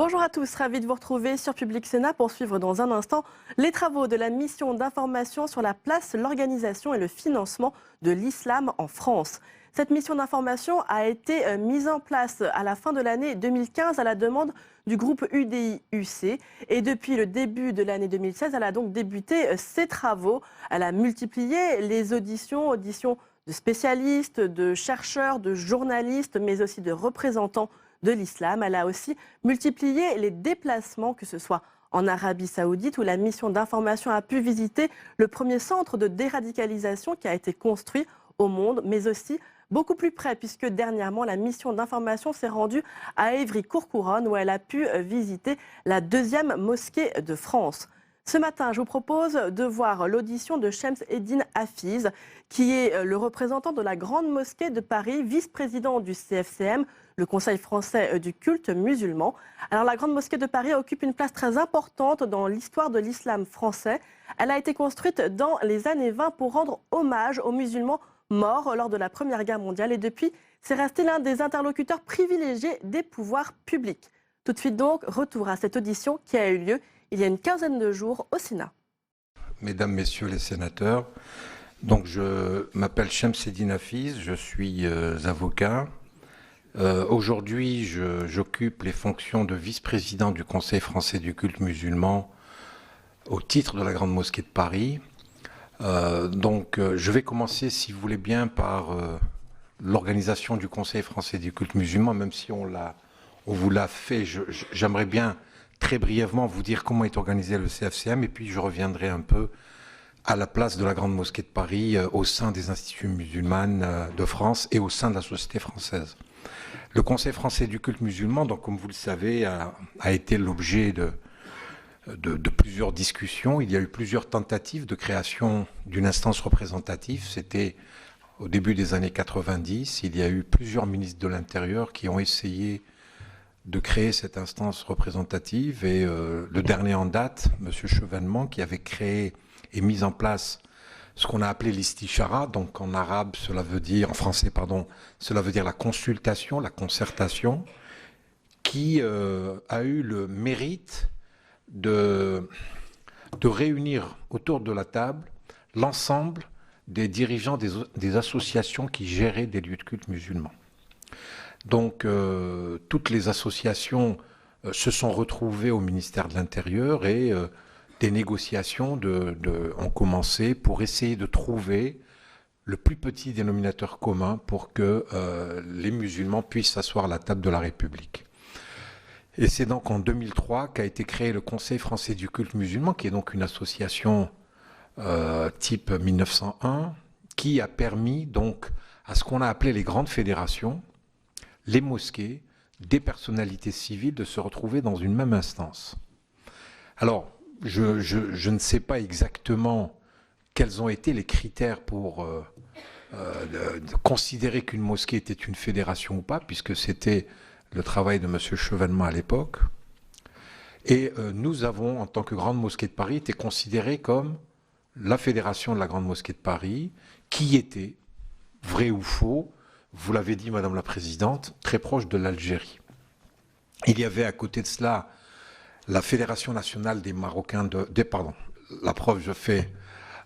Bonjour à tous, ravi de vous retrouver sur Public Sénat pour suivre dans un instant les travaux de la mission d'information sur la place, l'organisation et le financement de l'islam en France. Cette mission d'information a été mise en place à la fin de l'année 2015 à la demande du groupe UDI-UC et depuis le début de l'année 2016, elle a donc débuté ses travaux. Elle a multiplié les auditions de spécialistes, de chercheurs, de journalistes, mais aussi de représentants de l'islam. Elle a aussi multiplié les déplacements, que ce soit en Arabie Saoudite, où la mission d'information a pu visiter le premier centre de déradicalisation qui a été construit au monde, mais aussi beaucoup plus près, puisque dernièrement, la mission d'information s'est rendue à Évry-Courcouronnes, où elle a pu visiter la deuxième mosquée de France. Ce matin, je vous propose de voir l'audition de Shems Eddine Hafiz, qui est le représentant de la Grande Mosquée de Paris, vice-président du CFCM, le Conseil français du culte musulman. Alors, la Grande Mosquée de Paris occupe une place très importante dans l'histoire de l'islam français. Elle a été construite dans les années 20 pour rendre hommage aux musulmans morts lors de la Première Guerre mondiale. Et depuis, c'est resté l'un des interlocuteurs privilégiés des pouvoirs publics. Tout de suite donc, retour à cette audition qui a eu lieu il y a une quinzaine de jours au Sénat. Mesdames, Messieurs les sénateurs, donc je m'appelle Shems Eddine Hafiz, je suis avocat. Aujourd'hui, j'occupe les fonctions de vice-président du Conseil français du culte musulman au titre de la Grande Mosquée de Paris. Je vais commencer, si vous voulez bien, par l'organisation du Conseil français du culte musulman, même si on vous l'a fait. J'aimerais bien très brièvement vous dire comment est organisé le CFCM et puis je reviendrai un peu à la place de la Grande Mosquée de Paris au sein des instituts musulmanes de France et au sein de la société française. Le Conseil français du culte musulman, donc, comme vous le savez, a été l'objet de plusieurs discussions. Il y a eu plusieurs tentatives de création d'une instance représentative. C'était au début des années 90. Il y a eu plusieurs ministres de l'Intérieur qui ont essayé de créer cette instance représentative et le dernier en date, M. Chevènement, qui avait créé et mis en place ce qu'on a appelé l'Istichara, donc en arabe, en français, cela veut dire la consultation, la concertation, qui a eu le mérite de réunir autour de la table l'ensemble des dirigeants des associations qui géraient des lieux de culte musulmans. Donc, toutes les associations se sont retrouvées au ministère de l'Intérieur et des négociations ont commencé pour essayer de trouver le plus petit dénominateur commun pour que les musulmans puissent s'asseoir à la table de la République. Et c'est donc en 2003 qu'a été créé le Conseil français du culte musulman, qui est donc une association type 1901, qui a permis donc à ce qu'on a appelé les grandes fédérations, les mosquées, des personnalités civiles de se retrouver dans une même instance. Alors, je ne sais pas exactement quels ont été les critères pour de considérer qu'une mosquée était une fédération ou pas, puisque c'était le travail de M. Chevènement à l'époque. Et nous avons, en tant que Grande Mosquée de Paris, été considérés comme la fédération de la Grande Mosquée de Paris, qui était, vrai ou faux, vous l'avez dit, Madame la Présidente, très proche de l'Algérie. Il y avait à côté de cela la Fédération nationale des Marocains la preuve, je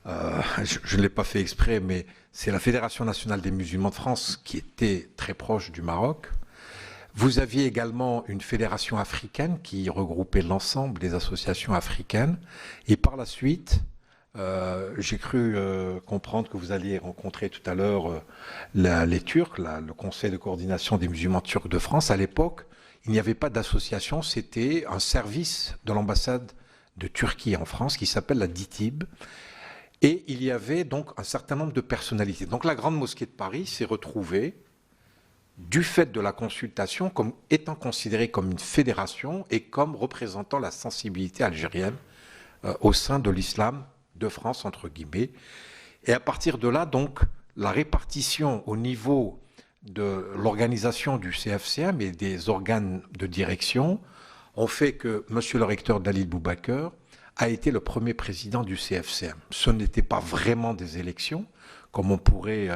ne l'ai pas fait exprès, mais c'est la Fédération nationale des musulmans de France qui était très proche du Maroc. Vous aviez également une fédération africaine qui regroupait l'ensemble des associations africaines. Et par la suite, j'ai cru comprendre que vous alliez rencontrer tout à l'heure les Turcs, le Conseil de coordination des musulmans turcs de France. À l'époque, il n'y avait pas d'association, c'était un service de l'ambassade de Turquie en France qui s'appelle la DİTİB. Et il y avait donc un certain nombre de personnalités. Donc la Grande Mosquée de Paris s'est retrouvée, du fait de la consultation, comme étant considérée comme une fédération et comme représentant la sensibilité algérienne au sein de l'islam de France, entre guillemets. Et à partir de là, donc, la répartition au niveau de l'organisation du CFCM et des organes de direction ont fait que M. le recteur Dalil Boubaker a été le premier président du CFCM. Ce n'était pas vraiment des élections, comme on pourrait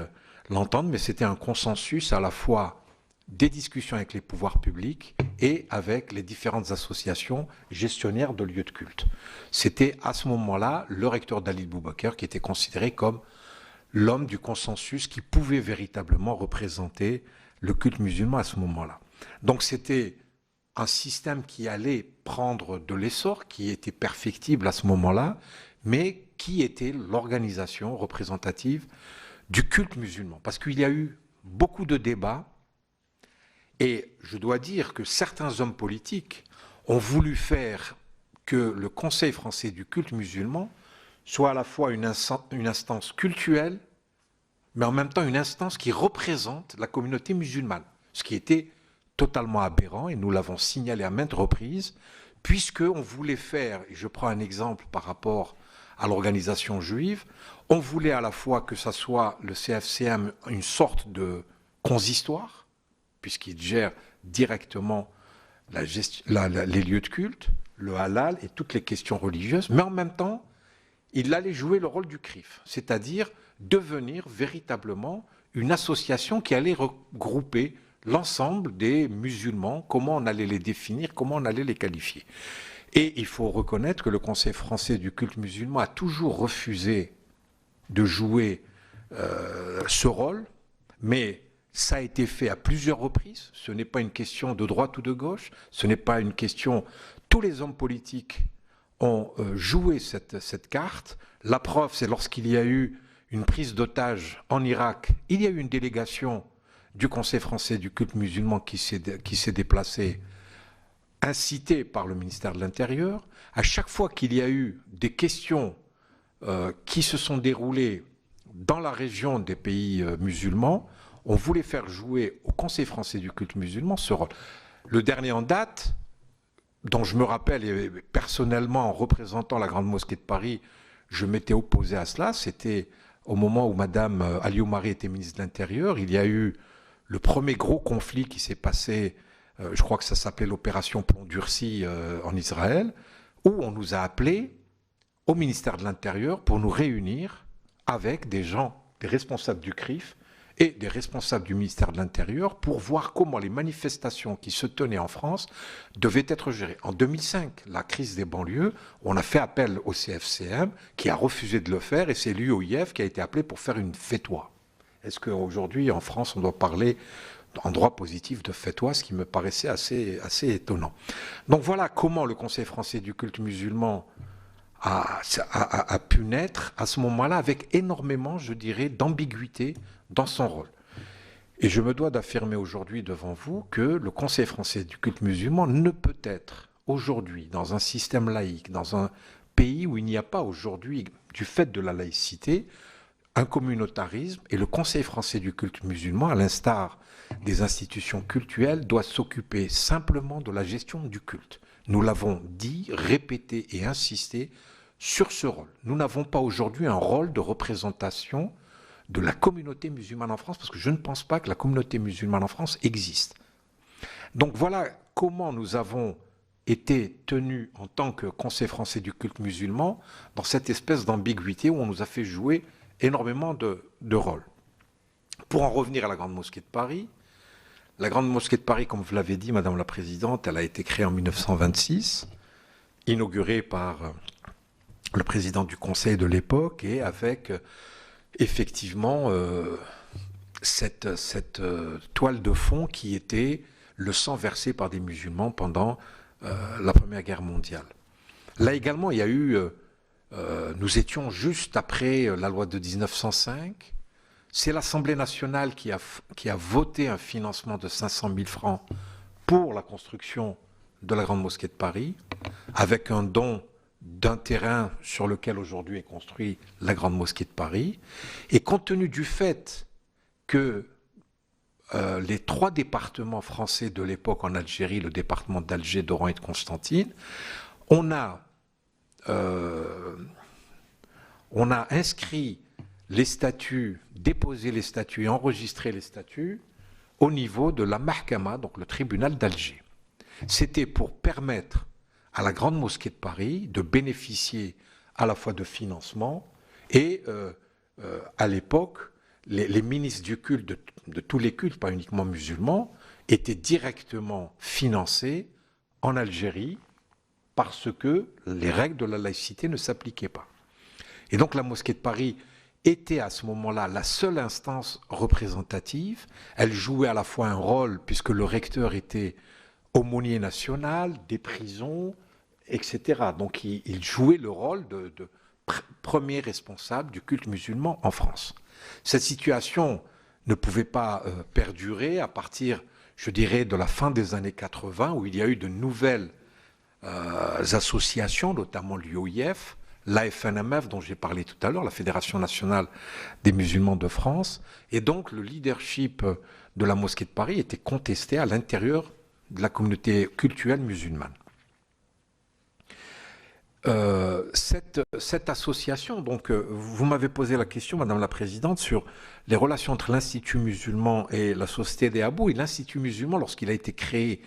l'entendre, mais c'était un consensus à la fois des discussions avec les pouvoirs publics et avec les différentes associations gestionnaires de lieux de culte. C'était à ce moment-là le recteur Dalil Boubaker qui était considéré comme l'homme du consensus qui pouvait véritablement représenter le culte musulman à ce moment-là. Donc c'était un système qui allait prendre de l'essor, qui était perfectible à ce moment-là, mais qui était l'organisation représentative du culte musulman. Parce qu'il y a eu beaucoup de débats, et je dois dire que certains hommes politiques ont voulu faire que le Conseil français du culte musulman soit à la fois une instance cultuelle, mais en même temps une instance qui représente la communauté musulmane, ce qui était totalement aberrant, et nous l'avons signalé à maintes reprises, puisqu'on voulait faire, et je prends un exemple par rapport à l'organisation juive, on voulait à la fois que ça soit le CFCM une sorte de consistoire, puisqu'il gère directement les lieux de culte, le halal et toutes les questions religieuses, mais en même temps, il allait jouer le rôle du CRIF, c'est-à-dire devenir véritablement une association qui allait regrouper l'ensemble des musulmans, comment on allait les définir, comment on allait les qualifier. Et il faut reconnaître que le Conseil français du culte musulman a toujours refusé de jouer ce rôle, mais ça a été fait à plusieurs reprises. Ce n'est pas une question de droite ou de gauche, ce n'est pas une question... Tous les hommes politiques ont joué cette carte. La preuve, c'est lorsqu'il y a eu une prise d'otage en Irak, il y a eu une délégation du Conseil français du culte musulman qui s'est déplacée, incitée par le ministère de l'Intérieur. À chaque fois qu'il y a eu des questions qui se sont déroulées dans la région des pays musulmans, on voulait faire jouer au Conseil français du culte musulman ce rôle. Le dernier en date, dont je me rappelle, et personnellement en représentant la Grande Mosquée de Paris, je m'étais opposé à cela, c'était au moment où Madame Alioumari était ministre de l'Intérieur. Il y a eu le premier gros conflit qui s'est passé, je crois que ça s'appelait l'opération Plomb Durci en Israël, où on nous a appelés au ministère de l'Intérieur pour nous réunir avec des gens, des responsables du CRIF et des responsables du ministère de l'Intérieur pour voir comment les manifestations qui se tenaient en France devaient être gérées. En 2005, la crise des banlieues, on a fait appel au CFCM qui a refusé de le faire et c'est l'UOIF qui a été appelé pour faire une fétoire. Est-ce qu'aujourd'hui, en France, on doit parler en droit positif de fétoire, ce qui me paraissait assez étonnant. Donc voilà comment le Conseil français du culte musulman a pu naître à ce moment-là avec énormément, je dirais, d'ambiguïté dans son rôle. Et je me dois d'affirmer aujourd'hui devant vous que le Conseil français du culte musulman ne peut être aujourd'hui dans un système laïque, dans un pays où il n'y a pas aujourd'hui, du fait de la laïcité, un communautarisme, et le Conseil français du culte musulman, à l'instar des institutions cultuelles, doit s'occuper simplement de la gestion du culte. Nous l'avons dit, répété et insisté sur ce rôle. Nous n'avons pas aujourd'hui un rôle de représentation de la communauté musulmane en France, parce que je ne pense pas que la communauté musulmane en France existe. Donc voilà comment nous avons été tenus en tant que Conseil français du culte musulman dans cette espèce d'ambiguïté où on nous a fait jouer énormément de rôles. Pour en revenir à la Grande Mosquée de Paris, la Grande Mosquée de Paris, comme vous l'avez dit, Madame la Présidente, elle a été créée en 1926, inaugurée par le président du Conseil de l'époque et avec effectivement cette toile de fond qui était le sang versé par des musulmans pendant la Première Guerre mondiale. Là également, il y a eu... nous étions juste après la loi de 1905. C'est l'Assemblée nationale qui a voté un financement de 500 000 francs pour la construction de la Grande Mosquée de Paris, avec un don d'un terrain sur lequel aujourd'hui est construite la Grande Mosquée de Paris. Et compte tenu du fait que les trois départements français de l'époque en Algérie, le département d'Alger, d'Oran et de Constantine, on a inscrit les statuts, déposé les statuts et enregistré les statuts au niveau de la Mahkama, donc le tribunal d'Alger. C'était pour permettre à la Grande Mosquée de Paris de bénéficier à la fois de financement et à l'époque, les ministres du culte, de tous les cultes, pas uniquement musulmans, était directement financé en Algérie parce que les règles de la laïcité ne s'appliquaient pas. Et donc la mosquée de Paris était à ce moment-là la seule instance représentative. Elle jouait à la fois un rôle, puisque le recteur était aumônier national, des prisons, etc. Donc il jouait le rôle de premier responsable du culte musulman en France. Cette situation ne pouvait pas perdurer à partir, je dirais, de la fin des années 80, où il y a eu de nouvelles associations, notamment l'UOIF, l'AFNMF dont j'ai parlé tout à l'heure, la Fédération nationale des musulmans de France, et donc le leadership de la mosquée de Paris était contesté à l'intérieur de la communauté cultuelle musulmane. Cette association, donc, vous m'avez posé la question, Madame la Présidente, sur les relations entre l'Institut musulman et la Société des Habous. Et l'Institut musulman, lorsqu'il a été créé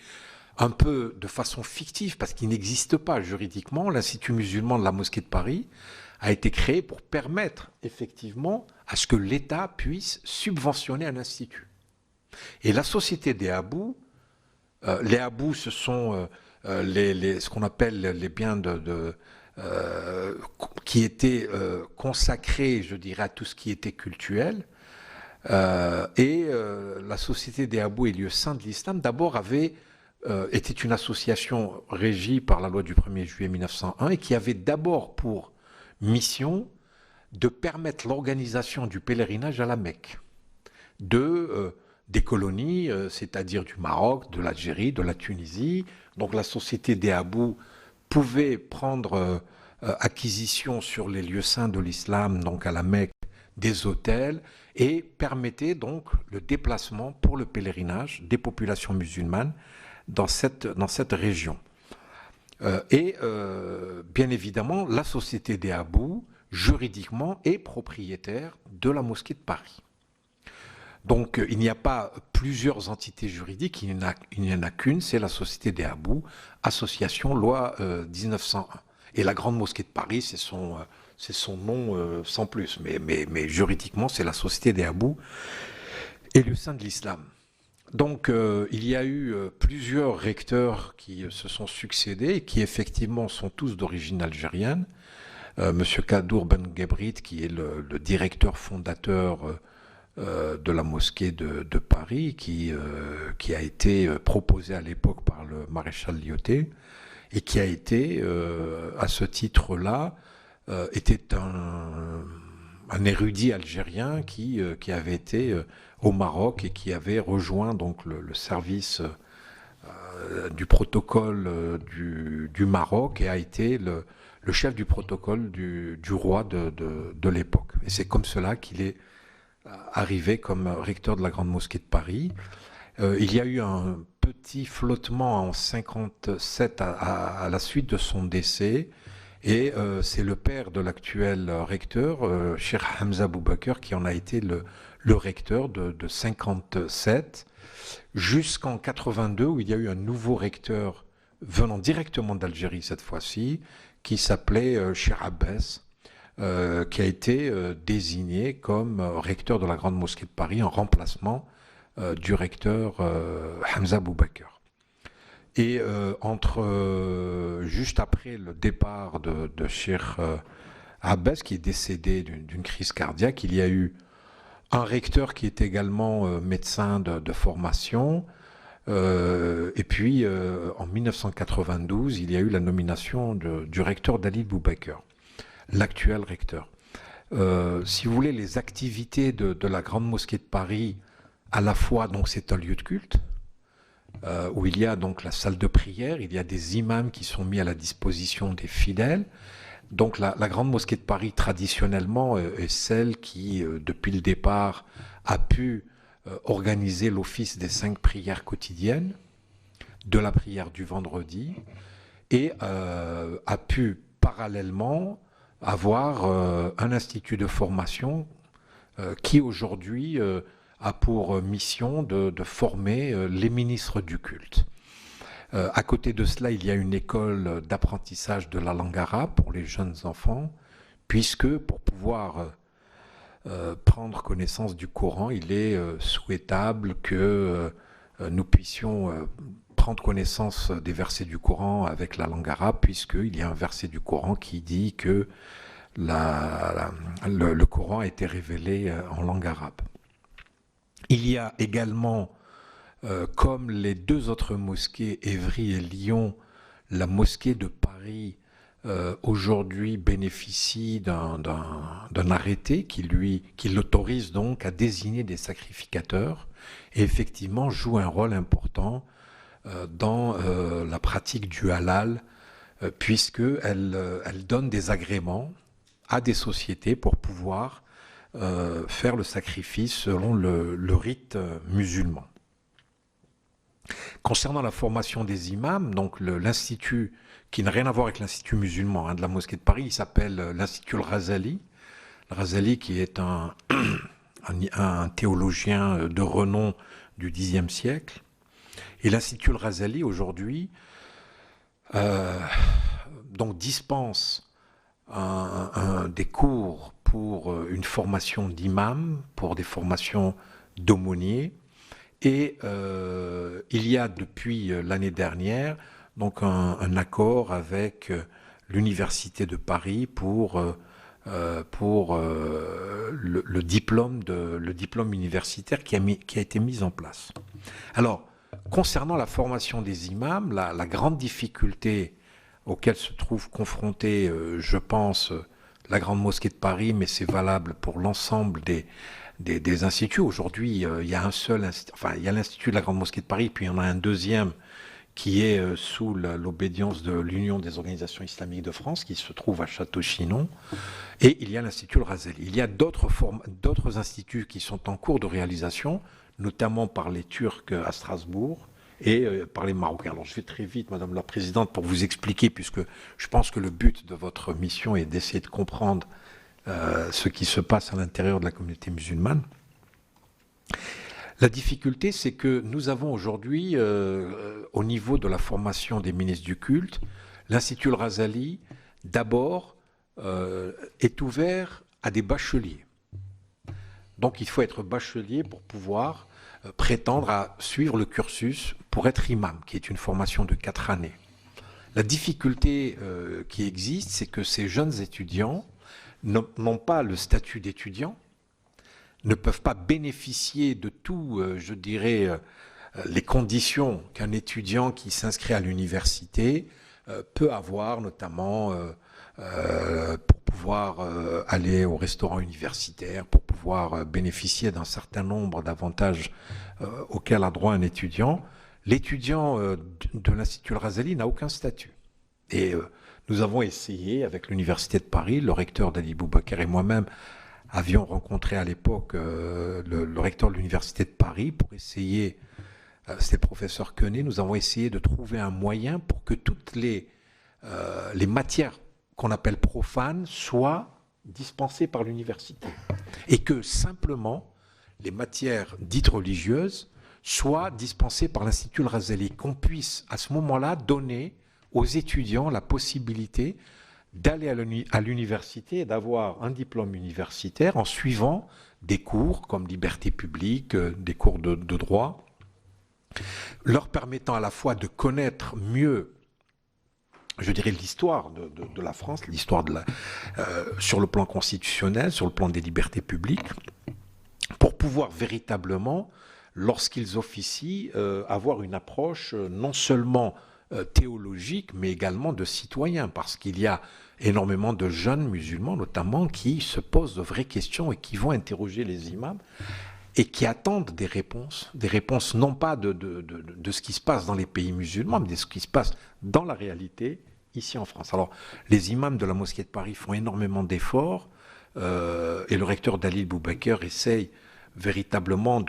un peu de façon fictive, parce qu'il n'existe pas juridiquement, l'Institut musulman de la Mosquée de Paris a été créé pour permettre effectivement à ce que l'État puisse subventionner un institut. Et la Société des Habous, les Habous, ce sont ce qu'on appelle les biens qui étaient consacrés, je dirais, à tout ce qui était cultuel. La Société des Habous et lieux saints de l'islam, d'abord était une association régie par la loi du 1er juillet 1901 et qui avait d'abord pour mission de permettre l'organisation du pèlerinage à la Mecque des colonies, c'est-à-dire du Maroc, de l'Algérie, de la Tunisie. Donc la Société des Habous pouvait prendre acquisition sur les lieux saints de l'islam, donc à la Mecque, des hôtels, et permettait donc le déplacement pour le pèlerinage des populations musulmanes dans cette région. Bien évidemment, la Société des Habous, juridiquement, est propriétaire de la mosquée de Paris. Donc il n'y a pas plusieurs entités juridiques, il n'y en a qu'une, c'est la Société des Habous, association loi 1901. Et la Grande Mosquée de Paris, c'est son nom sans plus, mais juridiquement, c'est la Société des Habous et le sein de l'islam. Donc il y a eu plusieurs recteurs qui se sont succédés et qui effectivement sont tous d'origine algérienne. Monsieur Kadour Ben Gebrit, qui est le directeur fondateur de la mosquée de Paris, qui a été proposé à l'époque par le maréchal Lyautey, et qui a été, à ce titre-là, était un érudit algérien qui avait été au Maroc et qui avait rejoint donc le service du protocole du Maroc et a été le chef du protocole du roi de l'époque. Et c'est comme cela qu'il est arrivé comme recteur de la Grande Mosquée de Paris. Il y a eu un petit flottement en 1957 à la suite de son décès. Et c'est le père de l'actuel recteur, Cheikh Hamza Boubacar, qui en a été le recteur de 1957 jusqu'en 1982, où il y a eu un nouveau recteur venant directement d'Algérie cette fois-ci, qui s'appelait Cheikh Abbas, qui a été désigné comme recteur de la Grande Mosquée de Paris en remplacement du recteur Hamza Boubacar. Et juste après le départ de Cheikh Abbas, qui est décédé d'une crise cardiaque, il y a eu un recteur qui est également médecin de formation. Et puis, en 1992, il y a eu la nomination du recteur Dalit Boubacar, l'actuel recteur. Si vous voulez, les activités de la Grande Mosquée de Paris, à la fois, donc c'est un lieu de culte, où il y a donc la salle de prière, il y a des imams qui sont mis à la disposition des fidèles. Donc la Grande Mosquée de Paris, traditionnellement, est celle qui, depuis le départ, a pu organiser l'office des 5 prières quotidiennes, de la prière du vendredi, et a pu parallèlement avoir un institut de formation qui aujourd'hui a pour mission de former les ministres du culte. À côté de cela, il y a une école d'apprentissage de la langue arabe pour les jeunes enfants, puisque pour pouvoir prendre connaissance du Coran, il est souhaitable que nous puissions prendre connaissance des versets du Coran avec la langue arabe, puisqu'il y a un verset du Coran qui dit que le Coran a été révélé en langue arabe. Il y a également, comme les deux autres mosquées, Évry et Lyon, la mosquée de Paris aujourd'hui bénéficie d'un arrêté qui l'autorise donc à désigner des sacrificateurs et effectivement joue un rôle important dans la pratique du halal, puisqu'elle donne des agréments à des sociétés pour pouvoir faire le sacrifice selon le rite musulman. Concernant la formation des imams, donc l'institut qui n'a rien à voir avec l'institut musulman de la mosquée de Paris, il s'appelle l'Institut Al-Razali. Al-Razali qui est un théologien de renom du Xe siècle. Et l'Institut Al-Razali aujourd'hui donc dispense des cours pour une formation d'imam, pour des formations d'aumôniers. Et il y a depuis l'année dernière donc un accord avec l'Université de Paris pour le diplôme universitaire qui a été mis en place. Alors, concernant la formation des imams, la grande difficulté auquel se trouve confrontée, je pense, la Grande Mosquée de Paris, mais c'est valable pour l'ensemble des instituts. Aujourd'hui, il y a un seul institut, enfin, il y a l'Institut de la Grande Mosquée de Paris, puis il y en a un deuxième qui est sous l'obédience de l'Union des organisations islamiques de France, qui se trouve à Château-Chinon, et il y a l'Institut Al-Razali. Il y a d'autres instituts qui sont en cours de réalisation, notamment par les Turcs à Strasbourg et par les Marocains. Alors je vais très vite, Madame la Présidente, pour vous expliquer, puisque je pense que le but de votre mission est d'essayer de comprendre ce qui se passe à l'intérieur de la communauté musulmane. La difficulté, c'est que nous avons aujourd'hui, au niveau de la formation des ministres du culte, l'Institut Al-Razali, d'abord, est ouvert à des bacheliers. Donc il faut être bachelier pour pouvoir prétendre à suivre le cursus pour être imam, qui est une formation de 4 années. La difficulté qui existe, c'est que ces jeunes étudiants n'ont pas le statut d'étudiant, ne peuvent pas bénéficier de tout, je dirais, les conditions qu'un étudiant qui s'inscrit à l'université peut avoir, notamment pour pouvoir aller au restaurant universitaire, pour pouvoir bénéficier d'un certain nombre d'avantages auxquels a droit un étudiant. L'étudiant de l'Institut Al-Razali n'a aucun statut. Et nous avons essayé, avec l'Université de Paris, le recteur Dali Boubacar et moi-même, avions rencontré à l'époque le recteur de l'Université de Paris pour essayer, c'était le professeur Quenet, nous avons essayé de trouver un moyen pour que toutes les matières qu'on appelle profanes soient dispensées par l'université. Et que simplement les matières dites religieuses soient dispensées par l'Institut Al-Razali, qu'on puisse à ce moment-là donner aux étudiants la possibilité d'aller à l'université et d'avoir un diplôme universitaire en suivant des cours comme liberté publique, des cours de droit, leur permettant à la fois de connaître mieux, je dirais, l'histoire de la France, l'histoire sur le plan constitutionnel, sur le plan des libertés publiques, pour pouvoir véritablement, lorsqu'ils officient, avoir une approche non seulement théologique, mais également de citoyens, parce qu'il y a énormément de jeunes musulmans, notamment, qui se posent de vraies questions et qui vont interroger les imams et qui attendent des réponses non pas de ce qui se passe dans les pays musulmans, mais de ce qui se passe dans la réalité ici en France. Alors, les imams de la mosquée de Paris font énormément d'efforts et le recteur Dali Boubacar essaye véritablement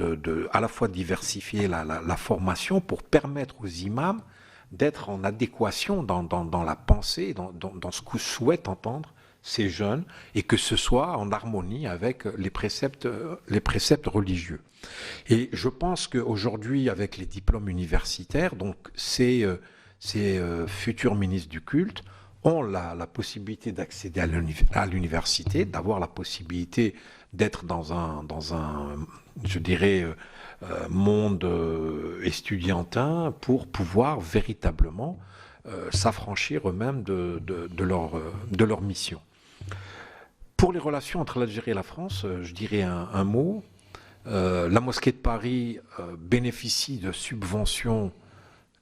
à la fois diversifier la formation pour permettre aux imams d'être en adéquation dans la pensée, dans ce que souhaitent entendre ces jeunes, et que ce soit en harmonie avec les préceptes religieux. Et je pense qu'aujourd'hui, avec les diplômes universitaires, donc ces futurs ministres du culte ont la possibilité d'accéder à l'université, d'avoir la possibilité d'être dans un je dirais, monde estudiantin pour pouvoir véritablement s'affranchir eux-mêmes de leur mission. Pour les relations entre l'Algérie et la France, je dirais un mot. La mosquée de Paris bénéficie de subventions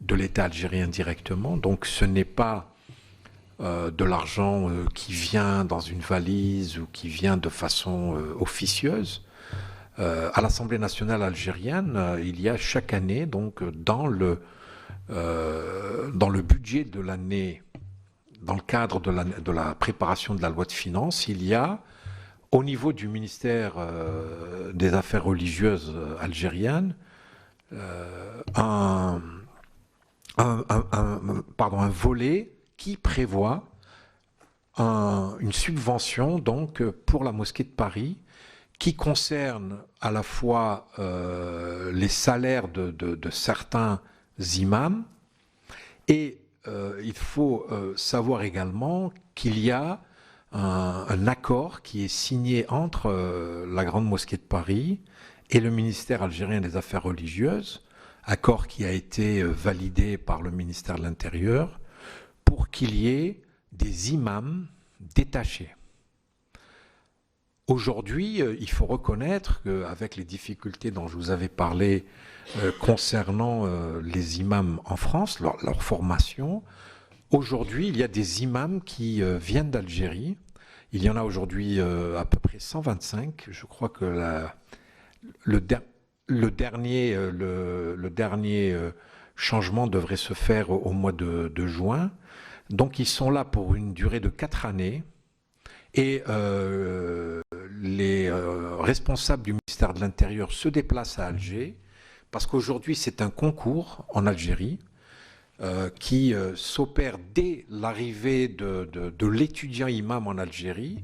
de l'État algérien directement, donc ce n'est pas de l'argent qui vient dans une valise ou qui vient de façon officieuse. À l'Assemblée nationale algérienne, il y a chaque année, donc dans le budget de l'année, dans le cadre de la préparation de la loi de finances, il y a au niveau du ministère des Affaires religieuses algériennes un volet qui prévoit une subvention donc pour la mosquée de Paris qui concerne à la fois les salaires de certains imams et il faut savoir également qu'il y a un accord qui est signé entre la Grande Mosquée de Paris et le ministère algérien des Affaires religieuses, accord qui a été validé par le ministère de l'Intérieur, pour qu'il y ait des imams détachés. Aujourd'hui, il faut reconnaître qu'avec les difficultés dont je vous avais parlé concernant les imams en France, leur formation, aujourd'hui, il y a des imams qui viennent d'Algérie. Il y en a aujourd'hui à peu près 125. Je crois que le dernier changement devrait se faire au mois de juin. Donc, ils sont là pour une durée de 4 années. Et les responsables du ministère de l'Intérieur se déplacent à Alger parce qu'aujourd'hui, c'est un concours en Algérie qui s'opère dès l'arrivée de l'étudiant imam en Algérie,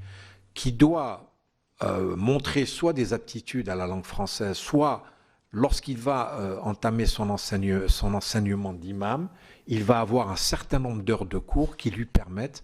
qui doit montrer soit des aptitudes à la langue française, soit lorsqu'il va entamer son enseignement d'imam, il va avoir un certain nombre d'heures de cours qui lui permettent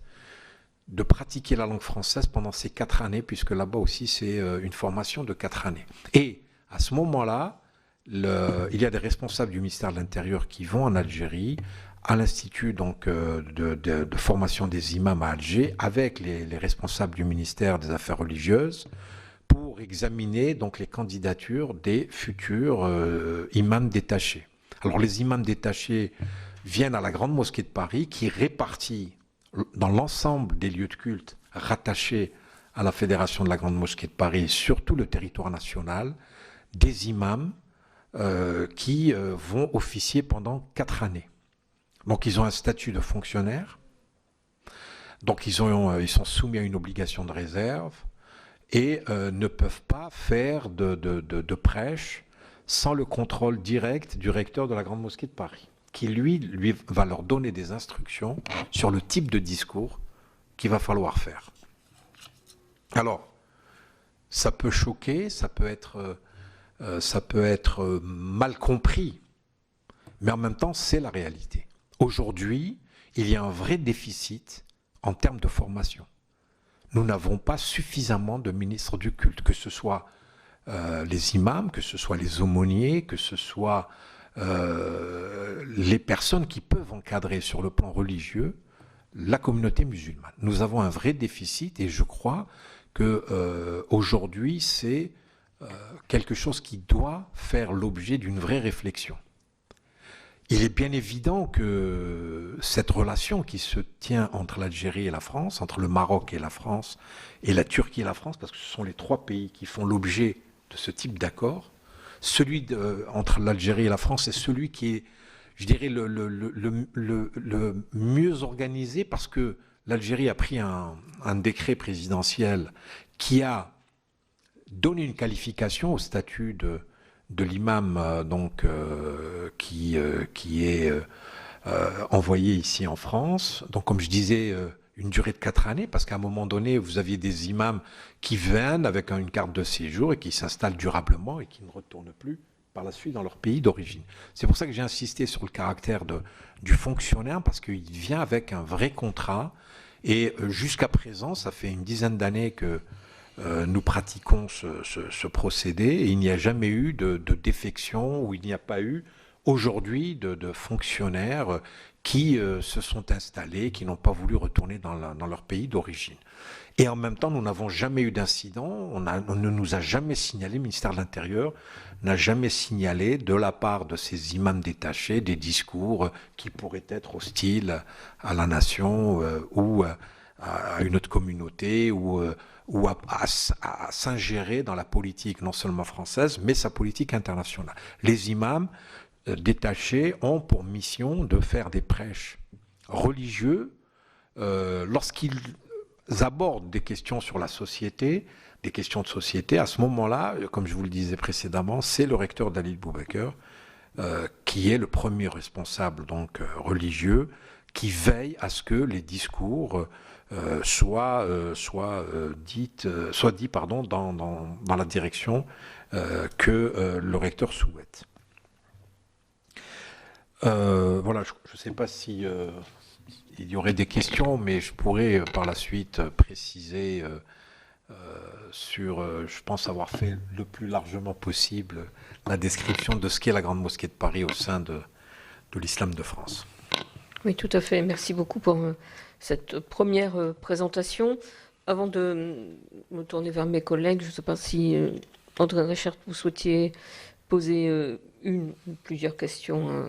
de pratiquer la langue française pendant ces 4 années, puisque là-bas aussi c'est une formation de 4 années. Et à ce moment-là, il y a des responsables du ministère de l'Intérieur qui vont en Algérie, à l'Institut donc, de formation des imams à Alger, avec les responsables du ministère des Affaires religieuses, pour examiner donc, les candidatures des futurs imams détachés. Alors les imams détachés viennent à la Grande Mosquée de Paris, qui répartit dans l'ensemble des lieux de culte rattachés à la Fédération de la Grande Mosquée de Paris sur tout le territoire national, des imams qui vont officier pendant 4 années. Donc ils ont un statut de fonctionnaire, donc ils sont soumis à une obligation de réserve et ne peuvent pas faire de prêche sans le contrôle direct du recteur de la Grande Mosquée de Paris, qui lui va leur donner des instructions sur le type de discours qu'il va falloir faire. Alors, ça peut choquer, ça peut être mal compris, mais en même temps, c'est la réalité. Aujourd'hui, il y a un vrai déficit en termes de formation. Nous n'avons pas suffisamment de ministres du culte, que ce soit les imams, que ce soit les aumôniers, que ce soit les personnes qui peuvent encadrer sur le plan religieux la communauté musulmane. Nous avons un vrai déficit et je crois que aujourd'hui c'est quelque chose qui doit faire l'objet d'une vraie réflexion. Il est bien évident que cette relation qui se tient entre l'Algérie et la France, entre le Maroc et la France, et la Turquie et la France, parce que ce sont les 3 pays qui font l'objet de ce type d'accord, celui entre l'Algérie et la France est celui qui est, je dirais, le mieux organisé, parce que l'Algérie a pris un décret présidentiel qui a donné une qualification au statut de l'imam qui est envoyé ici en France. Donc, comme je disais, une durée de 4 années, parce qu'à un moment donné, vous aviez des imams qui viennent avec une carte de séjour et qui s'installent durablement et qui ne retournent plus par la suite dans leur pays d'origine. C'est pour ça que j'ai insisté sur le caractère du fonctionnaire, parce qu'il vient avec un vrai contrat Et jusqu'à présent, ça fait une dizaine d'années que nous pratiquons ce procédé et il n'y a jamais eu de défection ou il n'y a pas eu aujourd'hui de fonctionnaires qui se sont installés, qui n'ont pas voulu retourner dans leur pays d'origine. Et en même temps, nous n'avons jamais eu d'incident, on ne nous a jamais signalé, le ministère de l'Intérieur n'a jamais signalé de la part de ces imams détachés des discours qui pourraient être hostiles à la nation ou à une autre communauté ou à s'ingérer dans la politique non seulement française, mais sa politique internationale. Les imams détachés ont pour mission de faire des prêches religieux lorsqu'ils abordent des questions sur la société, des questions de société. À ce moment-là, comme je vous le disais précédemment, c'est le recteur Dalil Boubaker qui est le premier responsable donc religieux qui veille à ce que les discours soient dits dans la direction que le recteur souhaite. Voilà, je ne sais pas si il y aurait des questions, mais je pourrais par la suite préciser je pense avoir fait le plus largement possible la description de ce qu'est la Grande Mosquée de Paris au sein de l'islam de France. Oui, tout à fait. Merci beaucoup pour cette première présentation. Avant de me tourner vers mes collègues, je ne sais pas si André Reichardt, vous souhaitiez poser une ou plusieurs questions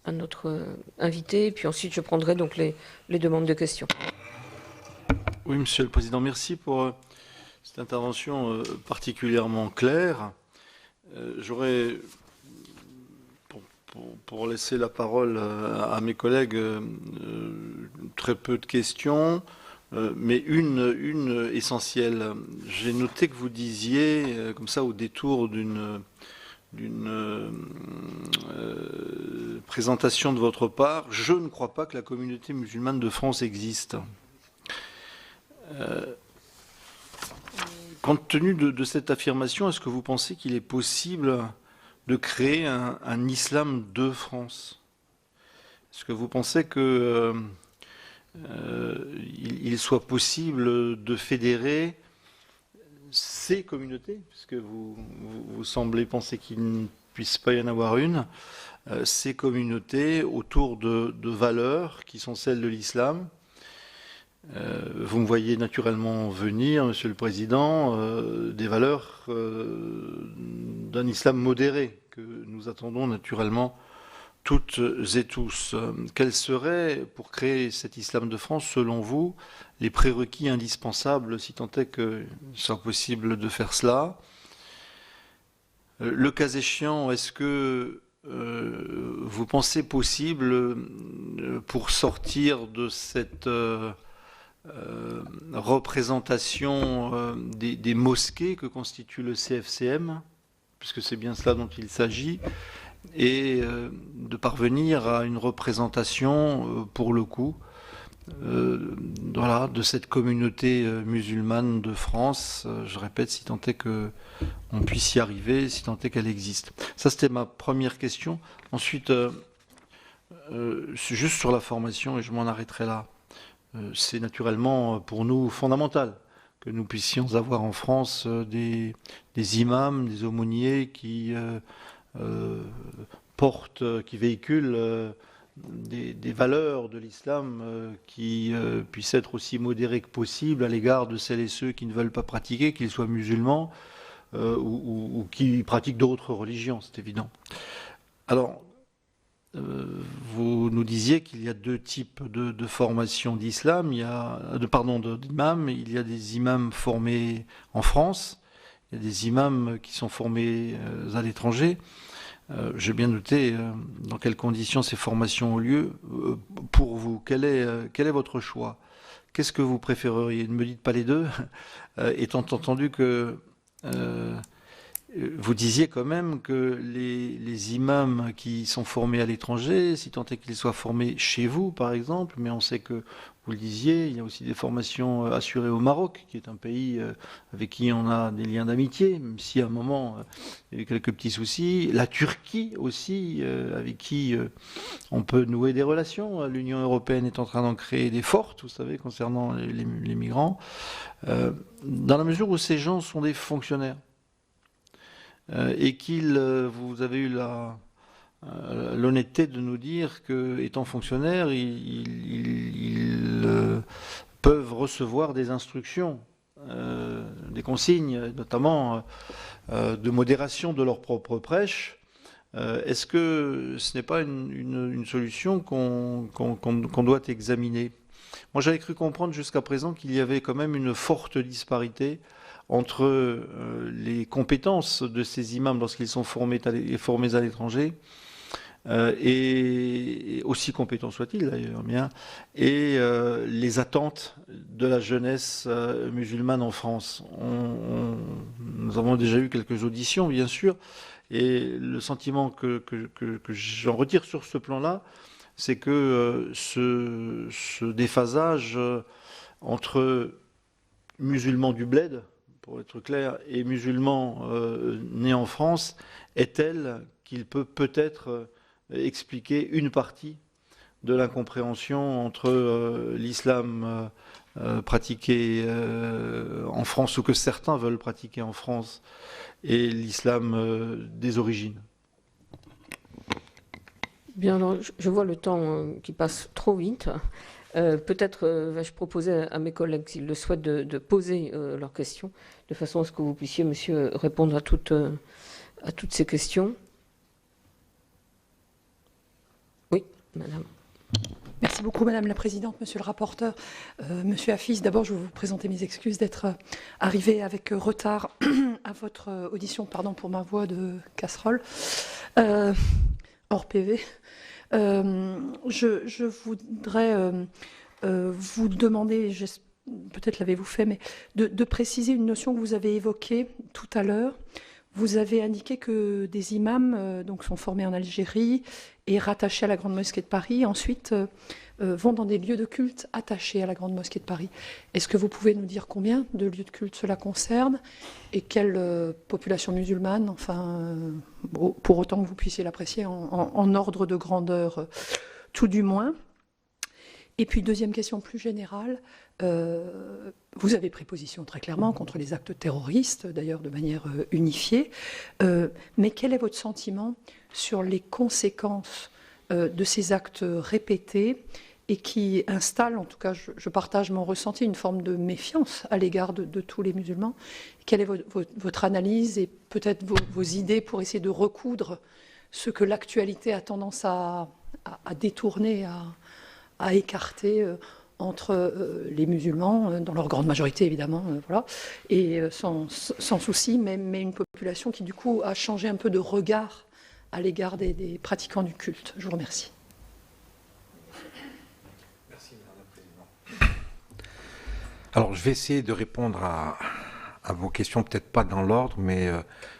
à notre invité, et puis ensuite je prendrai donc les demandes de questions. Oui, Monsieur le Président, merci pour cette intervention particulièrement claire. J'aurais, pour laisser la parole à mes collègues, très peu de questions, mais une essentielle. J'ai noté que vous disiez, comme ça, au détour d'une présentation de votre part, je ne crois pas que la communauté musulmane de France existe. Compte tenu de cette affirmation, est-ce que vous pensez qu'il est possible de créer un islam de France? Est-ce que vous pensez qu'il soit possible de fédérer ces communautés, puisque vous semblez penser qu'il ne puisse pas y en avoir une, ces communautés autour de valeurs qui sont celles de l'islam? Vous me voyez naturellement venir, Monsieur le Président, des valeurs d'un islam modéré que nous attendons naturellement toutes et tous. Quels seraient, pour créer cet islam de France, selon vous, les prérequis indispensables, si tant est qu'il soit possible de faire cela? Le cas échéant, est-ce que vous pensez possible, pour sortir de cette représentation des mosquées que constitue le CFCM, puisque c'est bien cela dont il s'agit, et de parvenir à une représentation, pour le coup, voilà, de cette communauté musulmane de France, je répète, si tant est qu'on puisse y arriver, si tant est qu'elle existe. Ça, c'était ma première question. Ensuite, juste sur la formation, et je m'en arrêterai là. C'est naturellement pour nous fondamental que nous puissions avoir en France des imams, des aumôniers qui qui véhiculent des valeurs de l'islam qui puissent être aussi modérées que possible à l'égard de celles et ceux qui ne veulent pas pratiquer, qu'ils soient musulmans ou qui pratiquent d'autres religions, c'est évident. Alors, vous nous disiez qu'il y a deux types de formation d'islam, d'imams. Il y a des imams formés en France, il y a des imams qui sont formés à l'étranger. J'ai bien noté dans quelles conditions ces formations ont lieu. Pour vous, quel est votre choix? Qu'est-ce que vous préféreriez? Ne me dites pas les deux, étant entendu que vous disiez quand même que les imams qui sont formés à l'étranger, si tant est qu'ils soient formés chez vous, par exemple, mais on sait que, vous le disiez, il y a aussi des formations assurées au Maroc, qui est un pays avec qui on a des liens d'amitié, même si à un moment, il y a eu quelques petits soucis. La Turquie aussi, avec qui on peut nouer des relations. L'Union européenne est en train d'en créer des fortes, vous savez, concernant les migrants, dans la mesure où ces gens sont des fonctionnaires. Et vous avez eu l'honnêteté de nous dire que, étant fonctionnaires, ils peuvent recevoir des instructions, des consignes, notamment de modération de leur propre prêche. Est-ce que ce n'est pas une solution qu'on doit examiner? Moi, j'avais cru comprendre jusqu'à présent qu'il y avait quand même une forte disparité entre les compétences de ces imams lorsqu'ils sont formés à l'étranger, et aussi compétents soient-ils d'ailleurs, bien, et les attentes de la jeunesse musulmane en France. Nous avons déjà eu quelques auditions, bien sûr, et le sentiment que j'en retire sur ce plan-là, c'est que ce déphasage entre musulmans du bled, pour être clair, et musulmans nés en France, est tel qu'il peut peut-être expliquer une partie de l'incompréhension entre l'islam pratiqué en France, ou que certains veulent pratiquer en France, et l'islam des origines. Bien, alors, je vois le temps qui passe trop vite. Peut-être vais-je proposer à mes collègues, s'ils le souhaitent, de poser leurs questions, de façon à ce que vous puissiez, monsieur, répondre à toutes ces questions. Oui, madame. Merci beaucoup, Madame la Présidente, Monsieur le rapporteur. Monsieur Hafiz, d'abord, je veux vous présenter mes excuses d'être arrivé avec retard à votre audition, pardon pour ma voix de casserole, hors PV. Je voudrais vous demander, peut-être l'avez-vous fait, mais de préciser une notion que vous avez évoquée tout à l'heure. Vous avez indiqué que des imams donc sont formés en Algérie et rattachés à la Grande Mosquée de Paris, ensuite vont dans des lieux de culte attachés à la Grande Mosquée de Paris. Est-ce que vous pouvez nous dire combien de lieux de culte cela concerne et quelle population musulmane, enfin, pour autant que vous puissiez l'apprécier en ordre de grandeur, tout du moins. Et puis, deuxième question plus générale, vous avez pris position très clairement contre les actes terroristes, d'ailleurs de manière unifiée, mais quel est votre sentiment sur les conséquences de ces actes répétés et qui installent, en tout cas je partage mon ressenti, une forme de méfiance à l'égard de tous les musulmans? Quelle est votre analyse et peut-être vos idées pour essayer de recoudre ce que l'actualité a tendance à détourner, à écarter entre les musulmans, dans leur grande majorité évidemment, voilà, et sans souci, mais une population qui du coup a changé un peu de regard à l'égard des pratiquants du culte. Je vous remercie. Merci, Madame la Présidente. Alors, je vais essayer de répondre à vos questions, peut-être pas dans l'ordre, mais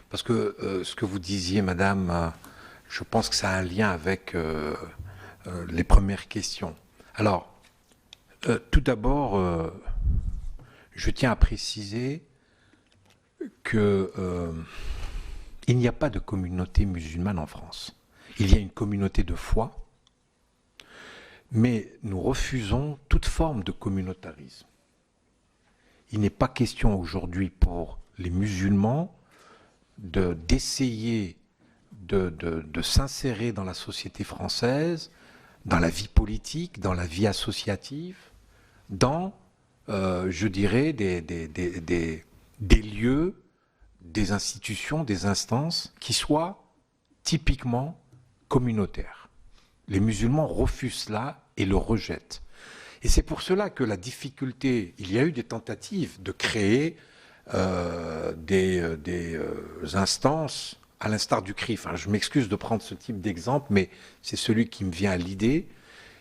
parce que ce que vous disiez, Madame, je pense que ça a un lien avec les premières questions. Alors, tout d'abord, je tiens à préciser que il n'y a pas de communauté musulmane en France. Il y a une communauté de foi, mais nous refusons toute forme de communautarisme. Il n'est pas question aujourd'hui pour les musulmans d'essayer de s'insérer dans la société française, dans la vie politique, dans la vie associative, dans, je dirais, des lieux, des institutions, des instances qui soient typiquement communautaires. Les musulmans refusent cela et le rejettent. Et c'est pour cela que la difficulté, il y a eu des tentatives de créer des instances, à l'instar du CRIF. Je m'excuse de prendre ce type d'exemple, mais c'est celui qui me vient à l'idée.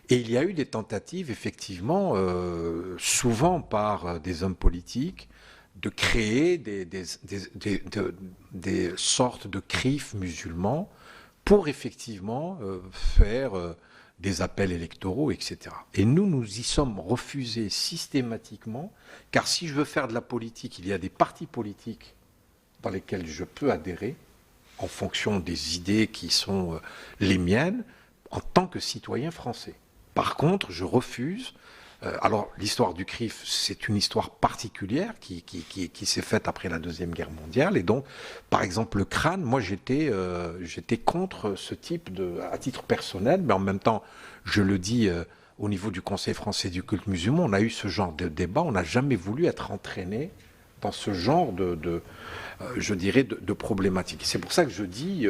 Et il y a eu des tentatives, effectivement, souvent par des hommes politiques, de créer des sortes de CRIF musulmans pour effectivement faire des appels électoraux, etc. Et nous y sommes refusés systématiquement, car si je veux faire de la politique, il y a des partis politiques dans lesquels je peux adhérer, en fonction des idées qui sont les miennes, en tant que citoyen français. Par contre, je refuse. Alors, l'histoire du CRIF, c'est une histoire particulière qui s'est faite après la Deuxième Guerre mondiale. Et donc, par exemple, le crâne, moi, j'étais contre ce type à titre personnel, mais en même temps, je le dis au niveau du Conseil français du culte musulman, on a eu ce genre de débat, on n'a jamais voulu être entraîné dans ce genre je dirais, de problématiques. C'est pour ça que je dis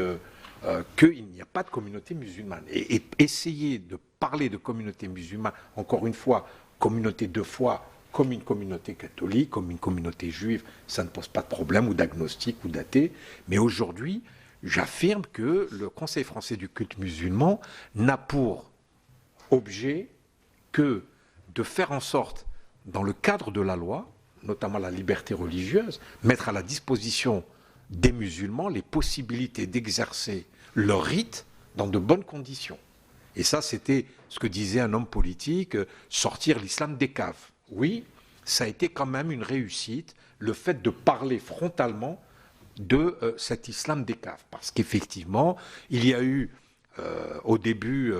qu'il n'y a pas de communauté musulmane. Et essayer de parler de communauté musulmane, encore une fois, communauté de foi, comme une communauté catholique, comme une communauté juive, ça ne pose pas de problème, ou d'agnostique, ou d'athée. Mais aujourd'hui, j'affirme que le Conseil français du culte musulman n'a pour objet que de faire en sorte, dans le cadre de la loi, notamment la liberté religieuse, mettre à la disposition des musulmans les possibilités d'exercer leur rite dans de bonnes conditions. Et ça, c'était ce que disait un homme politique, sortir l'islam des caves. Oui, ça a été quand même une réussite, le fait de parler frontalement de cet islam des caves. Parce qu'effectivement, il y a eu, au début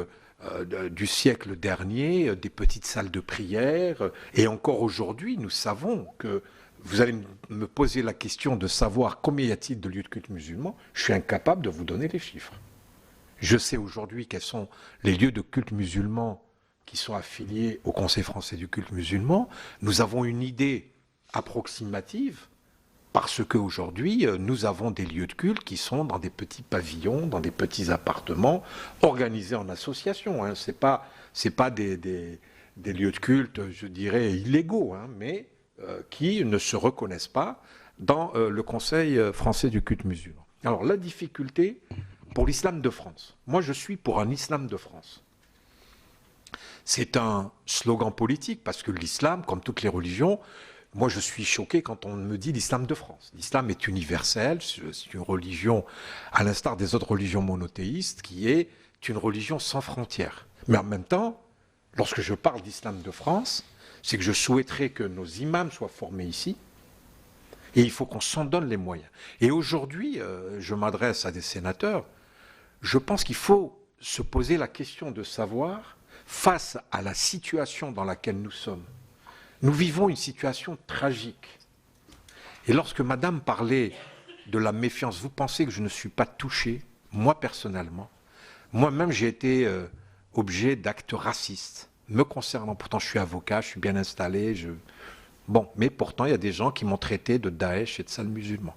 du siècle dernier, des petites salles de prière, et encore aujourd'hui, nous savons que, vous allez me poser la question de savoir combien y a-t-il de lieux de culte musulmans, je suis incapable de vous donner les chiffres. Je sais aujourd'hui quels sont les lieux de culte musulmans qui sont affiliés au Conseil français du culte musulman. Nous avons une idée approximative parce qu'aujourd'hui, nous avons des lieux de culte qui sont dans des petits pavillons, dans des petits appartements, organisés en association. Hein. Ce n'est pas des lieux de culte, je dirais, illégaux, hein, mais qui ne se reconnaissent pas dans le Conseil français du culte musulman. Alors, la difficulté pour l'islam de France. Moi, je suis pour un islam de France. C'est un slogan politique, parce que l'islam, comme toutes les religions, moi, je suis choqué quand on me dit l'islam de France. L'islam est universel, c'est une religion, à l'instar des autres religions monothéistes, qui est une religion sans frontières. Mais en même temps, lorsque je parle d'islam de France, c'est que je souhaiterais que nos imams soient formés ici, et il faut qu'on s'en donne les moyens. Et aujourd'hui, je m'adresse à des sénateurs, je pense qu'il faut se poser la question de savoir, face à la situation dans laquelle nous sommes, nous vivons une situation tragique. Et lorsque madame parlait de la méfiance, vous pensez que je ne suis pas touché, moi personnellement. Moi-même, j'ai été objet d'actes racistes, me concernant. Pourtant, je suis avocat, je suis bien installé. Bon, mais pourtant, il y a des gens qui m'ont traité de Daesh et de sale musulman.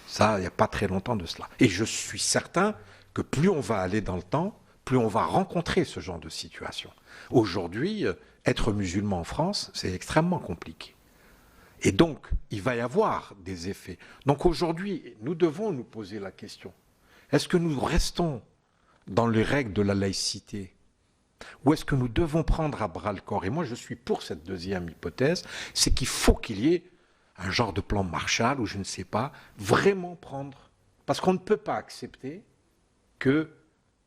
Ça, il n'y a pas très longtemps de cela. Et je suis certain que plus on va aller dans le temps, plus on va rencontrer ce genre de situation. Aujourd'hui, être musulman en France, c'est extrêmement compliqué. Et donc, il va y avoir des effets. Donc aujourd'hui, nous devons nous poser la question, est-ce que nous restons dans les règles de la laïcité ou est-ce que nous devons prendre à bras le corps? Et moi, je suis pour cette deuxième hypothèse, c'est qu'il faut qu'il y ait un genre de plan Marshall, ou je ne sais pas, vraiment prendre... Parce qu'on ne peut pas accepter qu'il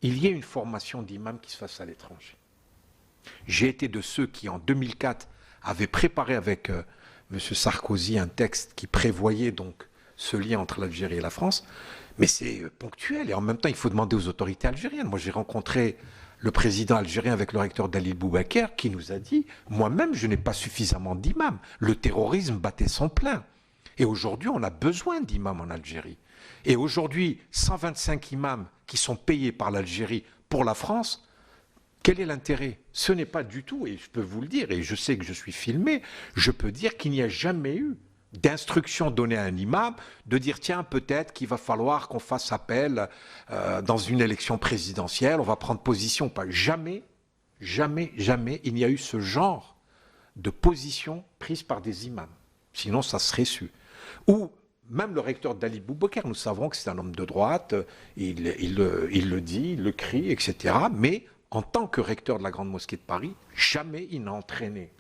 y ait une formation d'imam qui se fasse à l'étranger. J'ai été de ceux qui, en 2004, avaient préparé avec M. Sarkozy un texte qui prévoyait donc ce lien entre l'Algérie et la France, mais c'est ponctuel, et en même temps, il faut demander aux autorités algériennes. Moi, j'ai rencontré le président algérien avec le recteur Dalil Boubaker, qui nous a dit « Moi-même, je n'ai pas suffisamment d'imams. Le terrorisme battait son plein. Et aujourd'hui, on a besoin d'imams en Algérie. Et aujourd'hui, 125 imams qui sont payés par l'Algérie pour la France, quel est l'intérêt? Ce n'est pas du tout, et je peux vous le dire, et je sais que je suis filmé, je peux dire qu'il n'y a jamais eu d'instruction donnée à un imam de dire tiens, peut-être qu'il va falloir qu'on fasse appel dans une élection présidentielle, on va prendre position. Pas jamais, jamais, jamais il n'y a eu ce genre de position prise par des imams. Sinon, ça serait su. Ou même le recteur Dali Boubaker, nous savons que c'est un homme de droite, il le dit, il le crie, etc. Mais en tant que recteur de la Grande Mosquée de Paris, jamais il n'a entraîné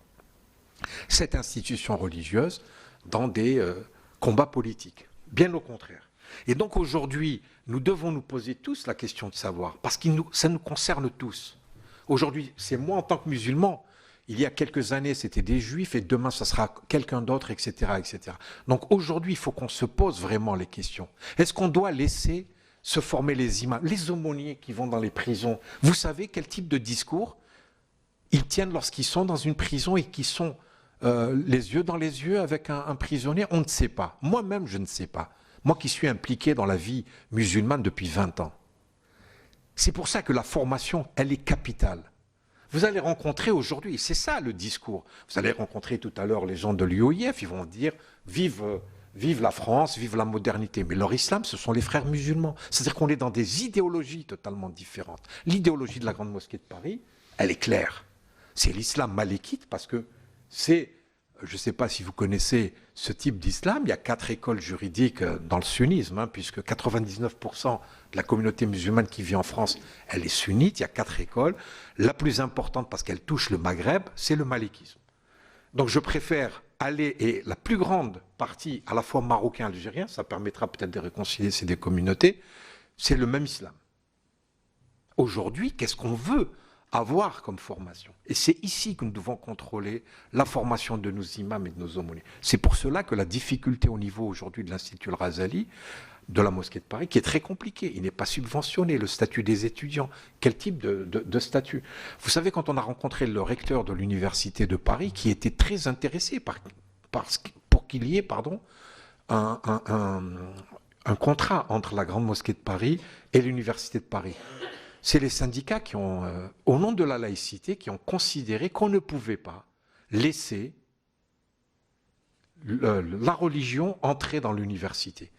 cette institution religieuse dans des combats politiques. Bien au contraire. Et donc aujourd'hui, nous devons nous poser tous la question de savoir, parce que ça nous concerne tous. Aujourd'hui, c'est moi en tant que musulman. Il y a quelques années, c'était des juifs et demain, ça sera quelqu'un d'autre, etc., etc. Donc aujourd'hui, il faut qu'on se pose vraiment les questions. Est-ce qu'on doit laisser se former les imams, les aumôniers qui vont dans les prisons? Vous savez quel type de discours ils tiennent lorsqu'ils sont dans une prison et qu'ils sont les yeux dans les yeux avec un prisonnier? On ne sait pas. Moi-même, je ne sais pas. Moi qui suis impliqué dans la vie musulmane depuis 20 ans. C'est pour ça que la formation, elle est capitale. Vous allez rencontrer aujourd'hui, c'est ça le discours. Vous allez rencontrer tout à l'heure les gens de l'UOIF, ils vont dire vive la France, vive la modernité. Mais leur islam, ce sont les frères musulmans. C'est-à-dire qu'on est dans des idéologies totalement différentes. L'idéologie de la Grande Mosquée de Paris, elle est claire. C'est l'islam malékite parce que c'est, je ne sais pas si vous connaissez ce type d'islam, il y a 4 écoles juridiques dans le sunnisme, puisque 99% de la communauté musulmane qui vit en France, elle est sunnite, il y a 4 écoles. La plus importante, parce qu'elle touche le Maghreb, c'est le malékisme. Donc je préfère aller, et la plus grande partie, à la fois marocain et algérien, ça permettra peut-être de réconcilier ces deux communautés, c'est le même islam. Aujourd'hui, qu'est-ce qu'on veut avoir comme formation? Et c'est ici que nous devons contrôler la formation de nos imams et de nos aumôniers. C'est pour cela que la difficulté au niveau aujourd'hui de l'Institut Al-Razali, de la Mosquée de Paris, qui est très compliqué, il n'est pas subventionné, le statut des étudiants. Quel type de statut? Vous savez, quand on a rencontré le recteur de l'Université de Paris, qui était très intéressé pour qu'il y ait un contrat entre la Grande Mosquée de Paris et l'Université de Paris. C'est les syndicats qui ont, au nom de la laïcité, qui ont considéré qu'on ne pouvait pas laisser la religion entrer dans l'université.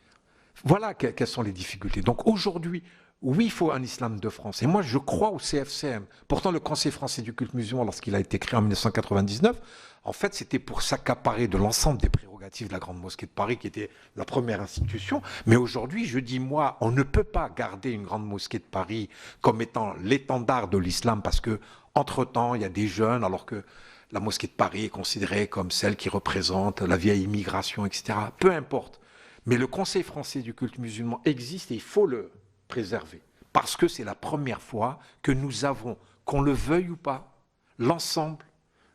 Voilà quelles sont les difficultés. Donc aujourd'hui, oui, il faut un islam de France. Et moi, je crois au CFCM. Pourtant, le Conseil français du culte musulman, lorsqu'il a été créé en 1999, en fait, c'était pour s'accaparer de l'ensemble des prérogatives de la Grande Mosquée de Paris, qui était la première institution. Mais aujourd'hui, je dis, moi, on ne peut pas garder une Grande Mosquée de Paris comme étant l'étendard de l'islam, parce que, entre-temps, il y a des jeunes, alors que la Mosquée de Paris est considérée comme celle qui représente la vieille immigration, etc. Peu importe. Mais le Conseil français du culte musulman existe et il faut le préserver. Parce que c'est la première fois que nous avons, qu'on le veuille ou pas, l'ensemble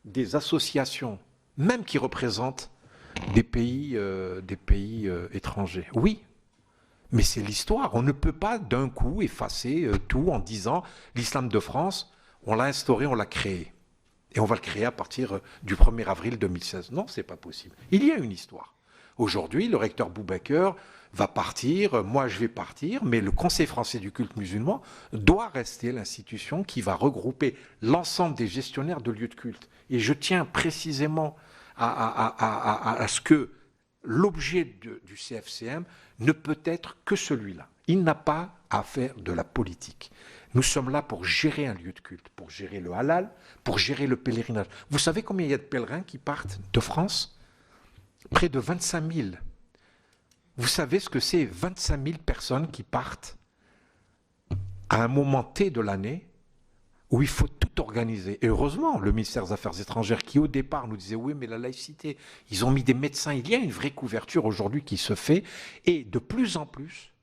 des associations, même qui représentent des pays étrangers. Oui, mais c'est l'histoire. On ne peut pas d'un coup effacer tout en disant l'islam de France, on l'a instauré, on l'a créé. Et on va le créer à partir du 1er avril 2016. Non, c'est pas possible. Il y a une histoire. Aujourd'hui, le recteur Boubaker va partir, moi je vais partir, mais le Conseil français du culte musulman doit rester l'institution qui va regrouper l'ensemble des gestionnaires de lieux de culte. Et je tiens précisément à ce que l'objet du CFCM ne peut être que celui-là. Il n'a pas à faire de la politique. Nous sommes là pour gérer un lieu de culte, pour gérer le halal, pour gérer le pèlerinage. Vous savez combien il y a de pèlerins qui partent de France ? Près de 25 000. Vous savez ce que c'est 25 000 personnes qui partent à un moment T de l'année où il faut tout organiser. Et heureusement, le ministère des Affaires étrangères qui au départ nous disait oui mais la laïcité, ils ont mis des médecins, il y a une vraie couverture aujourd'hui qui se fait et de plus en plus,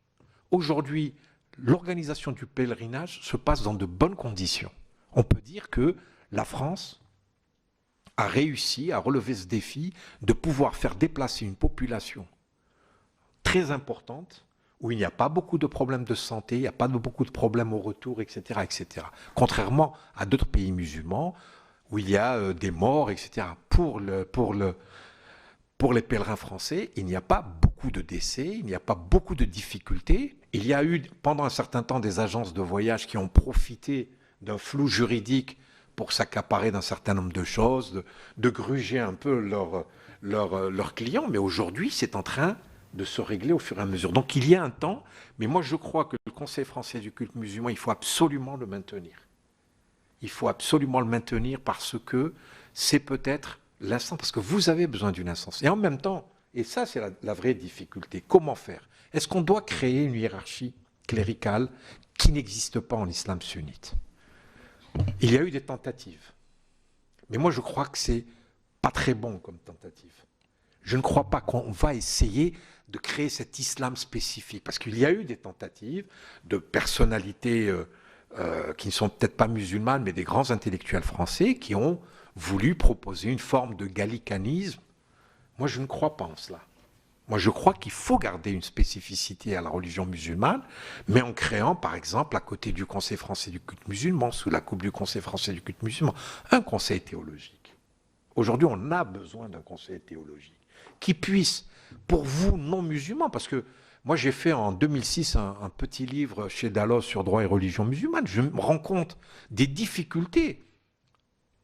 aujourd'hui, l'organisation du pèlerinage se passe dans de bonnes conditions. On peut dire que la France a réussi à relever ce défi de pouvoir faire déplacer une population très importante, où il n'y a pas beaucoup de problèmes de santé, il n'y a pas beaucoup de problèmes au retour, etc., etc. Contrairement à d'autres pays musulmans, où il y a des morts, etc. Pour les pèlerins français, il n'y a pas beaucoup de décès, il n'y a pas beaucoup de difficultés. Il y a eu pendant un certain temps des agences de voyage qui ont profité d'un flou juridique pour s'accaparer d'un certain nombre de choses, de gruger un peu leurs clients. Mais aujourd'hui, c'est en train de se régler au fur et à mesure. Donc il y a un temps, mais moi je crois que le Conseil français du culte musulman, il faut absolument le maintenir. Il faut absolument le maintenir parce que c'est peut-être l'instant, parce que vous avez besoin d'une instance. Et en même temps, et ça c'est la vraie difficulté, comment faire? Est-ce qu'on doit créer une hiérarchie cléricale qui n'existe pas en islam sunnite? Il y a eu des tentatives. Mais moi, je crois que c'est pas très bon comme tentative. Je ne crois pas qu'on va essayer de créer cet islam spécifique, parce qu'il y a eu des tentatives de personnalités qui ne sont peut-être pas musulmanes, mais des grands intellectuels français qui ont voulu proposer une forme de gallicanisme. Moi, je ne crois pas en cela. Moi, je crois qu'il faut garder une spécificité à la religion musulmane, mais en créant, par exemple, à côté du Conseil français du culte musulman, sous la coupe du Conseil français du culte musulman, un conseil théologique. Aujourd'hui, on a besoin d'un conseil théologique qui puisse, pour vous non-musulmans, parce que moi j'ai fait en 2006 un petit livre chez Dallos sur droit et religion musulmane, je me rends compte des difficultés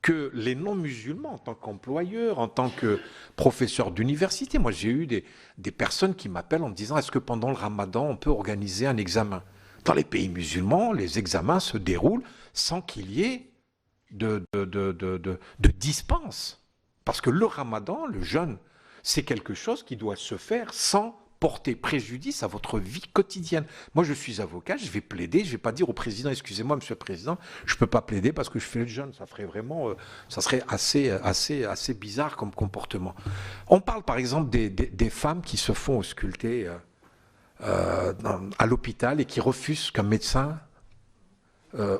que les non-musulmans, en tant qu'employeurs, en tant que professeurs d'université, moi j'ai eu des personnes qui m'appellent en me disant est-ce que pendant le ramadan on peut organiser un examen? Dans les pays musulmans, les examens se déroulent sans qu'il y ait de dispense. Parce que le ramadan, le jeûne, c'est quelque chose qui doit se faire sans porter préjudice à votre vie quotidienne. Moi, je suis avocat, je vais plaider, je ne vais pas dire au président, excusez-moi, monsieur le président, je ne peux pas plaider parce que je fais le jeûne. Ça ferait vraiment, ça serait assez bizarre comme comportement. On parle par exemple des femmes qui se font ausculter à l'hôpital et qui refusent qu'un médecin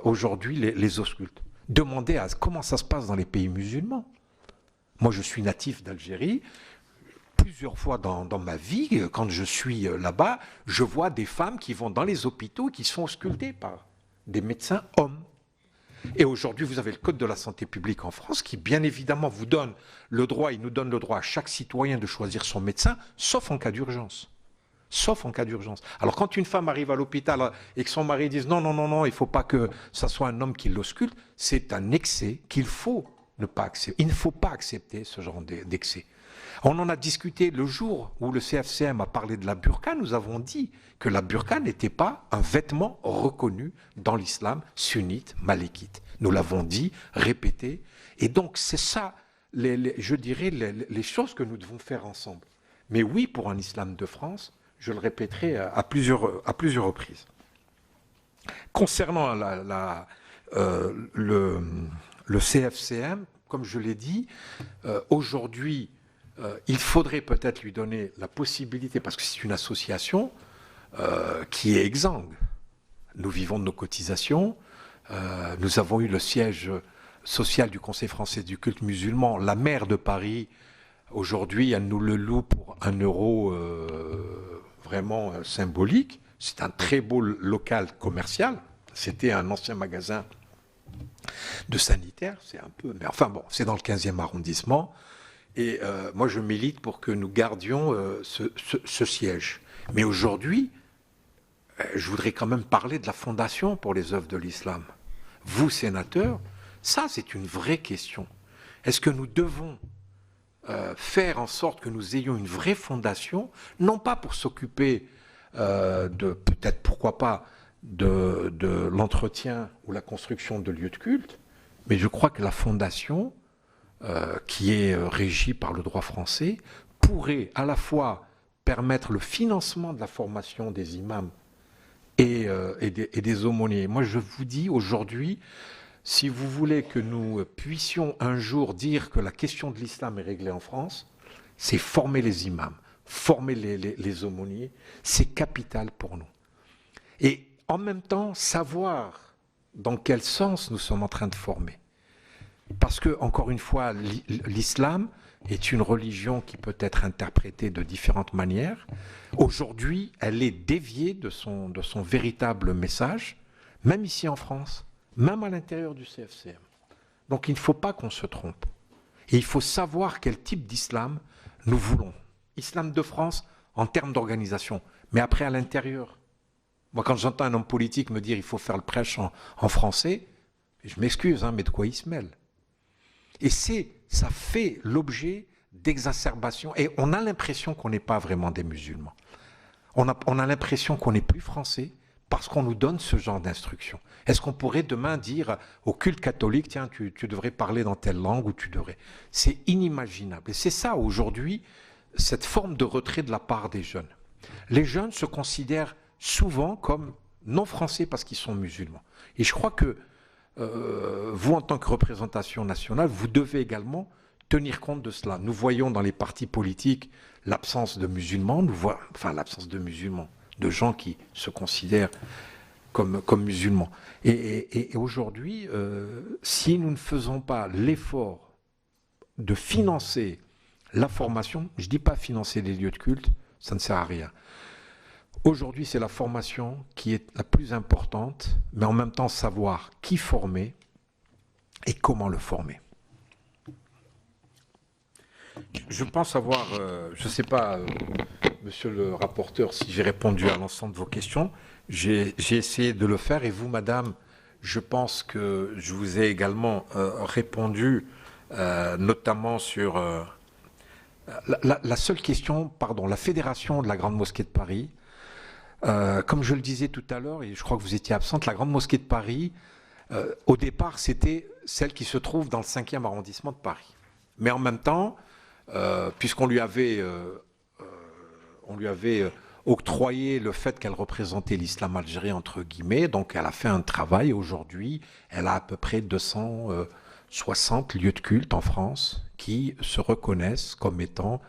aujourd'hui les ausculte. Demandez comment ça se passe dans les pays musulmans. Moi, je suis natif d'Algérie. Plusieurs fois dans ma vie, quand je suis là-bas, je vois des femmes qui vont dans les hôpitaux et qui sont auscultées par des médecins hommes. Et aujourd'hui, vous avez le Code de la santé publique en France qui, bien évidemment, vous donne le droit, il nous donne le droit à chaque citoyen de choisir son médecin, sauf en cas d'urgence. Sauf en cas d'urgence. Alors, quand une femme arrive à l'hôpital et que son mari dise non, non, non, non, il ne faut pas que ça soit un homme qui l'ausculte, c'est un excès qu'il faut ne pas accepter. Il ne faut pas accepter ce genre d'excès. On en a discuté le jour où le CFCM a parlé de la burqa. Nous avons dit que la burqa n'était pas un vêtement reconnu dans l'islam sunnite malékite. Nous l'avons dit, répété. Et donc, c'est ça, je dirais, les choses que nous devons faire ensemble. Mais oui, pour un islam de France, je le répéterai à plusieurs reprises. Concernant le CFCM, comme je l'ai dit, aujourd'hui, il faudrait peut-être lui donner la possibilité, parce que c'est une association qui est exsangue. Nous vivons de nos cotisations. Nous avons eu le siège social du Conseil français du culte musulman. La maire de Paris, aujourd'hui, elle nous le loue pour 1 euro vraiment symbolique. C'est un très beau local commercial. C'était un ancien magasin de sanitaire. C'est un peu... Mais enfin bon, c'est dans le 15e arrondissement. Et moi, je milite pour que nous gardions ce siège. Mais aujourd'hui, je voudrais quand même parler de la Fondation pour les œuvres de l'islam. Vous, sénateurs, ça, c'est une vraie question. Est-ce que nous devons faire en sorte que nous ayons une vraie fondation, non pas pour s'occuper peut-être, pourquoi pas, de l'entretien ou la construction de lieux de culte, mais je crois que la Fondation... qui est régie par le droit français, pourrait à la fois permettre le financement de la formation des imams et des aumôniers. Moi, je vous dis aujourd'hui, si vous voulez que nous puissions un jour dire que la question de l'islam est réglée en France, c'est former les imams, former les aumôniers, c'est capital pour nous. Et en même temps, savoir dans quel sens nous sommes en train de former. Parce que, encore une fois, l'islam est une religion qui peut être interprétée de différentes manières. Aujourd'hui, elle est déviée de son véritable message, même ici en France, même à l'intérieur du CFCM. Donc il ne faut pas qu'on se trompe. Et il faut savoir quel type d'islam nous voulons. Islam de France en termes d'organisation, mais après à l'intérieur. Moi, quand j'entends un homme politique me dire il faut faire le prêche en français, je m'excuse, mais de quoi il se mêle? Et ça fait l'objet d'exacerbations. Et on a l'impression qu'on n'est pas vraiment des musulmans. On a l'impression qu'on n'est plus français parce qu'on nous donne ce genre d'instructions. Est-ce qu'on pourrait demain dire au culte catholique, tiens, tu devrais parler dans telle langue ou tu devrais... C'est inimaginable. Et c'est ça aujourd'hui, cette forme de retrait de la part des jeunes. Les jeunes se considèrent souvent comme non français parce qu'ils sont musulmans. Et je crois que vous, en tant que représentation nationale, vous devez également tenir compte de cela. Nous voyons dans les partis politiques l'absence de musulmans, l'absence de musulmans, de gens qui se considèrent comme musulmans. Et aujourd'hui, si nous ne faisons pas l'effort de financer la formation, je ne dis pas financer les lieux de culte, ça ne sert à rien. Aujourd'hui, c'est la formation qui est la plus importante, mais en même temps savoir qui former et comment le former. Je pense avoir, je ne sais pas, monsieur le rapporteur, si j'ai répondu à l'ensemble de vos questions. J'ai essayé de le faire et vous, madame, je pense que je vous ai également répondu, notamment sur la seule question, pardon, la Fédération de la Grande Mosquée de Paris. Comme je le disais tout à l'heure, et je crois que vous étiez absente, la Grande Mosquée de Paris, au départ, c'était celle qui se trouve dans le 5e arrondissement de Paris. Mais en même temps, puisqu'on lui avait octroyé le fait qu'elle représentait l'islam algérien, entre guillemets, donc elle a fait un travail. Aujourd'hui, elle a à peu près 260 lieux de culte en France qui se reconnaissent comme étant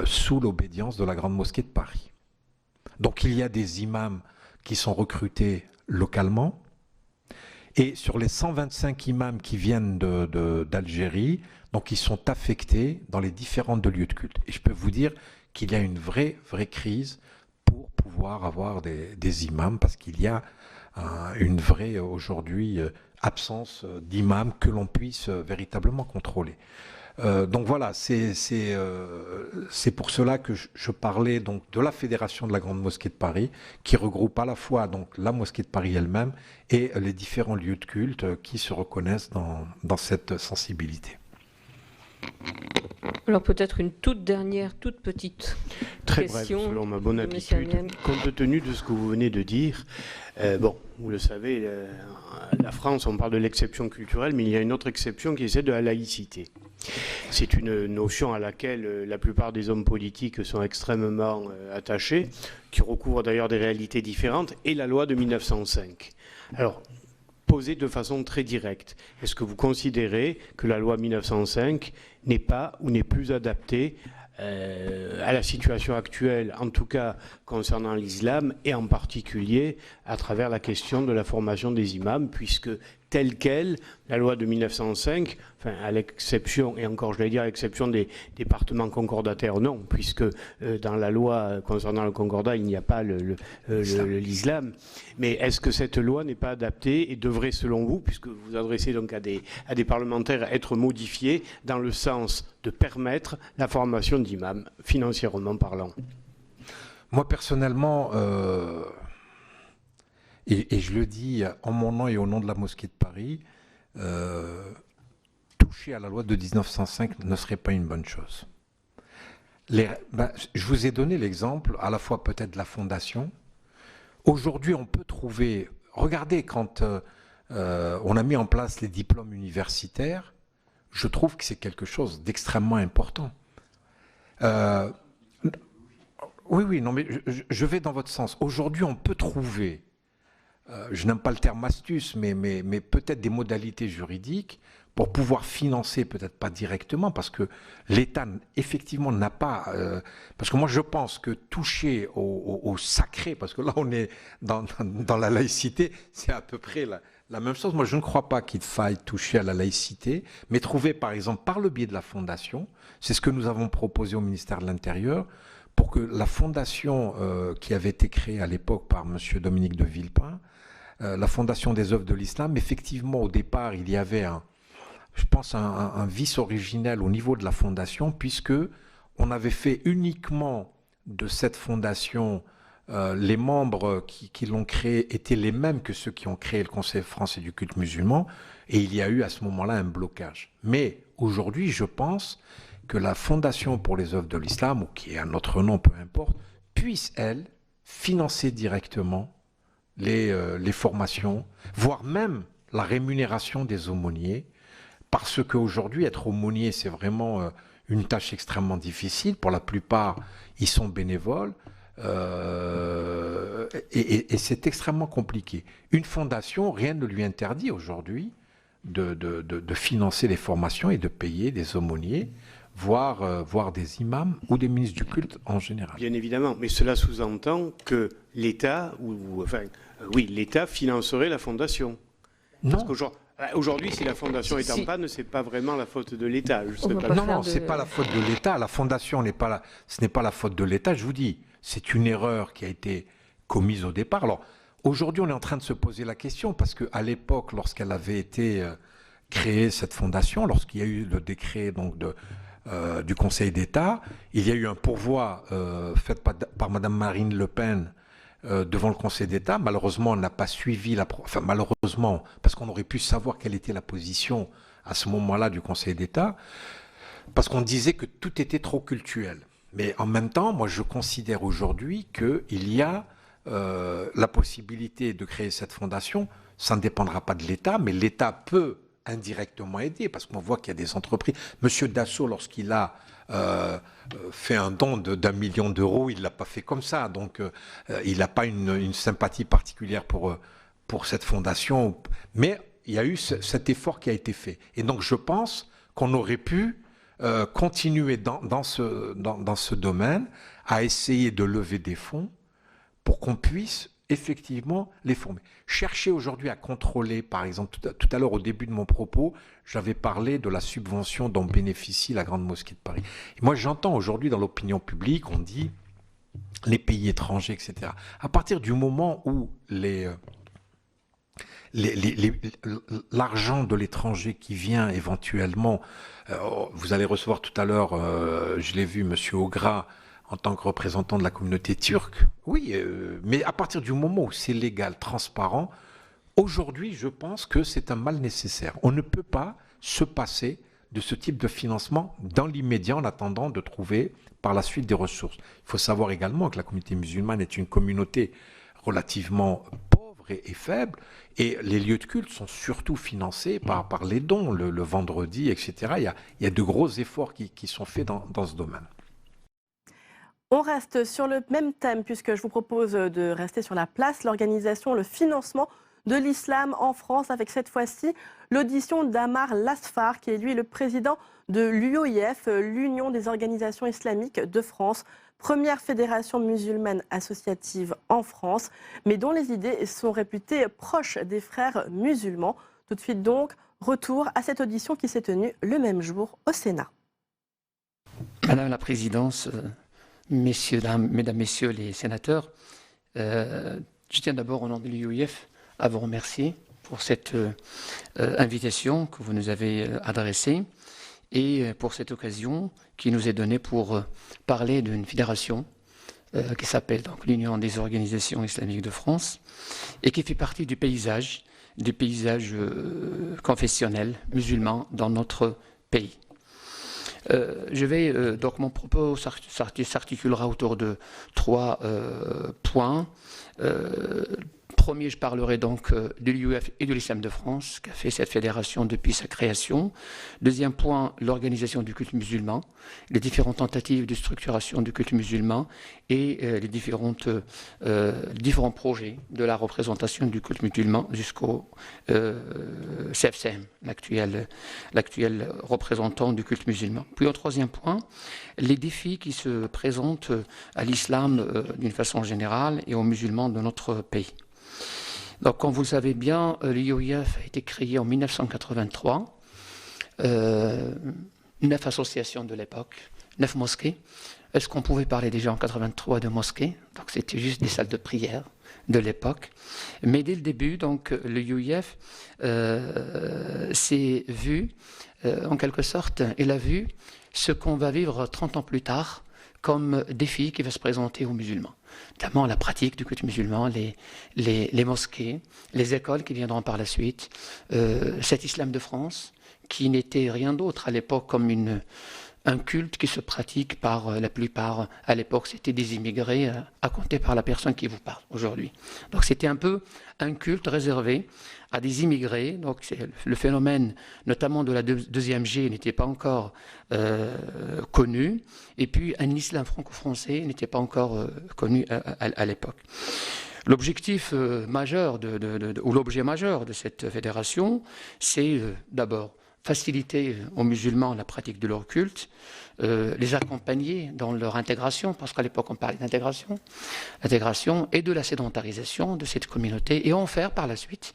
sous l'obédience de la Grande Mosquée de Paris. Donc il y a des imams qui sont recrutés localement, et sur les 125 imams qui viennent d'Algérie, donc ils sont affectés dans les différents lieux de culte. Et je peux vous dire qu'il y a une vraie crise pour pouvoir avoir des imams, parce qu'il y a une vraie aujourd'hui absence d'imams que l'on puisse véritablement contrôler. Donc voilà, c'est pour cela que je parlais donc de la Fédération de la Grande Mosquée de Paris, qui regroupe à la fois donc la Mosquée de Paris elle-même et les différents lieux de culte qui se reconnaissent dans cette sensibilité. Alors peut-être une toute dernière, toute petite Très question. bref, selon ma bonne habitude, compte tenu de ce que vous venez de dire, vous le savez, la France, on parle de l'exception culturelle, mais il y a une autre exception qui est celle de la laïcité. C'est une notion à laquelle la plupart des hommes politiques sont extrêmement attachés, qui recouvre d'ailleurs des réalités différentes, et la loi de 1905. Alors, posée de façon très directe, est-ce que vous considérez que la loi 1905 n'est pas ou n'est plus adaptée à la situation actuelle, en tout cas concernant l'islam, et en particulier à travers la question de la formation des imams, puisque telle quelle, la loi de 1905, enfin, à l'exception, et encore je vais dire à l'exception des départements concordataires, non, puisque dans la loi concernant le concordat, il n'y a pas l'islam. Mais est-ce que cette loi n'est pas adaptée et devrait, selon vous, puisque vous vous adressez donc à des parlementaires, être modifiée dans le sens de permettre la formation d'imams, financièrement parlant? Moi, personnellement, et je le dis en mon nom et au nom de la Mosquée de Paris, toucher à la loi de 1905 ne serait pas une bonne chose. Je vous ai donné l'exemple, à la fois peut-être de la Fondation. Aujourd'hui, on peut trouver... Regardez, quand on a mis en place les diplômes universitaires, je trouve que c'est quelque chose d'extrêmement important. Oui, non, mais je vais dans votre sens. Aujourd'hui, on peut trouver, je n'aime pas le terme astuce, mais peut-être des modalités juridiques pour pouvoir financer, peut-être pas directement, parce que l'État, effectivement, n'a pas... parce que moi, je pense que toucher au sacré, parce que là, on est dans la laïcité, c'est à peu près la même chose. Moi, je ne crois pas qu'il faille toucher à la laïcité, mais trouver, par exemple, par le biais de la Fondation, c'est ce que nous avons proposé au ministère de l'Intérieur, pour que la fondation qui avait été créée à l'époque par M. Dominique de Villepin, la Fondation des œuvres de l'islam, effectivement, au départ, il y avait je pense, un vice originel au niveau de la fondation, puisque on avait fait uniquement de cette fondation, les membres qui l'ont créée étaient les mêmes que ceux qui ont créé le Conseil français du culte musulman, et il y a eu à ce moment-là un blocage. Mais aujourd'hui, je pense que la Fondation pour les œuvres de l'islam, ou qui est un autre nom, peu importe, puisse, elle, financer directement les formations, voire même la rémunération des aumôniers, parce qu'aujourd'hui, être aumônier, c'est vraiment une tâche extrêmement difficile. Pour la plupart, ils sont bénévoles, et c'est extrêmement compliqué. Une fondation, rien ne lui interdit aujourd'hui de financer les formations et de payer des aumôniers, voire des imams ou des ministres du culte en général. Bien évidemment, mais cela sous-entend que l'État, l'État financerait la fondation. Non. Aujourd'hui, si la fondation est en panne, c'est pas vraiment la faute de l'État. Non, c'est pas la faute de l'État. La fondation ce n'est pas la faute de l'État. Je vous dis, c'est une erreur qui a été commise au départ. Alors, aujourd'hui, on est en train de se poser la question parce qu'à l'époque, lorsqu'elle avait été créée, cette fondation, lorsqu'il y a eu le décret donc, du Conseil d'État, il y a eu un pourvoi fait par Madame Marine Le Pen devant le Conseil d'État. Malheureusement, on n'a pas suivi malheureusement, parce qu'on aurait pu savoir quelle était la position à ce moment-là du Conseil d'État, parce qu'on disait que tout était trop cultuel. Mais en même temps, moi, je considère aujourd'hui qu'il y a la possibilité de créer cette fondation. Ça ne dépendra pas de l'État, mais l'État peut indirectement aider, parce qu'on voit qu'il y a des entreprises. Monsieur Dassault, lorsqu'il a fait un don d'1 million d'euros, il ne l'a pas fait comme ça. Donc, il n'a pas une sympathie particulière pour cette fondation. Mais il y a eu cet effort qui a été fait. Et donc, je pense qu'on aurait pu continuer dans ce domaine à essayer de lever des fonds pour qu'on puisse effectivement les former. Chercher aujourd'hui à contrôler, par exemple, tout à l'heure au début de mon propos, j'avais parlé de la subvention dont bénéficie la Grande Mosquée de Paris. Et moi, j'entends aujourd'hui dans l'opinion publique, on dit les pays étrangers, etc. À partir du moment où l'argent de l'étranger qui vient éventuellement, vous allez recevoir tout à l'heure, je l'ai vu, Monsieur Augra, en tant que représentant de la communauté turque, oui, mais à partir du moment où c'est légal, transparent, aujourd'hui, je pense que c'est un mal nécessaire. On ne peut pas se passer de ce type de financement dans l'immédiat en attendant de trouver par la suite des ressources. Il faut savoir également que la communauté musulmane est une communauté relativement pauvre et faible, et les lieux de culte sont surtout financés par les dons, le vendredi, etc. Il y a de gros efforts qui sont faits dans ce domaine. On reste sur le même thème puisque je vous propose de rester sur la place, l'organisation, le financement de l'islam en France avec cette fois-ci l'audition d'Amar Lasfar qui est lui le président de l'UOIF, l'Union des organisations islamiques de France, première fédération musulmane associative en France, mais dont les idées sont réputées proches des frères musulmans. Tout de suite donc, retour à cette audition qui s'est tenue le même jour au Sénat. Madame la Présidente, Mesdames, Messieurs les sénateurs, je tiens d'abord au nom de l'UOIF à vous remercier pour cette invitation que vous nous avez adressée et pour cette occasion qui nous est donnée pour parler d'une fédération qui s'appelle donc l'Union des organisations islamiques de France et qui fait partie du paysage confessionnel musulman dans notre pays. Donc mon propos s'articulera autour de 3 points. Premier, je parlerai donc de l'UOIF et de l'Islam de France, qu'a fait cette fédération depuis sa création. Deuxième point, l'organisation du culte musulman, les différentes tentatives de structuration du culte musulman et les différents projets de la représentation du culte musulman jusqu'au CFCM, l'actuel représentant du culte musulman. Puis au troisième point, les défis qui se présentent à l'islam d'une façon générale et aux musulmans de notre pays. Donc, comme vous le savez bien, l'UOIF a été créé en 1983, 9 associations de l'époque, 9 mosquées. Est-ce qu'on pouvait parler déjà en 83 de mosquées? Donc, c'était juste des salles de prière de l'époque. Mais dès le début, donc, l'UOIF s'est vu, en quelque sorte, il a vu ce qu'on va vivre 30 ans plus tard comme défi qui va se présenter aux musulmans, notamment la pratique du culte musulman, les mosquées, les écoles qui viendront par la suite, cet islam de France qui n'était rien d'autre à l'époque comme un culte qui se pratique par la plupart, à l'époque c'était des immigrés, à compter par la personne qui vous parle aujourd'hui. Donc c'était un peu un culte réservé à des immigrés, donc le phénomène notamment de la deuxième G n'était pas encore connu, et puis un islam franco-français n'était pas encore connu à l'époque. L'objectif majeur ou l'objet majeur de cette fédération, c'est d'abord faciliter aux musulmans la pratique de leur culte, les accompagner dans leur intégration, parce qu'à l'époque on parlait d'intégration, et de la sédentarisation de cette communauté, et en faire par la suite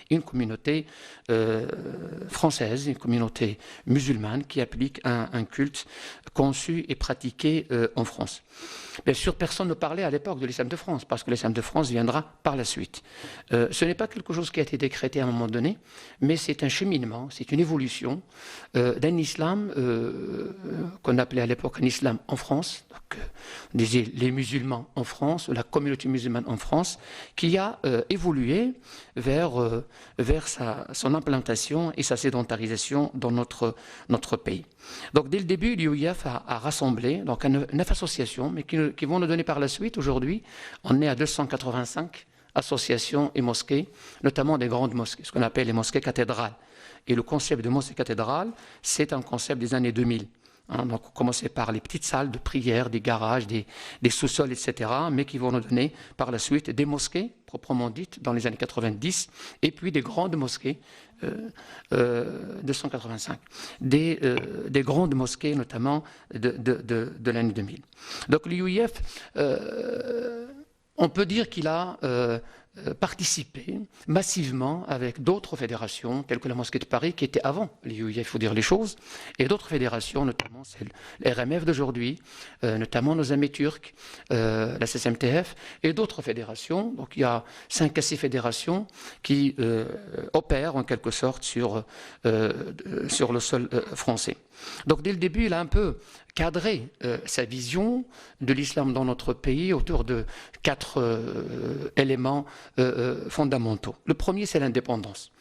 une communauté française, une communauté musulmane qui applique un culte conçu et pratiqué en France. Bien sûr, personne ne parlait à l'époque de l'islam de France, parce que l'islam de France viendra par la suite. Ce n'est pas quelque chose qui a été décrété à un moment donné, mais c'est un cheminement, c'est une évolution d'un islam qu'on appelait à l'époque un islam en France, donc on disait les musulmans en France, la communauté musulmane en France, qui a évolué vers son implantation et sa sédentarisation dans notre pays. Donc dès le début, l'UIF a rassemblé donc 9 associations, mais qui vont nous donner par la suite, aujourd'hui, on est à 285 associations et mosquées, notamment des grandes mosquées, ce qu'on appelle les mosquées cathédrales. Et le concept de mosquée cathédrale, c'est un concept des années 2000. Donc on commençait par les petites salles de prière, des garages, des sous-sols, etc., mais qui vont nous donner par la suite des mosquées, proprement dites, dans les années 90, et puis des grandes mosquées, 285, des grandes mosquées, notamment de l'année 2000. Donc l'UIF, on peut dire qu'il a participer massivement avec d'autres fédérations, telles que la Mosquée de Paris, qui était avant l'UIF, il faut dire les choses, et d'autres fédérations, notamment l'RMF d'aujourd'hui, notamment nos amis turcs, la CSMTF, et d'autres fédérations. Donc il y a 5 à 6 fédérations qui opèrent en quelque sorte sur le sol français. Donc dès le début, il a un peu cadré sa vision de l'islam dans notre pays autour de 4 éléments fondamentaux. Le premier, c'est l'indépendance.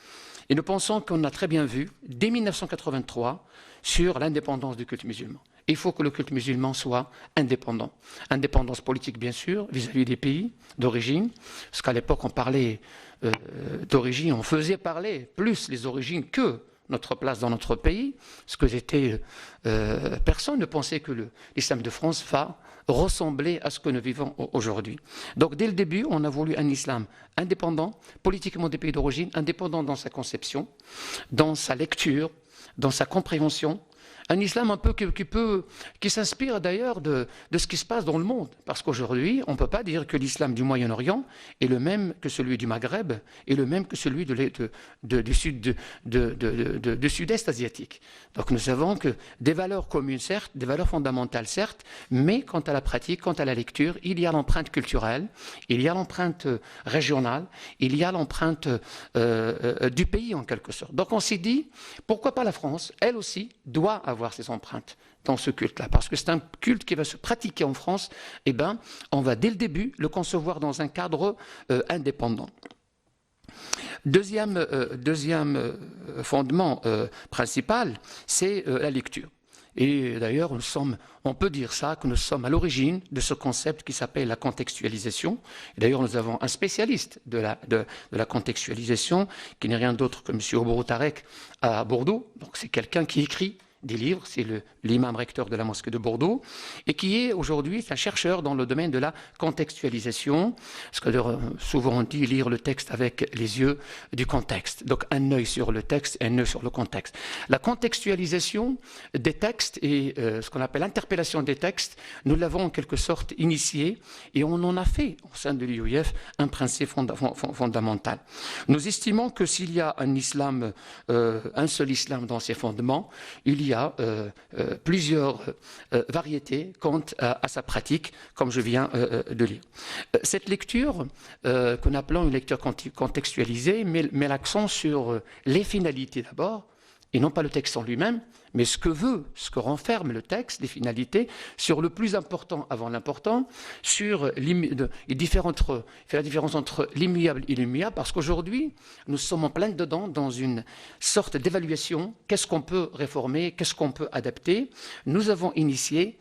Et nous pensons qu'on a très bien vu, dès 1983, sur l'indépendance du culte musulman. Il faut que le culte musulman soit indépendant. Indépendance politique, bien sûr, vis-à-vis des pays d'origine, parce qu'à l'époque, on parlait d'origine, on faisait parler plus les origines que notre place dans notre pays, ce que j'étais, personne ne pensait que l'islam de France va ressembler à ce que nous vivons aujourd'hui. Donc dès le début, on a voulu un islam indépendant, politiquement des pays d'origine, indépendant dans sa conception, dans sa lecture, dans sa compréhension, un islam un peu qui s'inspire d'ailleurs de ce qui se passe dans le monde. Parce qu'aujourd'hui, on ne peut pas dire que l'islam du Moyen-Orient est le même que celui du Maghreb, et le même que celui du sud-est asiatique. Donc nous savons que des valeurs communes, certes, des valeurs fondamentales, certes, mais quant à la pratique, quant à la lecture, il y a l'empreinte culturelle, il y a l'empreinte régionale, il y a l'empreinte du pays en quelque sorte. Donc on s'est dit, pourquoi pas la France, elle aussi, doit avoir ses empreintes dans ce culte-là, parce que c'est un culte qui va se pratiquer en France, eh bien, on va dès le début le concevoir dans un cadre indépendant. Deuxième fondement principal, c'est la lecture. Et d'ailleurs, on peut dire ça, que nous sommes à l'origine de ce concept qui s'appelle la contextualisation. Et d'ailleurs, nous avons un spécialiste de la contextualisation, qui n'est rien d'autre que M. Obro Tarek à Bordeaux. Donc c'est quelqu'un qui écrit des livres, c'est l'imam recteur de la mosquée de Bordeaux, et qui est aujourd'hui un chercheur dans le domaine de la contextualisation, parce que souvent on dit lire le texte avec les yeux du contexte, donc un œil sur le texte et un œil sur le contexte. La contextualisation des textes et ce qu'on appelle l'interpellation des textes, nous l'avons en quelque sorte initié, et on en a fait au sein de l'UIF un principe fondamental. Nous estimons que s'il y a un islam, un seul islam dans ses fondements, il y a plusieurs variétés quant à sa pratique, comme je viens de lire. Cette lecture, que nous appelons une lecture contextualisée, met l'accent sur les finalités d'abord, et non pas le texte en lui-même, mais ce que renferme le texte, les finalités, sur le plus important avant l'important, sur fait la différence entre l'immuable et l'immuable, parce qu'aujourd'hui, nous sommes en plein dedans dans une sorte d'évaluation. Qu'est-ce qu'on peut réformer? Qu'est-ce qu'on peut adapter? Nous avons initié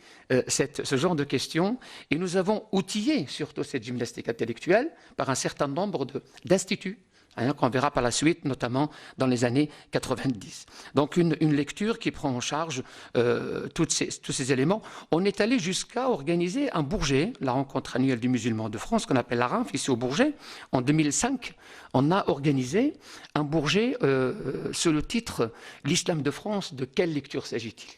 ce genre de questions, et nous avons outillé surtout cette gymnastique intellectuelle par un certain nombre d'instituts qu'on verra par la suite, notamment dans les années 90. Donc une lecture qui prend en charge tous ces éléments. On est allé jusqu'à organiser un Bourget, la rencontre annuelle du musulman de France, qu'on appelle la RINF, ici au Bourget. En 2005, on a organisé un Bourget sous le titre « L'islam de France, de quelle lecture s'agit-il »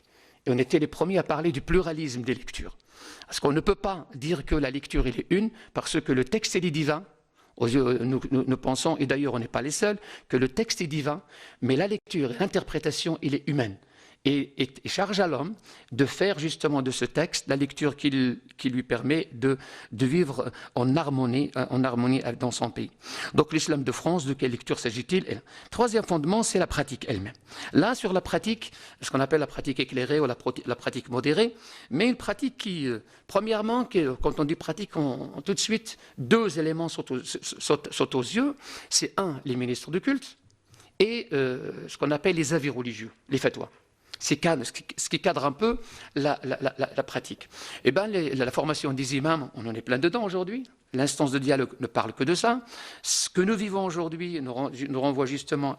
Et on était les premiers à parler du pluralisme des lectures. Parce qu'on ne peut pas dire que la lecture est une, parce que le texte est divin. Nous pensons, et d'ailleurs on n'est pas les seuls, que le texte est divin, mais la lecture et l'interprétation, il est humaine. Et charge à l'homme de faire justement de ce texte la lecture qui lui permet de vivre en harmonie dans son pays. Donc l'islam de France, de quelle lecture s'agit-il? Troisième fondement, c'est la pratique elle-même. Là, sur la pratique, ce qu'on appelle la pratique éclairée ou la pratique modérée, mais une pratique qui, premièrement, quand on dit pratique, tout de suite, deux éléments sautent aux yeux. C'est les ministres du culte et ce qu'on appelle les avis religieux, les fatwas. Ce qui cadre un peu la pratique. Eh bien, la formation des imams, on en est plein dedans aujourd'hui. L'instance de dialogue ne parle que de ça. Ce que nous vivons aujourd'hui nous renvoie justement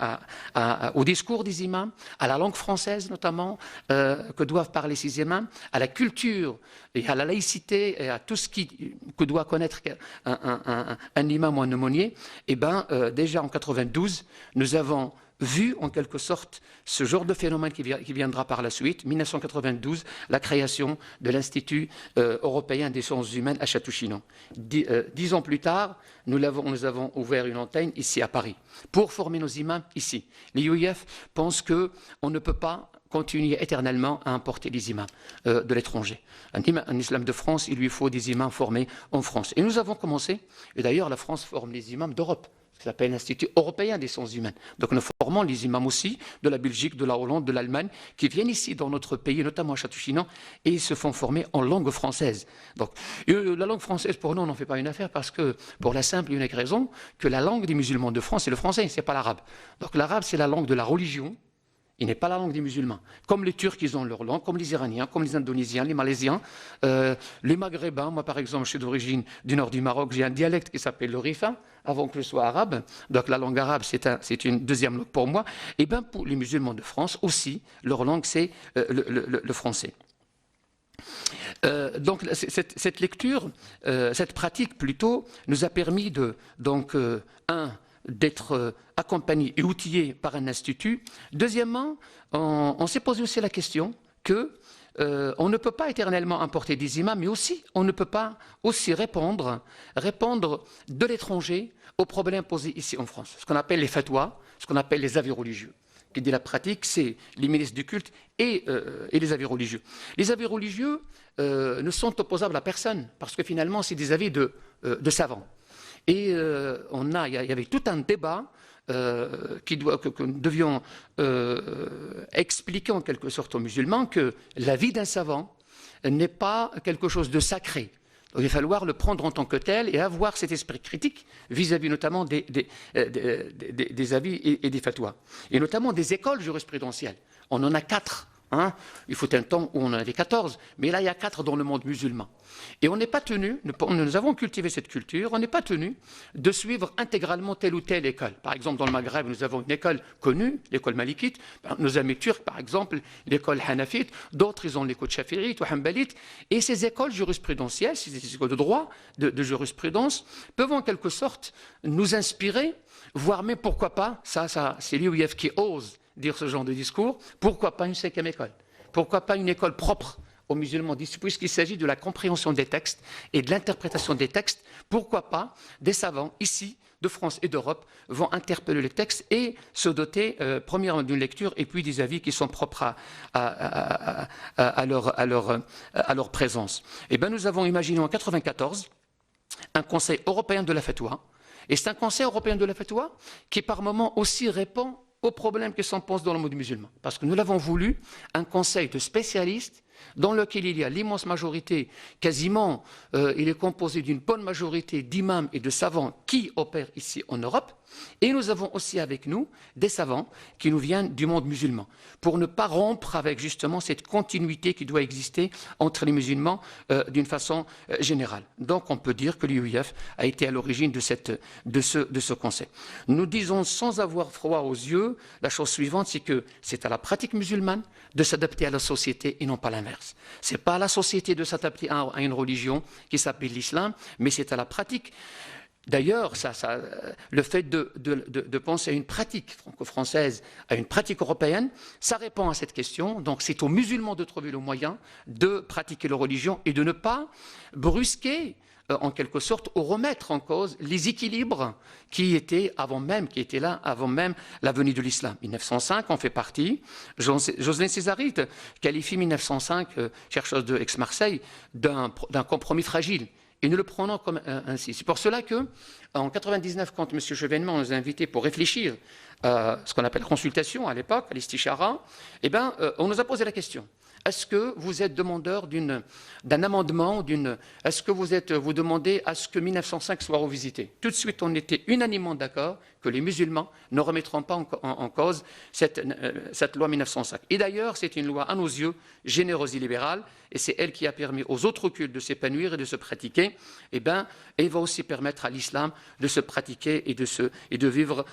au discours des imams, à la langue française notamment, que doivent parler ces imams, à la culture et à la laïcité et à tout ce que doit connaître un imam ou un aumônier. Eh bien, déjà en 92, nous avons vu en quelque sorte ce genre de phénomène qui viendra par la suite, 1992, la création de l'Institut européen des sciences humaines à Château-Chinon. 10 ans plus tard, nous avons ouvert une antenne ici à Paris pour former nos imams ici. L'IOIF pense qu'on ne peut pas continuer éternellement à importer des imams de l'étranger. Un islam de France, il lui faut des imams formés en France. Et nous avons commencé, et d'ailleurs la France forme les imams d'Europe. Ça s'appelle l'Institut européen des sciences humaines. Donc nous formons les imams aussi de la Belgique, de la Hollande, de l'Allemagne, qui viennent ici dans notre pays, notamment à Château-Chinon, et ils se font former en langue française. Donc la langue française, pour nous, on n'en fait pas une affaire, parce que pour la simple et unique raison que la langue des musulmans de France, c'est le français, c'est pas l'arabe. Donc l'arabe, c'est la langue de la religion. Il n'est pas la langue des musulmans. Comme les Turcs, ils ont leur langue, comme les Iraniens, comme les Indonésiens, les Malaisiens, les Maghrébins. Moi, par exemple, je suis d'origine du nord du Maroc. J'ai un dialecte qui s'appelle le rifa, avant que je sois arabe. Donc la langue arabe, c'est une deuxième langue pour moi. Et bien pour les musulmans de France aussi, leur langue, c'est le français. Donc cette lecture, cette pratique plutôt, nous a permis d'être accompagné et outillé par un institut. Deuxièmement, on s'est posé aussi la question que on ne peut pas éternellement importer des imams, mais aussi on ne peut pas aussi répondre de l'étranger aux problèmes posés ici en France. Ce qu'on appelle les fatwas, ce qu'on appelle les avis religieux. Qui dit la pratique, c'est les ministres du culte et les avis religieux. Les avis religieux ne sont opposables à personne, parce que finalement, c'est des avis de savants. Et il y avait tout un débat que nous devions expliquer en quelque sorte aux musulmans que l'avis d'un savant n'est pas quelque chose de sacré. Donc, il va falloir le prendre en tant que tel et avoir cet esprit critique vis-à-vis notamment des avis et des fatwas. Et notamment des écoles jurisprudentielles. On en a 4. Il faut un temps où on en avait 14, mais là il y a 4 dans le monde musulman. Et on n'est pas tenu, nous avons cultivé cette culture, on n'est pas tenu de suivre intégralement telle ou telle école. Par exemple, dans le Maghreb, nous avons une école connue, l'école malikite. Nos amis turcs, par exemple, l'école hanafite. D'autres, ils ont l'école chafirite ou hanbalite. Et ces écoles jurisprudentielles, ces écoles de droit, de jurisprudence, peuvent en quelque sorte nous inspirer, voire même pourquoi pas, ça c'est l'IOIF qui ose dire ce genre de discours, pourquoi pas une 5e école? Pourquoi pas une école propre aux musulmans, puisqu'il s'agit de la compréhension des textes et de l'interprétation des textes? Pourquoi pas des savants ici, de France et d'Europe, vont interpeller les textes et se doter, premièrement d'une lecture et puis des avis qui sont propres à leur présence. Eh bien, nous avons imaginé en 1994 un Conseil européen de la fatwa, et c'est un Conseil européen de la fatwa qui par moments aussi répond aux problèmes qui s'en posent dans le monde musulman. Parce que nous l'avons voulu, un conseil de spécialistes dans lequel il y a l'immense majorité, quasiment, il est composé d'une bonne majorité d'imams et de savants qui opèrent ici en Europe. Et nous avons aussi avec nous des savants qui nous viennent du monde musulman, pour ne pas rompre avec justement cette continuité qui doit exister entre les musulmans d'une façon générale. Donc on peut dire que l'UIF a été à l'origine de ce concept. Nous disons sans avoir froid aux yeux, la chose suivante, c'est que c'est à la pratique musulmane de s'adapter à la société et non pas l'inverse. Ce n'est pas à la société de s'adapter à une religion qui s'appelle l'islam, mais c'est à la pratique. D'ailleurs, le fait de penser à une pratique franco-française, à une pratique européenne, ça répond à cette question. Donc c'est aux musulmans de trouver le moyen de pratiquer leur religion et de ne pas brusquer, en quelque sorte, ou remettre en cause les équilibres qui étaient là avant même la venue de l'islam. 1905, on fait partie. Joselyne Césaride qualifie 1905, chercheuse de Aix-Marseille, d'un compromis fragile. Et nous le prenons comme ainsi. C'est pour cela que, en 99, quand M. Chevènement nous a invités pour réfléchir à ce qu'on appelle consultation à l'époque, à l'Istichara, on nous a posé la question. Est-ce que vous êtes demandeur d'un amendement, est-ce que vous demandez à ce que 1905 soit revisité? Tout de suite, on était unanimement d'accord que les musulmans ne remettront pas en cause cette loi 1905. Et d'ailleurs, c'est une loi, à nos yeux, généreuse et libérale, et c'est elle qui a permis aux autres cultes de s'épanouir et de se pratiquer, et va aussi permettre à l'islam de se pratiquer et de vivre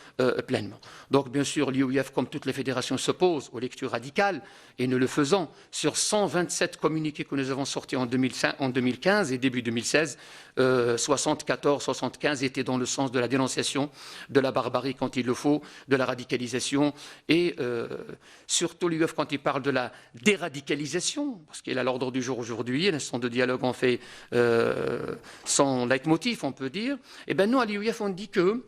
pleinement. Donc, bien sûr, l'UIF, comme toutes les fédérations, s'oppose aux lectures radicales, et nous le faisons sur 127 communiqués que nous avons sortis en 2015 et début 2016. 75 étaient dans le sens de la dénonciation de la barbarie quand il le faut, de la radicalisation, et surtout l'UIF quand il parle de la déradicalisation, parce qu'il est à l'ordre du jour aujourd'hui, l'instant de dialogue en fait son leitmotiv, on peut dire. Et bien nous, à l'UIF, on dit que